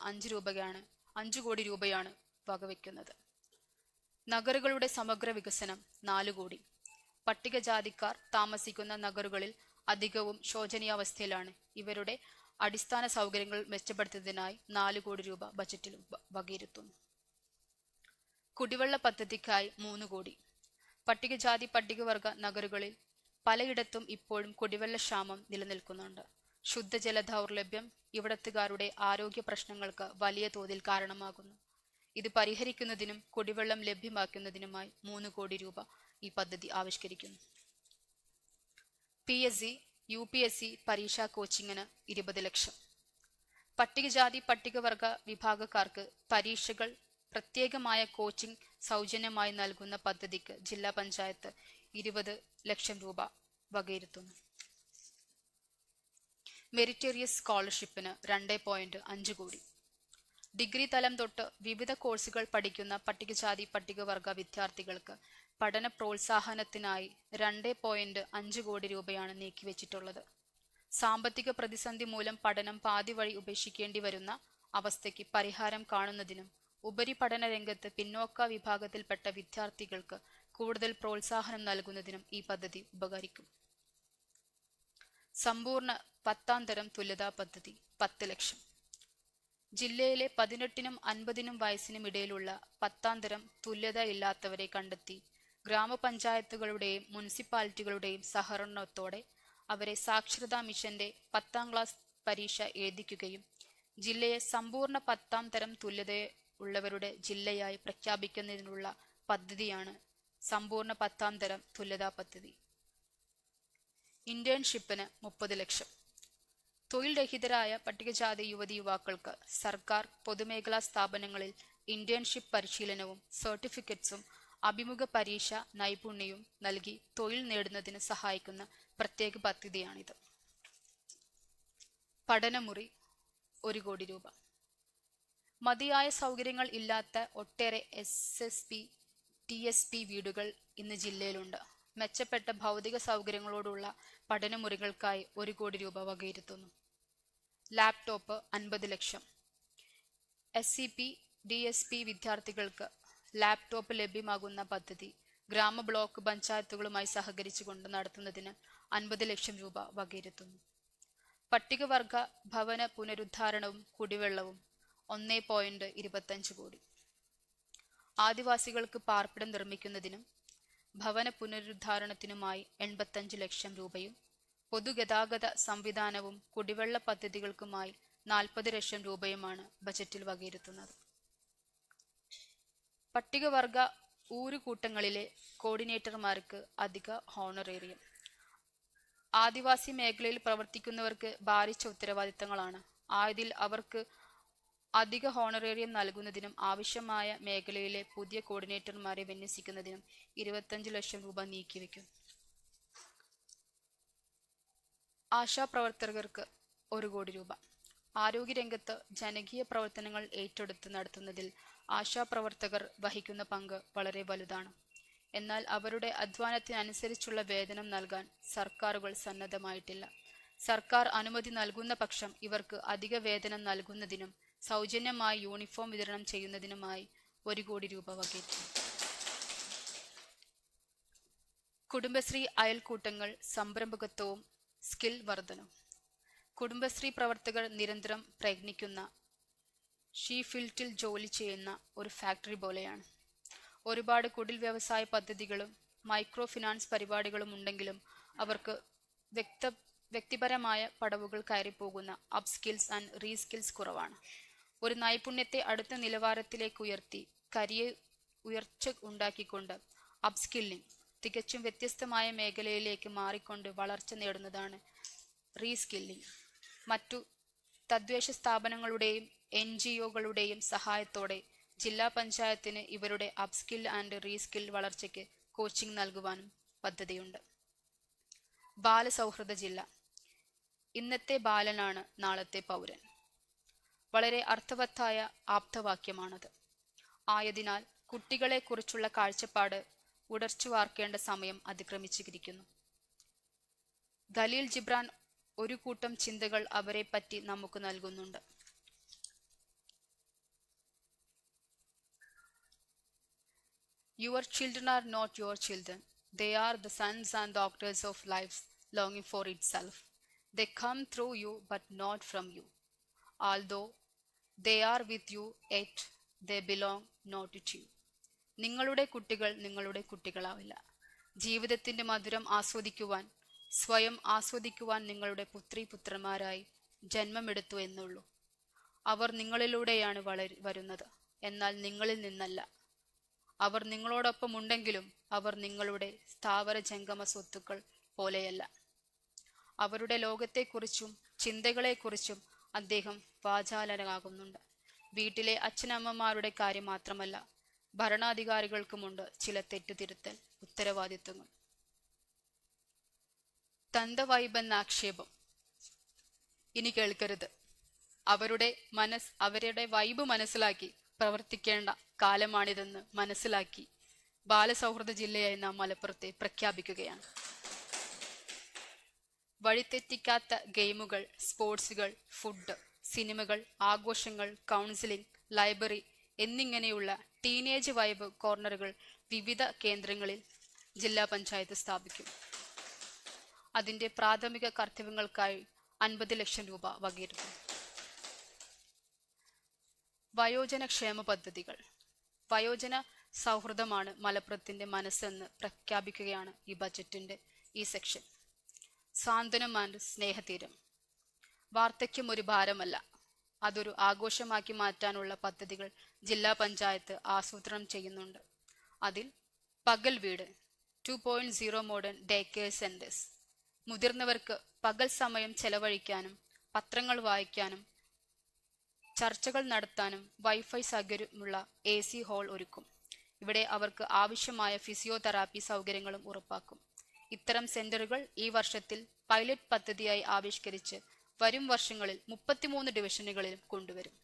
5 കോടി രൂപയാണ് വകവെക്കുന്നത്. നഗറുകളുടെ സമഗ്ര വികസനം 4 കോടി. പട്ടികജാതിക്കാർ താമസിക്കുന്ന നഗറുകളിൽ അധികവും ശോചനീയാവസ്ഥയിലാണ്. ഇവരുടെ അടിസ്ഥാന സൗകര്യങ്ങൾ മെച്ചപ്പെടുത്തുന്നതിനായി 4 കോടി രൂപ ബജറ്റിൽ വകയിരുത്തുന്നു. കുടിവെള്ള പദ്ധതിക്കായി 3 കോടി. പട്ടികജാതി പട്ടികവർഗ നഗരങ്ങളിൽ പലയിടത്തും ഇപ്പോഴും കുടിവെള്ള ക്ഷാമം നിലനിൽക്കുന്നുണ്ട്. ശുദ്ധജല ദൗർലഭ്യം ഇവിടത്തുകാരുടെ ആരോഗ്യ പ്രശ്നങ്ങൾക്ക് വലിയ തോതിൽ കാരണമാകുന്നു. ഇത് പരിഹരിക്കുന്നതിനും കുടിവെള്ളം ലഭ്യമാക്കുന്നതിനുമായി 3 കോടി രൂപ ഈ പദ്ധതി ആവിഷ്കരിക്കുന്നു. PSC UPSC പരീക്ഷാ കോച്ചിങ്ങിന് 20 ലക്ഷം. പട്ടികജാതി പട്ടികവർഗ വിഭാഗക്കാർക്ക് പരീക്ഷകൾ പ്രത്യേകമായ കോച്ചിംഗ് സൗജന്യമായി നൽകുന്ന പദ്ധതിക്ക് ജില്ലാ പഞ്ചായത്ത് 20 ലക്ഷം രൂപ വകയിരുത്തുന്നു. മെറിറ്റേറിയസ് സ്കോളർഷിപ്പിന് 2.5 കോടി. ഡിഗ്രി തലം തൊട്ട് വിവിധ കോഴ്സുകൾ പഠിക്കുന്ന പട്ടികജാതി പട്ടികവർഗ വിദ്യാർത്ഥികൾക്ക് പഠന പ്രോത്സാഹനത്തിനായി 2.5 കോടി രൂപയാണ് നീക്കിവെച്ചിട്ടുള്ളത്. സാമ്പത്തിക പ്രതിസന്ധി മൂലം പഠനം പാതി വഴി ഉപേക്ഷിക്കേണ്ടി വരുന്ന അവസ്ഥയ്ക്ക് പരിഹാരം കാണുന്നതിനും ഉപരിപഠന രംഗത്ത് പിന്നോക്ക വിഭാഗത്തിൽപ്പെട്ട വിദ്യാർത്ഥികൾക്ക് കൂടുതൽ പ്രോത്സാഹനം നൽകുന്നതിനും ഈ പദ്ധതി ഉപകരിക്കും. സമ്പൂർണ്ണ 10ാം തരം തുല്യതാ പദ്ധതി 10 ലക്ഷം. ജില്ലയിലെ 18നും 50നും വയസ്സിനും ഇടയിലുള്ള 10ാം തരം തുല്യത ഇല്ലാത്തവരെ കണ്ടെത്തി ഗ്രാമപഞ്ചായത്തുകളുടെയും മുനിസിപ്പാലിറ്റികളുടെയും സഹകരണത്തോടെ അവരെ സാക്ഷരതാ മിഷന്റെ 10ാം ക്ലാസ് പരീക്ഷ എഴുതിക്കുകയും ജില്ലയെ സമ്പൂർണ്ണ 10ാം തരം തുല്യതയുള്ളവരുടെ ജില്ലയായി പ്രഖ്യാപിക്കുന്നതിനുള്ള പദ്ധതിയാണ് സമ്പൂർണ്ണ 10ാം തരം തുല്യതാ പദ്ധതി. ഇന്റേൺഷിപ്പിന് 30 ലക്ഷം. തൊഴിൽ രഹിതരായ പട്ടികജാതി യുവതി യുവാക്കൾക്ക് സർക്കാർ പൊതുമേഖലാ സ്ഥാപനങ്ങളിൽ ഇന്റേൺഷിപ്പ് പരിശീലനവും സർട്ടിഫിക്കറ്റ്സും അഭിമുഖ പരീക്ഷ നൈപുണ്യവും നൽകി തൊഴിൽ നേടുന്നതിന് സഹായിക്കുന്ന പ്രത്യേക പദ്ധതിയാണിത്. പഠനമുറി 1 കോടി രൂപ. മതിയായ സൗകര്യങ്ങൾ ഇല്ലാത്ത ഒട്ടേറെ SSP TSP വീടുകൾ ഇന്ന് ജില്ലയിലുണ്ട്. മെച്ചപ്പെട്ട ഭൗതിക സൗകര്യങ്ങളോടുള്ള പഠനമുറികൾക്കായി 1 കോടി രൂപ വകയിരുത്തുന്നു. ലാപ്ടോപ്പ് 50 ലക്ഷം. SCP DSP വിദ്യാർത്ഥികൾക്ക് ലാപ്ടോപ്പ് ലഭ്യമാകുന്ന പദ്ധതി ഗ്രാമ ബ്ലോക്ക് പഞ്ചായത്തുകളുമായി സഹകരിച്ചുകൊണ്ട് നടത്തുന്നതിന് 50 ലക്ഷം രൂപ വകയിരുത്തുന്നു. പട്ടികവർഗ ഭവന പുനരുദ്ധാരണവും കുടിവെള്ളവും 1.25 കോടി. ആദിവാസികൾക്ക് പാർപ്പിടം നിർമ്മിക്കുന്നതിനും ഭവന പുനരുദ്ധാരണത്തിനുമായി 85 ലക്ഷം രൂപയും പൊതുഗതാഗത സംവിധാനവും കുടിവെള്ള പദ്ധതികൾക്കുമായി 40 ലക്ഷം രൂപയുമാണ് ബജറ്റിൽ വകയിരുത്തുന്നത്. പട്ടികവർഗ ഊരുകൂട്ടങ്ങളിലെ കോർഡിനേറ്റർമാർക്ക് അധിക ഹോണറേറിയം. ആദിവാസി മേഖലയിൽ പ്രവർത്തിക്കുന്നവർക്ക് ഭാരിച്ച ഉത്തരവാദിത്തങ്ങളാണ്. ആയതിൽ അവർക്ക് അധിക ഹോണറേറിയം നൽകുന്നതിനും ആവശ്യമായ മേഖലയിലെ പുതിയ കോർഡിനേറ്റർമാരെ വിന്യസിക്കുന്നതിനും 25 ലക്ഷം രൂപ നീക്കിവെക്കും. ആശാപ്രവർത്തകർക്ക് 1 കോടി രൂപ. ആരോഗ്യരംഗത്ത് ജനകീയ പ്രവർത്തനങ്ങൾ ഏറ്റെടുത്ത് നടത്തുന്നതിൽ ആശാപ്രവർത്തകർ വഹിക്കുന്ന പങ്ക് വളരെ വലുതാണ്. എന്നാൽ അവരുടെ അധ്വാനത്തിനനുസരിച്ചുള്ള വേതനം നൽകാൻ സർക്കാരുകൾ സന്നദ്ധമായിട്ടില്ല. സർക്കാർ അനുമതി നൽകുന്ന പക്ഷം ഇവർക്ക് അധിക വേതനം നൽകുന്നതിനും സൗജന്യമായി യൂണിഫോം വിതരണം ചെയ്യുന്നതിനുമായി 1 കോടി രൂപ വകയിരുത്തും. കുടുംബശ്രീ അയൽക്കൂട്ടങ്ങൾ സംരംഭകത്വവും സ്കിൽ വർധനവും. കുടുംബശ്രീ പ്രവർത്തകർ നിരന്തരം പ്രയത്നിക്കുന്ന ഷീഫീൽഡിൽ ജോലി ചെയ്യുന്ന ഒരു ഫാക്ടറി പോലെയാണ്. ഒരുപാട് കുടിൽ വ്യവസായ പദ്ധതികളും മൈക്രോ ഫിനാൻസ് പരിപാടികളും ഉണ്ടെങ്കിലും അവർക്ക് വ്യക്തിപരമായ പടവുകൾ കയറിപ്പോകുന്ന അപ് സ്കിൽസ് ആൻഡ് റീസ്കിൽസ് കുറവാണ്. ഒരു നൈപുണ്യത്തെ അടുത്ത നിലവാരത്തിലേക്ക് ഉയർത്തി കരിയർ ഉയർച്ച ഉണ്ടാക്കിക്കൊണ്ട് അപ് സ്കില്ലിംഗ് തികച്ചും വ്യത്യസ്തമായ മേഖലയിലേക്ക് മാറിക്കൊണ്ട് വളർച്ച നേടുന്നതാണ് റീസ്കില്ലിംഗ്. മറ്റു തദ്ദേശ സ്ഥാപനങ്ങളുടെയും NGOകളുടെയും സഹായത്തോടെ ജില്ലാ പഞ്ചായത്തിന് ഇവരുടെ അപ് സ്കിൽ ആൻഡ് റീസ്കിൽ വളർച്ചയ്ക്ക് കോച്ചിംഗ് നൽകുവാനും പദ്ധതിയുണ്ട്. ബാലസൗഹൃദ ജില്ല. ഇന്നത്തെ ബാലനാണ് നാളത്തെ പൗരൻ. വളരെ അർത്ഥവത്തായ ആപ്തവാക്യമാണത്. ആയതിനാൽ കുട്ടികളെക്കുറിച്ചുള്ള കാഴ്ചപ്പാട് ഉടച്ചു വാർക്കേണ്ട സമയം അതിക്രമിച്ചിരിക്കുന്നു. ഖലീൽ ജിബ്രാൻ ഒരു കൂട്ടം ചിന്തകൾ അവരെ പറ്റി നമുക്ക് നൽകുന്നുണ്ട്. Your children are not your children. They are the sons and daughters of life longing for itself. They come through you but not from you. Although they are with you, yet they belong not to you. നിങ്ങളുടെ കുട്ടികൾ നിങ്ങളുടെ കുട്ടികളാവില്ല. ജീവിതത്തിന്റെ മധുരം ആസ്വദിക്കുവാൻ, സ്വയം ആസ്വദിക്കുവാൻ നിങ്ങളുടെ പുത്രി പുത്രന്മാരായി ജന്മമെടുത്തു എന്നുള്ളൂ. അവർ നിങ്ങളിലൂടെയാണ് വരുന്നത്, എന്നാൽ നിങ്ങളിൽ നിന്നല്ല. അവർ നിങ്ങളോടൊപ്പം ഉണ്ടെങ്കിലും അവർ നിങ്ങളുടെ സ്ഥാവര ജംഗമ സ്വത്തുക്കൾ പോലെയല്ല. അവരുടെ ലോകത്തെക്കുറിച്ചും ചിന്തകളെക്കുറിച്ചും അദ്ദേഹം വാചാലനാകുന്നുണ്ട്. വീട്ടിലെ അച്ഛനമ്മമാരുടെ കാര്യം മാത്രമല്ല, ഭരണാധികാരികൾക്കുമുണ്ട് ചില തെറ്റുതിരുത്തൽ ഉത്തരവാദിത്വങ്ങൾ. തന്തവൈബെന്ന ആക്ഷേപം ഇനി കേൾക്കരുത്. അവരുടെ വൈബ് മനസ്സിലാക്കി പ്രവർത്തിക്കേണ്ട കാലമാണിതെന്ന് മനസ്സിലാക്കി ബാലസൗഹൃദ ജില്ലയായി നാം മലപ്പുറത്തെ പ്രഖ്യാപിക്കുകയാണ്. വഴിതെറ്റിക്കാത്ത ഗെയിമുകൾ, സ്പോർട്സുകൾ, ഫുഡ്, സിനിമകൾ, ആഘോഷങ്ങൾ, കൗൺസിലിംഗ്, ലൈബ്രറി എന്നിങ്ങനെയുള്ള ടീനേജ് വൈബ് കോർണറുകൾ വിവിധ കേന്ദ്രങ്ങളിൽ ജില്ലാ പഞ്ചായത്ത് സ്ഥാപിക്കും. അതിന്റെ പ്രാഥമിക കർത്തവ്യങ്ങൾക്കായി 50 ലക്ഷം രൂപ വകയിരുത്തും. വയോജന ക്ഷേമ പദ്ധതികൾ. വയോജന സൗഹൃദമാണ് മലപ്പുറത്തിന്റെ മനസ്സെന്ന് പ്രഖ്യാപിക്കുകയാണ് ഈ ബജറ്റിന്റെ ഈ സെക്ഷൻ. സാന്ത്വനം ആൻഡ് സ്നേഹതീരം. വാർദ്ധക്യം ഒരു ഭാരമല്ല, അതൊരു ആഘോഷമാക്കി മാറ്റാനുള്ള പദ്ധതികൾ ജില്ലാ പഞ്ചായത്ത് ആസൂത്രണം ചെയ്യുന്നുണ്ട്. അതിൽ പകൽ വീട്, 2.0 മോഡേൺ ഡേ കെയർ സെന്റേഴ്സ്, മുതിർന്നവർക്ക് പകൽ സമയം ചെലവഴിക്കാനും പത്രങ്ങൾ വായിക്കാനും ചർച്ചകൾ നടത്താനും വൈഫൈ സൗകര്യമുള്ള AC ഹാൾ ഒരുക്കും. ഇവിടെ അവർക്ക് ആവശ്യമായ ഫിസിയോതെറാപ്പി സൗകര്യങ്ങളും ഉറപ്പാക്കും. ഇത്തരം സെന്ററുകൾ ഈ വർഷത്തിൽ പൈലറ്റ് പദ്ധതിയായി ആവിഷ്കരിച്ച് വരും വർഷങ്ങളിൽ 33 ഡിവിഷനുകളിലും കൊണ്ടുവരും.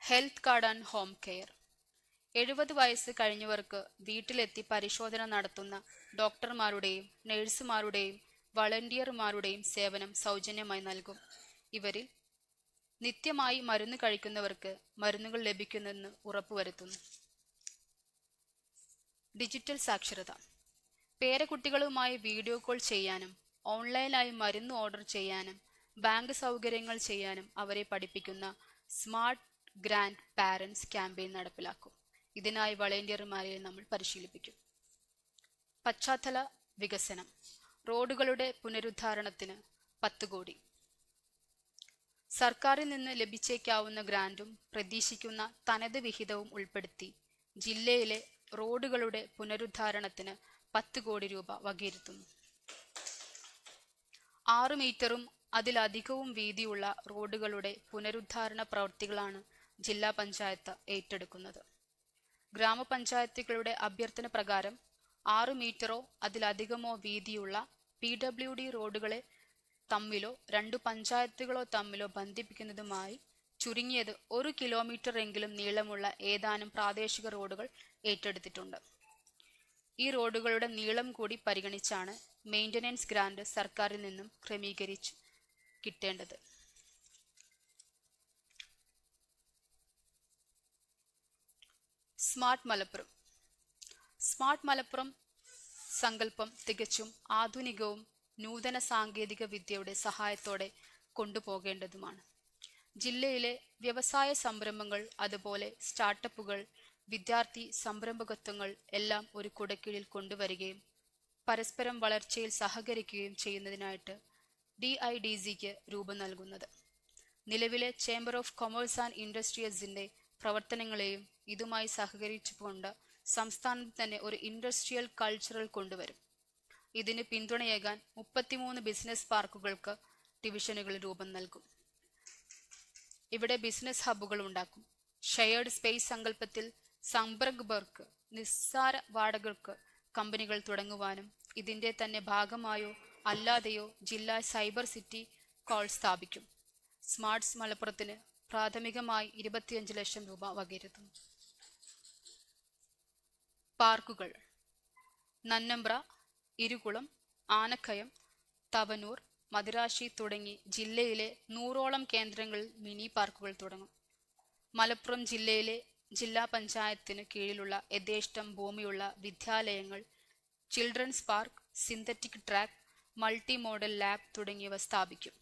Health card and home care. 70 വയസ്സ് കഴിഞ്ഞവർക്ക് വീട്ടിലെത്തി പരിശോധന നടത്തുന്ന ഡോക്ടർമാരുടെയും നഴ്സുമാരുടെയും വളണ്ടിയർമാരുടെയും സേവനം സൗജന്യമായി നൽകും. ഇവരിൽ നിത്യമായി മരുന്ന് കഴിക്കുന്നവർക്ക് മരുന്നുകൾ ലഭിക്കുന്നെന്ന് ഉറപ്പുവരുത്തുന്നു. ഡിജിറ്റൽ സാക്ഷരത. പേരക്കുട്ടികളുമായി വീഡിയോ കോൾ ചെയ്യാനും ഓൺലൈനായി മരുന്ന് ഓർഡർ ചെയ്യാനും ബാങ്ക് സൗകര്യങ്ങൾ ചെയ്യാനും അവരെ പഠിപ്പിക്കുന്ന സ്മാർട്ട് ഗ്രാൻഡ് പാരൻസ് ക്യാമ്പയിൻ നടപ്പിലാക്കും. ഇതിനായി വളണ്ടിയർമാരെ നമ്മൾ പരിശീലിപ്പിക്കും. പശ്ചാത്തല വികസനം. റോഡുകളുടെ പുനരുദ്ധാരണത്തിന് 10 കോടി. സർക്കാരിൽ നിന്ന് ലഭിച്ചേക്കാവുന്ന ഗ്രാന്റും പ്രതീക്ഷിക്കുന്ന തനത് വിഹിതവും ഉൾപ്പെടുത്തി ജില്ലയിലെ റോഡുകളുടെ പുനരുദ്ധാരണത്തിന് 10 കോടി രൂപ വകയിരുത്തുന്നു. 6 മീറ്ററും അതിലധികവും വീതിയുള്ള റോഡുകളുടെ പുനരുദ്ധാരണ പ്രവൃത്തികളാണ് ജില്ലാ പഞ്ചായത്ത് ഏറ്റെടുക്കുന്നത്. ഗ്രാമപഞ്ചായത്തുകളുടെ അഭ്യർത്ഥന പ്രകാരം 6 മീറ്ററോ അതിലധികമോ വീതിയുള്ള PWD റോഡുകളെ തമ്മിലോ 2 പഞ്ചായത്തുകളോ തമ്മിലോ ബന്ധിപ്പിക്കുന്നതുമായി ചുരുങ്ങിയത് 1 കിലോമീറ്റർ എങ്കിലും നീളമുള്ള ഏതാനും പ്രാദേശിക റോഡുകൾ ഏറ്റെടുത്തിട്ടുണ്ട്. ഈ റോഡുകളുടെ നീളം കൂടി പരിഗണിച്ചാണ് മെയിൻ്റനൻസ് ഗ്രാന്റ് സർക്കാരിൽ നിന്നും ക്രമീകരിച്ച് കിട്ടേണ്ടത്. സ്മാർട്ട് മലപ്പുറം. സ്മാർട്ട് മലപ്പുറം സങ്കല്പം തികച്ചും ആധുനികവും നൂതന സാങ്കേതിക വിദ്യയുടെ സഹായത്തോടെ കൊണ്ടുപോകേണ്ടതുമാണ്. ജില്ലയിലെ വ്യവസായ സംരംഭങ്ങൾ, അതുപോലെ സ്റ്റാർട്ടപ്പുകൾ, വിദ്യാർത്ഥി സംരംഭകത്വങ്ങൾ എല്ലാം ഒരു കുടക്കീഴിൽ കൊണ്ടുവരികയും പരസ്പരം വളർച്ചയിൽ സഹകരിക്കുകയും ചെയ്യുന്നതിനായിട്ട് DIDCക്ക് രൂപം നൽകുന്നത്. നിലവിലെ ചേംബർ ഓഫ് കൊമേഴ്സ് ആൻഡ് ഇൻഡസ്ട്രീസിന്റെ പ്രവർത്തനങ്ങളെയും ഇതുമായി സഹകരിച്ചുകൊണ്ട് സംസ്ഥാനത്ത് തന്നെ ഒരു ഇൻഡസ്ട്രിയൽ കൾച്ചറൽ കൊണ്ടുവരും. ഇതിന് പിന്തുണയേകാൻ 33 ബിസിനസ് പാർക്കുകൾക്ക് ഡിവിഷനുകൾ രൂപം നൽകും. ഇവിടെ ബിസിനസ് ഹബ്ബുകൾ ഉണ്ടാക്കും. ഷെയർഡ് സ്പേസ് സങ്കല്പത്തിൽ സംരംഭകർക്ക് നിസ്സാര വാടകൾക്ക് കമ്പനികൾ തുടങ്ങുവാനും ഇതിന്റെ തന്നെ ഭാഗമായോ അല്ലാതെയോ ജില്ലാ സൈബർ സിറ്റി കോൾ സ്ഥാപിക്കും. സ്മാർട്ട്സ് മലപ്പുറത്തിന് പ്രാഥമികമായി 25 ലക്ഷം രൂപ വകയിരുത്തും. പാർക്കുകൾ. നന്നമ്പ്ര, ഇരുകുളം, ആനക്കയം, തവനൂർ, മദിരാശി തുടങ്ങി ജില്ലയിലെ 100ഓളം കേന്ദ്രങ്ങളിൽ മിനി പാർക്കുകൾ തുടങ്ങും. മലപ്പുറം ജില്ലയിലെ ജില്ലാ പഞ്ചായത്തിന് കീഴിലുള്ള യഥേഷ്ടം ഭൂമിയുള്ള വിദ്യാലയങ്ങൾ, children's park, synthetic track, multi model lab തുടങ്ങിയവ സ്ഥാപിക്കും.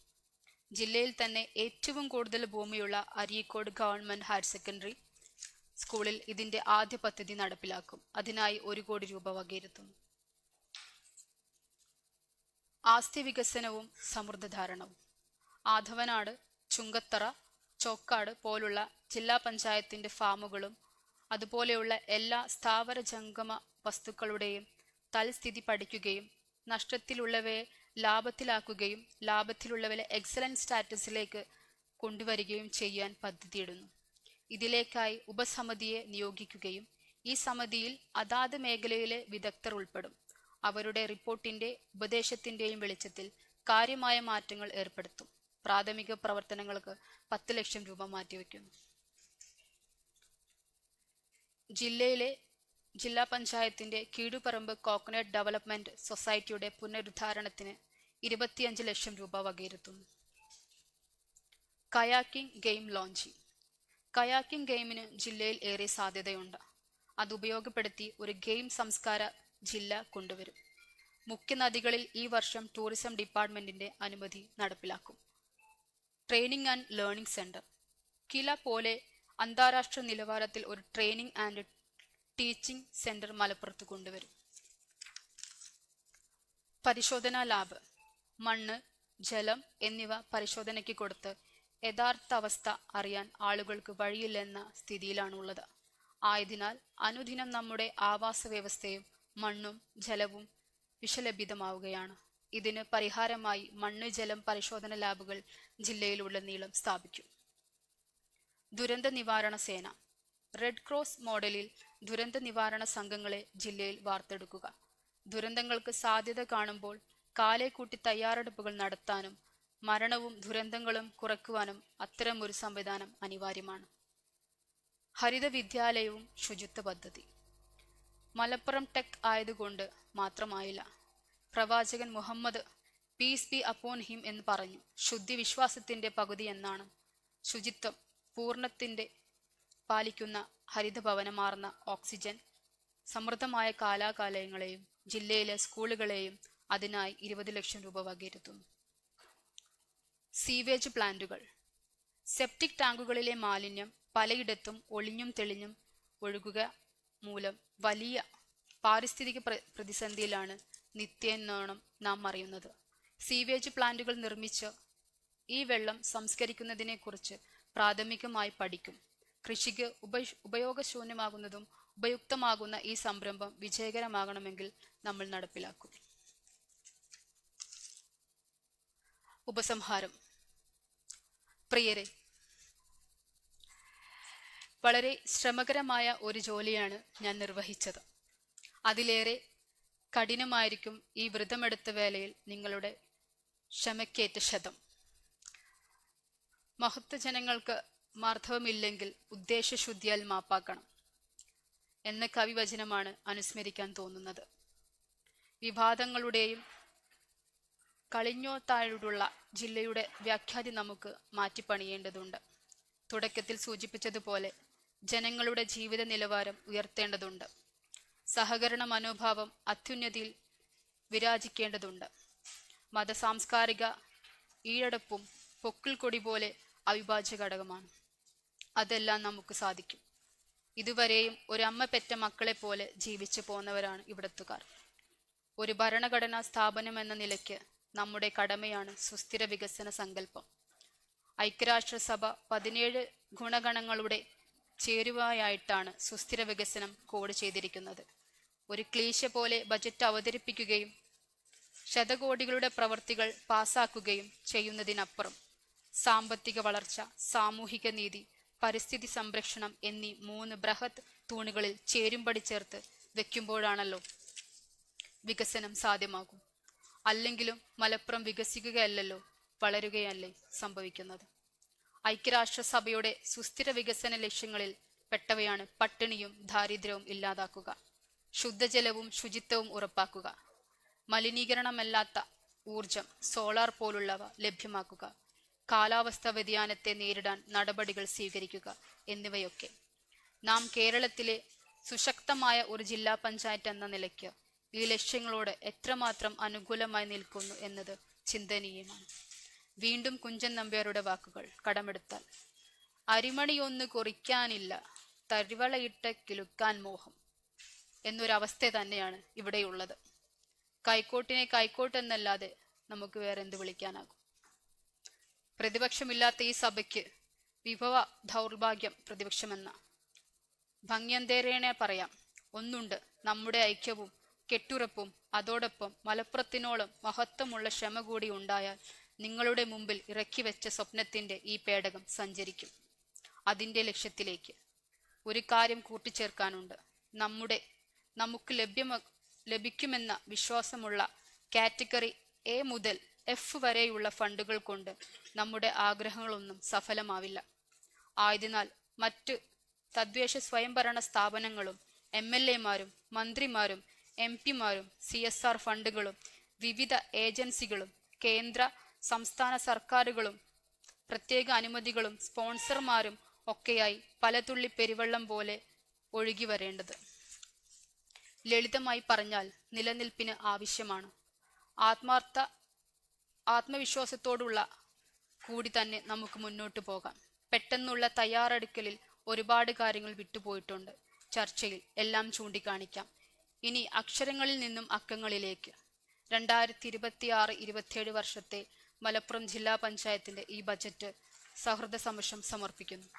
ജില്ലയിൽ തന്നെ ഏറ്റവും കൂടുതൽ ഭൂമിയുള്ള അരീക്കോട് ഗവൺമെന്റ് ഹയർ സെക്കൻഡറി സ്കൂളിൽ ഇതിന്റെ ആദ്യ പദ്ധതി നടപ്പിലാക്കും. അതിനായി 1 കോടി രൂപ വകയിരുത്തുന്നു. ആസ്തി വികസനവും സമൃദ്ധധാരണവും. ആധവനാട്, ചുങ്കത്തറ, ചോക്കാട് പോലുള്ള ജില്ലാ പഞ്ചായത്തിന്റെ ഫാമുകളും അതുപോലെയുള്ള എല്ലാ സ്ഥാവര ജംഗമ വസ്തുക്കളുടെയും തൽസ്ഥിതി പഠിക്കുകയും നഷ്ടത്തിലുള്ളവയെ ലാഭത്തിലാക്കുകയും ലാഭത്തിലുള്ളവയെ എക്സലന്റ് സ്റ്റാറ്റസിലേക്ക് കൊണ്ടുവരികയും ചെയ്യാൻ പദ്ധതിയിടുന്നു. ഇതിലേക്കായി ഉപസമിതിയെ നിയോഗിക്കുകയും ഈ സമിതിയിൽ അതാത് മേഖലയിലെ വിദഗ്ധർ ഉൾപ്പെടും. അവരുടെ റിപ്പോർട്ടിന്റെ ഉപദേശത്തിന്റെയും വെളിച്ചത്തിൽ കാര്യമായ മാറ്റങ്ങൾ ഏർപ്പെടുത്തും. പ്രാഥമിക പ്രവർത്തനങ്ങൾക്ക് 10 ലക്ഷം രൂപ മാറ്റിവെക്കുന്നു. ജില്ലാ പഞ്ചായത്തിന്റെ കീഴുപറമ്പ് കോക്കനട്ട് ഡെവലപ്മെന്റ് സൊസൈറ്റിയുടെ പുനരുദ്ധാരണത്തിന് 25 ലക്ഷം രൂപ വകയിരുത്തുന്നു. Kayaking game launching. കയാക്കിംഗ് ഗെയിമിന് ജില്ലയിൽ ഏറെ സാധ്യതയുണ്ട്. അത് ഉപയോഗപ്പെടുത്തി ഒരു ഗെയിം സംസ്കാര ജില്ല കൊണ്ടുവരും. മുഖ്യ നദികളിൽ ഈ വർഷം ടൂറിസം ഡിപ്പാർട്ട്മെന്റിന്റെ അനുമതി നടപ്പിലാക്കും. Training and learning centre. KILA പോലെ അന്താരാഷ്ട്ര നിലവാരത്തിൽ ഒരു ട്രെയിനിങ് ആൻഡ് ടീച്ചിങ് സെന്റർ മലപ്പുറത്ത് കൊണ്ടുവരും. പരിശോധനാ ലാബ്. മണ്ണ്, ജലം എന്നിവ പരിശോധനയ്ക്ക് കൊടുത്ത് യഥാർത്ഥ അവസ്ഥ അറിയാൻ ആളുകൾക്ക് വഴിയില്ലെന്ന സ്ഥിതിയിലാണുള്ളത്. ആയതിനാൽ അനുദിനം നമ്മുടെ ആവാസ വ്യവസ്ഥയും മണ്ണും ജലവും വിഷലഭിതമാവുകയാണ്. ഇതിന് പരിഹാരമായി മണ്ണ് ജലം പരിശോധന ലാബുകൾ ജില്ലയിലുടനീളം സ്ഥാപിക്കും. ദുരന്ത നിവാരണ സേന. റെഡ് ക്രോസ് മോഡലിൽ ദുരന്ത നിവാരണ സംഘങ്ങളെ ജില്ലയിൽ വാർത്തെടുക്കുക. ദുരന്തങ്ങൾക്ക് സാധ്യത കാണുമ്പോൾ കാലേക്കൂട്ടി തയ്യാറെടുപ്പുകൾ നടത്താനും മരണവും ദുരന്തങ്ങളും കുറയ്ക്കുവാനും അത്തരമൊരു സംവിധാനം അനിവാര്യമാണ്. ഹരിത വിദ്യാലയവും ശുചിത്വ പദ്ധതി. മലപ്പുറം ടെക് ആയതുകൊണ്ട് മാത്രമായില്ല. പ്രവാചകൻ Muhammad peace be upon him എന്ന് പറഞ്ഞു. ശുദ്ധി വിശ്വാസത്തിന്റെ പകുതി എന്നാണ്. ശുചിത്വം പൂർണ്ണത്തിന്റെ പാലിക്കുന്ന ഹരിതഭവനമാർന്ന ഓക്സിജൻ സമൃദ്ധമായ കലാകാലയങ്ങളെയും ജില്ലയിലെ സ്കൂളുകളെയും അതിനായി 20 ലക്ഷം രൂപ വകയിരുത്തുന്നു. സീവേജ് പ്ലാന്റുകൾ. സെപ്റ്റിക് ടാങ്കുകളിലെ മാലിന്യം പലയിടത്തും ഒളിഞ്ഞും തെളിഞ്ഞും ഒഴുകുക മൂലം വലിയ പാരിസ്ഥിതിക പ്രതിസന്ധിയിലാണ് നിത്യേനോണം നാം അറിയുന്നത്. സീവേജ് പ്ലാന്റുകൾ നിർമ്മിച്ച് ഈ വെള്ളം സംസ്കരിക്കുന്നതിനെക്കുറിച്ച് പ്രാഥമികമായി പഠിക്കും. കൃഷിക്ക് ഉപയോഗശൂന്യമാകുന്നതും ഉപയുക്തമാകുന്ന ഈ സംരംഭം വിജയകരമാകണമെങ്കിൽ നമ്മൾ നടപ്പിലാക്കും. ഉപസംഹാരം. പ്രിയരെ, വളരെ ശ്രമകരമായ ഒരു ജോലിയാണ് ഞാൻ നിർവഹിച്ചത്. അതിലേറെ കഠിനമായിരിക്കും ഈ വ്രതമെടുത്ത വേളയിൽ നിങ്ങളുടെ ക്ഷമയ്ക്കേറ്റ ശതം. മഹത്വജനങ്ങൾക്ക് മാർദ്ദവമില്ലെങ്കിൽ ഉദ്ദേശശുദ്ധിയാൽ മാപ്പാക്കണം എന്ന കവിവചനമാണ് അനുസ്മരിക്കാൻ തോന്നുന്നത്. വിവാദങ്ങളുടെയും കളിഞ്ഞോത്തായോടുള്ള ജില്ലയുടെ വ്യാഖ്യാതി നമുക്ക് മാറ്റിപ്പണിയേണ്ടതുണ്ട്. തുടക്കത്തിൽ സൂചിപ്പിച്ചതുപോലെ ജനങ്ങളുടെ ജീവിത നിലവാരം ഉയർത്തേണ്ടതുണ്ട്. സഹകരണ മനോഭാവം അത്യുന്നതിയിൽ വിരാജിക്കേണ്ടതുണ്ട്. മതസാംസ്കാരിക ഈഴടപ്പും പൊക്കിൾ കൊടി പോലെ അവിഭാജ്യ ഘടകമാണ്. അതെല്ലാം നമുക്ക് സാധിക്കും. ഇതുവരെയും ഒരമ്മ പെറ്റ മക്കളെ പോലെ ജീവിച്ചു പോന്നവരാണ് ഇവിടത്തുകാർ. ഒരു ഭരണഘടനാ സ്ഥാപനം എന്ന നിലയ്ക്ക് നമ്മുടെ കടമയാണ് സുസ്ഥിര വികസന സങ്കല്പം. ഐക്യരാഷ്ട്രസഭ 17 ഗുണഗണങ്ങളുടെ ചേരുവയായിട്ടാണ് സുസ്ഥിര വികസനം കോഡ് ചെയ്തിരിക്കുന്നത്. ഒരു ക്ലീശ പോലെ ബജറ്റ് അവതരിപ്പിക്കുകയും ശതകോടികളുടെ പ്രവർത്തികൾ പാസാക്കുകയും ചെയ്യുന്നതിനപ്പുറം സാമ്പത്തിക വളർച്ച, സാമൂഹിക നീതി, പരിസ്ഥിതി സംരക്ഷണം എന്നീ 3 ബൃഹത് തൂണുകളിൽ ചേരുംപടി ചേർത്ത് വെക്കുമ്പോഴാണല്ലോ വികസനം സാധ്യമാകും. അല്ലെങ്കിലും മലപ്പുറം വികസിക്കുകയല്ലല്ലോ, വളരുകയല്ലേ സംഭവിക്കുന്നത്. ഐക്യരാഷ്ട്രസഭയുടെ സുസ്ഥിര വികസന ലക്ഷ്യങ്ങളിൽ പെട്ടവയാണ് പട്ടിണിയും ദാരിദ്ര്യവും ഇല്ലാതാക്കുക, ശുദ്ധജലവും ശുചിത്വവും ഉറപ്പാക്കുക, മലിനീകരണമല്ലാത്ത ഊർജം സോളാർ പോലുള്ളവ ലഭ്യമാക്കുക, കാലാവസ്ഥാ വ്യതിയാനത്തെ നേരിടാൻ നടപടികൾ സ്വീകരിക്കുക എന്നിവയൊക്കെ. നാം കേരളത്തിലെ സുശക്തമായ ഒരു ജില്ലാ പഞ്ചായത്ത് എന്ന നിലയ്ക്ക് ഈ ലക്ഷ്യങ്ങളോട് എത്രമാത്രം അനുകൂലമായി നിൽക്കുന്നു എന്നത് ചിന്തനീയമാണ്. വീണ്ടും കുഞ്ചൻ നമ്പ്യാരുടെ വാക്കുകൾ കടമെടുത്താൽ, അരിമണിയൊന്ന് കുറിക്കാനില്ല, തരിവളയിട്ട് കിലുക്കാൻ മോഹം എന്നൊരവസ്ഥ തന്നെയാണ് ഇവിടെയുള്ളത്. കൈക്കോട്ടിനെ കൈക്കോട്ടെന്നല്ലാതെ നമുക്ക് വേറെ എന്ത് വിളിക്കാനാകും? പ്രതിപക്ഷമില്ലാത്ത ഈ സഭയ്ക്ക് വിഭവ ദൗർഭാഗ്യം പ്രതിപക്ഷമെന്ന ഭംഗ്യന്തേരേണ പറയാം. ഒന്നുണ്ട്, നമ്മുടെ ഐക്യവും കെട്ടുറപ്പും. അതോടൊപ്പം മലപ്പുറത്തിനോളം മഹത്വമുള്ള ക്ഷമ കൂടി ഉണ്ടായാൽ നിങ്ങളുടെ മുമ്പിൽ ഇറക്കി വെച്ച സ്വപ്നത്തിന്റെ ഈ പേടകം സഞ്ചരിക്കും അതിന്റെ ലക്ഷ്യത്തിലേക്ക്. ഒരു കാര്യം കൂട്ടിച്ചേർക്കാനുണ്ട്. നമുക്ക് ലഭിക്കുമെന്ന വിശ്വാസമുള്ള കാറ്റഗറി എ മുതൽ എഫ് വരെയുള്ള ഫണ്ടുകൾ കൊണ്ട് നമ്മുടെ ആഗ്രഹങ്ങളൊന്നും സഫലമാവില്ല. ആയതിനാൽ മറ്റ് തദ്ദേശ സ്വയംഭരണ സ്ഥാപനങ്ങളും MLA മാരും മന്ത്രിമാരും MP മാരും CSR ഫണ്ടുകളും വിവിധ ഏജൻസികളും കേന്ദ്ര സംസ്ഥാന സർക്കാരുകളും പ്രത്യേക അനുമതികളും സ്പോൺസർമാരും ഒക്കെയായി പലതുള്ളി പെരുവെള്ളം പോലെ ഒഴുകി വരേണ്ടത്. ലളിതമായി പറഞ്ഞാൽ നിലനിൽപ്പിന് ആവശ്യമാണ്. ആത്മവിശ്വാസത്തോടുള്ള കൂടി തന്നെ നമുക്ക് മുന്നോട്ട് പോകാം. പെട്ടെന്നുള്ള തയ്യാറെടുക്കലിൽ ഒരുപാട് കാര്യങ്ങൾ വിട്ടുപോയിട്ടുണ്ട്. ചർച്ചയിൽ എല്ലാം ചൂണ്ടിക്കാണിക്കാം. ഇനി അക്ഷരങ്ങളിൽ നിന്നും അക്കങ്ങളിലേക്ക്. 2026-27 വർഷത്തെ മലപ്പുറം ജില്ലാ പഞ്ചായത്തിന്റെ ഈ ബജറ്റ് സഹൃദ സമക്ഷം സമർപ്പിക്കുന്നു.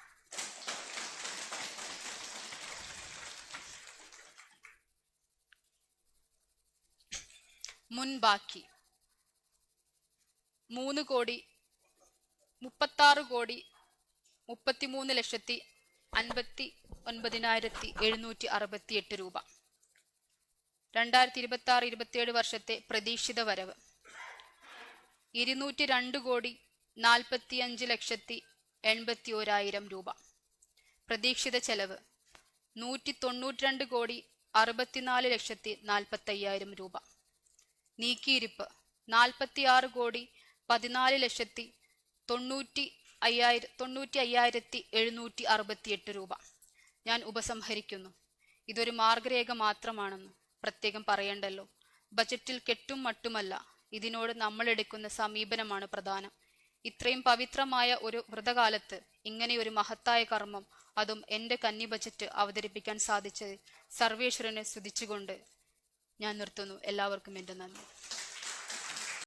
മുൻബാക്കി 3,33,59,768 രൂപ. 2026-27 വർഷത്തെ പ്രതീക്ഷിത വരവ് 202,45,81,000 രൂപ. പ്രതീക്ഷിത ചെലവ് 192,64,40,000 രൂപ. നീക്കിയിരിപ്പ് 46,14,90,95,768 രൂപ. ഞാൻ ഉപസംഹരിക്കുന്നു. ഇതൊരു മാർഗരേഖ മാത്രമാണെന്ന് പ്രത്യേകം പറയണ്ടല്ലോ. ബജറ്റിൽ കെട്ടും മട്ടുമല്ല, ഇതിനോട് നമ്മളെടുക്കുന്ന സമീപനമാണ് പ്രധാനം. ഇത്രയും പവിത്രമായ ഒരു വ്രതകാലത്ത് ഇങ്ങനെയൊരു മഹത്തായ കർമ്മം, അതും എൻ്റെ കന്നി ബജറ്റ് അവതരിപ്പിക്കാൻ സാധിച്ചത് സർവേശ്വരനെ സ്തുതിച്ചുകൊണ്ട് ഞാൻ നിർത്തുന്നു. എല്ലാവർക്കും എൻ്റെ നന്ദി.